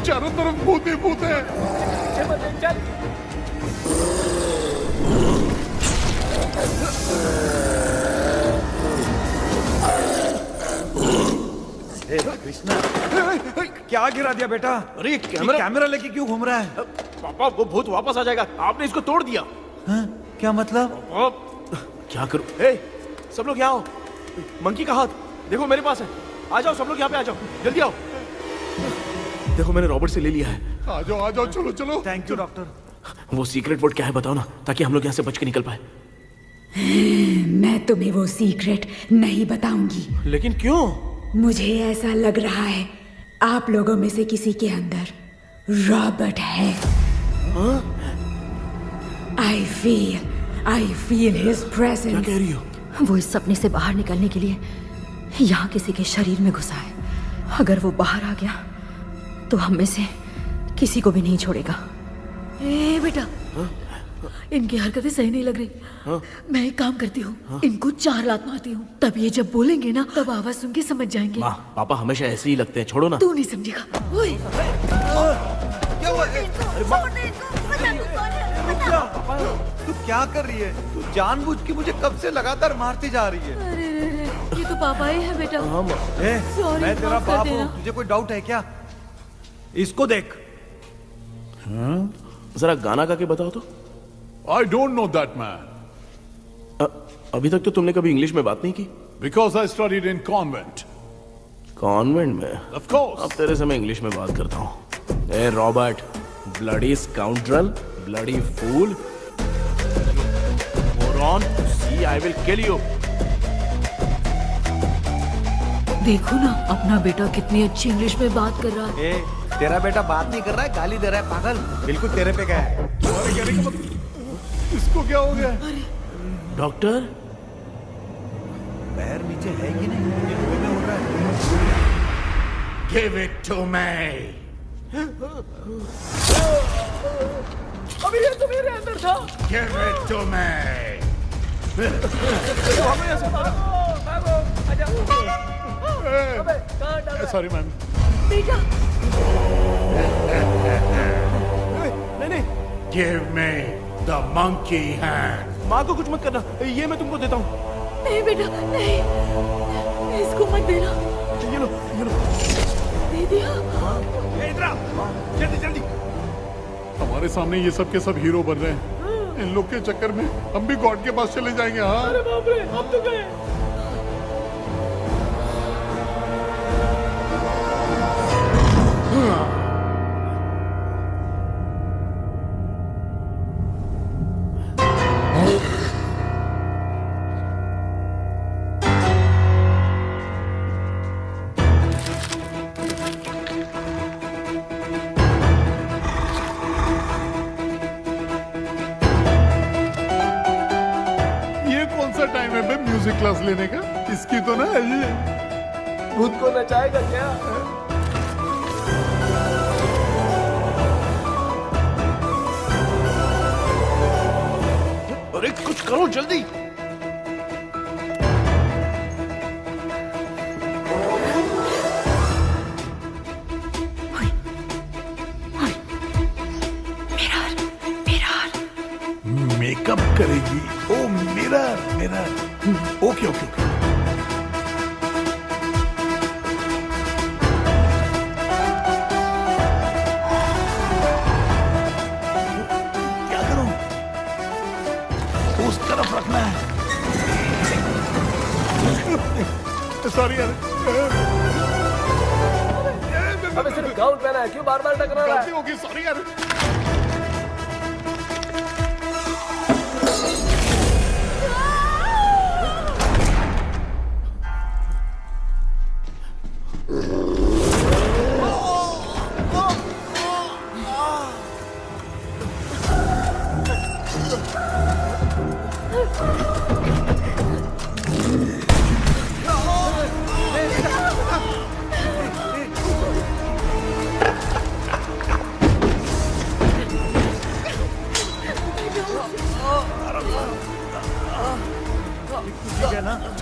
चारों तरफ भूत ही भूत है। चल। कृष्णा क्या गिरा दिया बेटा? अरे कैमरा लेके क्यों घूम रहा है? पापा वो भूत वापस आ जाएगा, आपने इसको तोड़ दिया। हाँ? क्या मतलब? क्या करूं? ए, सब लोग यहाँ आओ। मंकी का हाथ देखो मेरे पास है। आ जाओ सब लोग यहाँ पे आ जाओ, जल्दी आओ। देखो मैंने रॉबर्ट से ले लिया है। आ जाओ, चलो चलो। Thank you doctor. वो सीक्रेट वर्ड क्या है बताओ ना, ताकि हम लोग यहाँ से बच के निकल पाए। मैं तुम्हें वो सीक्रेट नहीं बताऊंगी। लेकिन क्यों? मुझे ऐसा लग रहा है आप लोगों में से किसी के अंदर रॉबर्ट है। I feel his presence। क्या कह रही हो? वो इस सपने से बाहर निकलने के लिए यहाँ किसी के शरीर में घुसा है। अगर वो बाहर आ गया तो हम में से किसी को भी नहीं छोड़ेगा। ए बेटा, इनकी हरकतें सही नहीं लग रही। मैं एक काम करती हूँ, इनको 4 लात मारती हूँ, तब ये जब बोलेंगे ना तब आवाज सुन के समझ जाएंगे। माँ, पापा हमेशा ऐसे ही लगते हैं, छोड़ो ना। तू नहीं समझेगा। ओए, क्या हुआ? तू क्या कर रही है? तू जानबूझ के मुझे कब से लगातार मारती जा रही है। अरे ये तो पापा ही है बेटा। Sorry, मैं तेरा माफ कर बाप देना। हूँ, तुझे कोई डाउट है क्या? इसको देख। जरा गाना गा के बताओ तो। I don't know that man. अभी तक तो तुमने कभी इंग्लिश में बात नहीं की। Because I studied in convent. Convent में? Of course. अब तेरे से मैं इंग्लिश में बात करता हूँ. ए Robert, bloody scoundrel, bloody fool, moron, see I will kill you. देखो ना अपना बेटा कितनी अच्छी इंग्लिश में बात कर रहा है। ए, तेरा बेटा बात नहीं कर रहा है, गाली दे रहा है पागल. बिल्कुल तेरे पे क्या है. इसको क्या हो गया? डॉक्टर, पैर नीचे है कि नहीं? ये मुंह में उड़ रहा है. Give it to me. अभी ये तो मेरे अंदर था. Give it to me. Sorry, ma'am. बेटा नहीं. Give me the monkey hand. माँ को कुछ मत करना, ये मैं तुमको देता हूँ. नहीं बेटा नहीं, इसको मत देना. ये लो. दे दिया. इधर आओ, जल्दी जल्दी. हमारे सामने ये सब के सब हीरो बन रहे हैं. इन लोग के चक्कर में हम भी गॉड के पास चले जाएंगे. हाँ. अरे बाप रे, अब तो गए. म्यूजिक क्लास लेने का. इसकी तो ना भूत को नचाएगा क्या? अरे कुछ करो जल्दी. मेकअप करेगी. ओ मिरर. ओके. क्या करूं? उस तरफ रखना है. सॉरी यार. अबे सिर्फ गाउन पहना है, क्यों बार-बार टकरा रहा है? गलती होगी, सॉरी यार.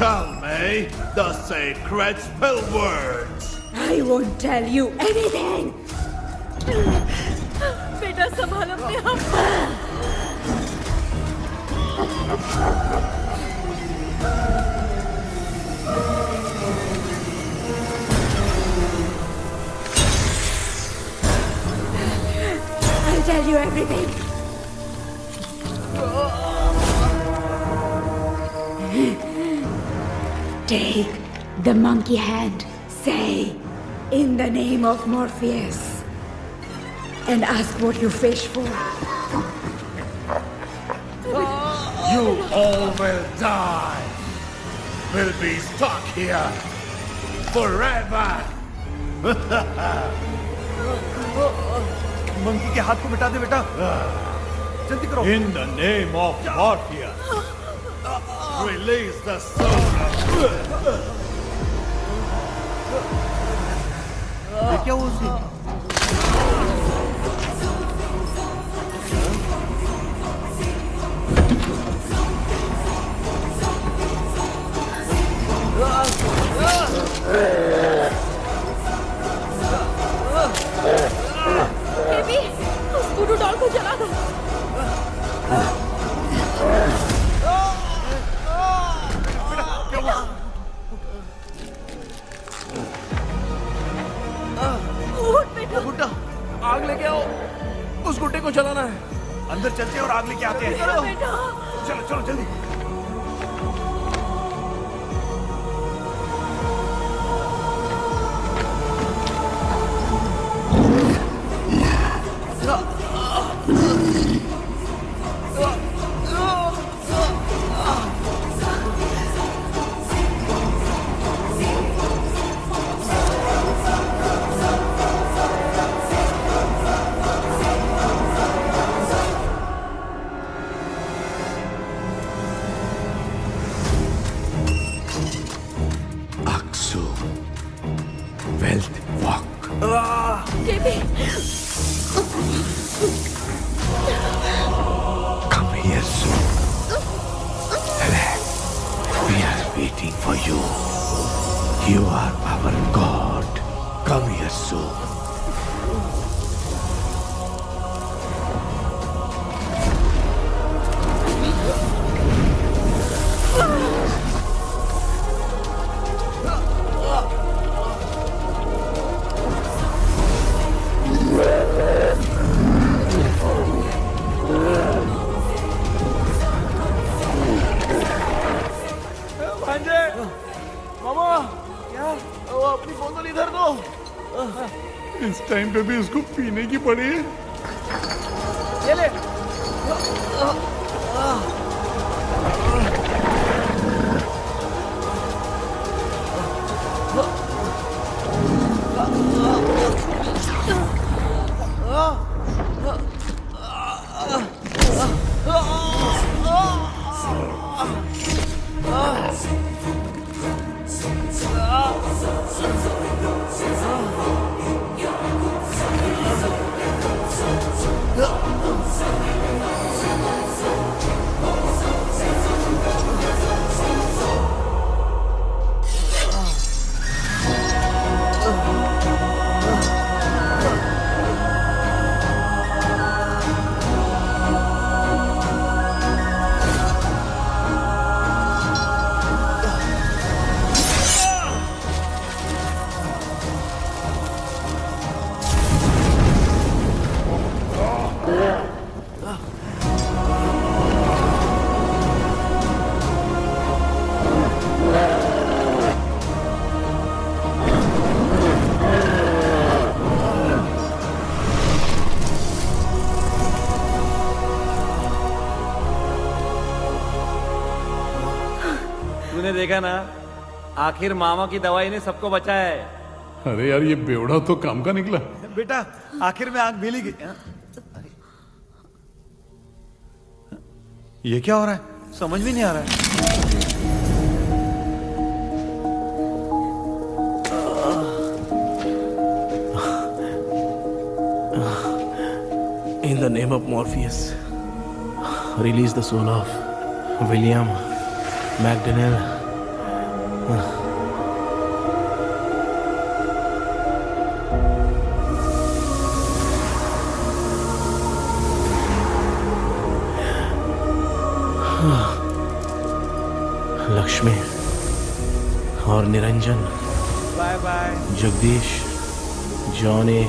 Tell me the sacred spell words. I won't tell you anything. बेटा संभाल अपने आप. I'll tell you everything. Take the monkey hand, say, in the name of Morpheus, and ask what you fish for. You all will die. Will be stuck here forever. Monkey के हाथ को मिटा दे बेटा. जल्दी करो. In the name of Morpheus, release the soul. ये क्या हुआ उसको? बेबी, उस वुडू डॉल को जला दो. गुड्डा, आग लेके आओ. उस गुड्डे को जलाना है. अंदर चलते हैं और आग लेके आते हैं. चलो चलो जल्दी. केबी Come here soon. Relax. We are waiting for you. You are our God. Come here soon. भांजे, मामा, क्या? वो अपनी बोतल इधर दो। इस टाइम पे भी उसको पीने की पड़ी है। ये ले। तूने देखा ना, आखिर मामा की दवाई ने सबको बचाया है। अरे यार, ये बेवड़ा तो काम का निकला। बेटा आखिर में आग मिल ही गई। ये क्या हो रहा है? समझ में नहीं आ रहा है। In the name of Morpheus, release the soul of William McDonnell. Lakshmi और Niranjan, bye bye. Jagdish, Johnny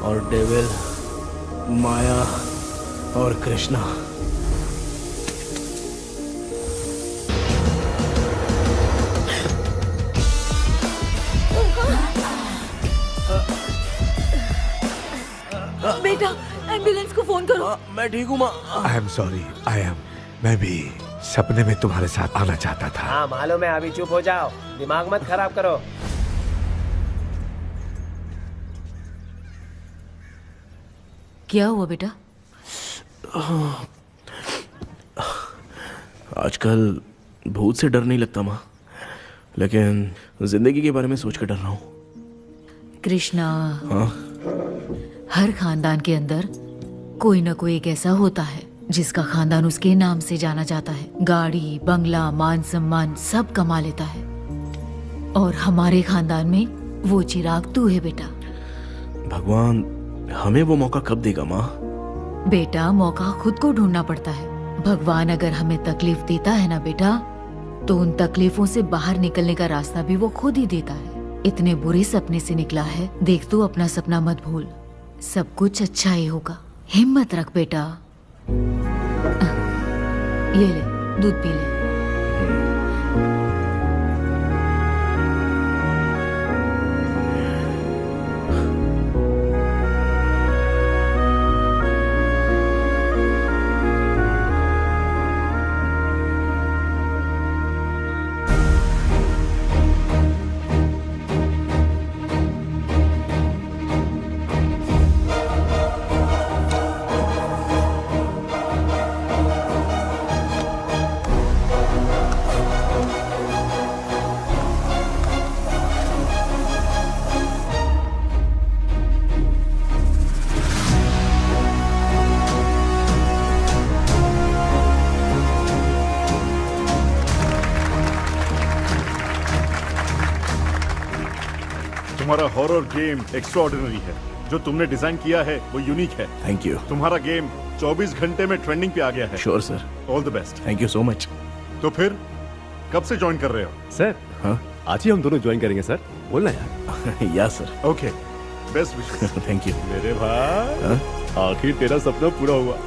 और डेविल, माया और कृष्णा। बेटा एम्बुलेंस को फोन करो। मैं ठीक हूँ माँ। I am sorry, I am. मैं भी सपने में तुम्हारे साथ आना चाहता था। हाँ मालूम है, अभी चुप हो जाओ, दिमाग मत खराब करो। क्या हुआ बेटा? आजकल भूत से डर नहीं लगता माँ, लेकिन जिंदगी के बारे में सोच कर डर रहा हूँ। कृष्णा, हाँ? हर खानदान के अंदर कोई ना कोई एक ऐसा होता है जिसका खानदान उसके नाम से जाना जाता है। गाड़ी, बंगला, मान सम्मान सब कमा लेता है, और हमारे खानदान में वो चिराग तू है बेटा। भगवान हमें वो मौका कब देगा माँ? बेटा मौका खुद को ढूंढना पड़ता है। भगवान अगर हमें तकलीफ देता है ना बेटा, तो उन तकलीफों से बाहर निकलने का रास्ता भी वो खुद ही देता है। इतने बुरे सपने से निकला है, देख तू अपना सपना मत भूल, सब कुछ अच्छा ही होगा। हिम्मत रख बेटा। ये ले, दूध पी ले। तुम्हारा हॉरर गेम एक्स्ट्राऑर्डिनरी है। जो तुमने डिजाइन किया है वो यूनिक है। Thank you. तुम्हारा गेम 24 घंटे में ट्रेंडिंग पे आ गया है। Sure sir. All the best. Thank you so much. तो फिर कब से ज्वाइन कर रहे हो? सर हाँ आज ही हम दोनों ज्वाइन करेंगे सर। बोलना यार। या sir. Okay best wishes. Thank you. मेरे भाई आखिर तेरा सपना पूरा हुआ।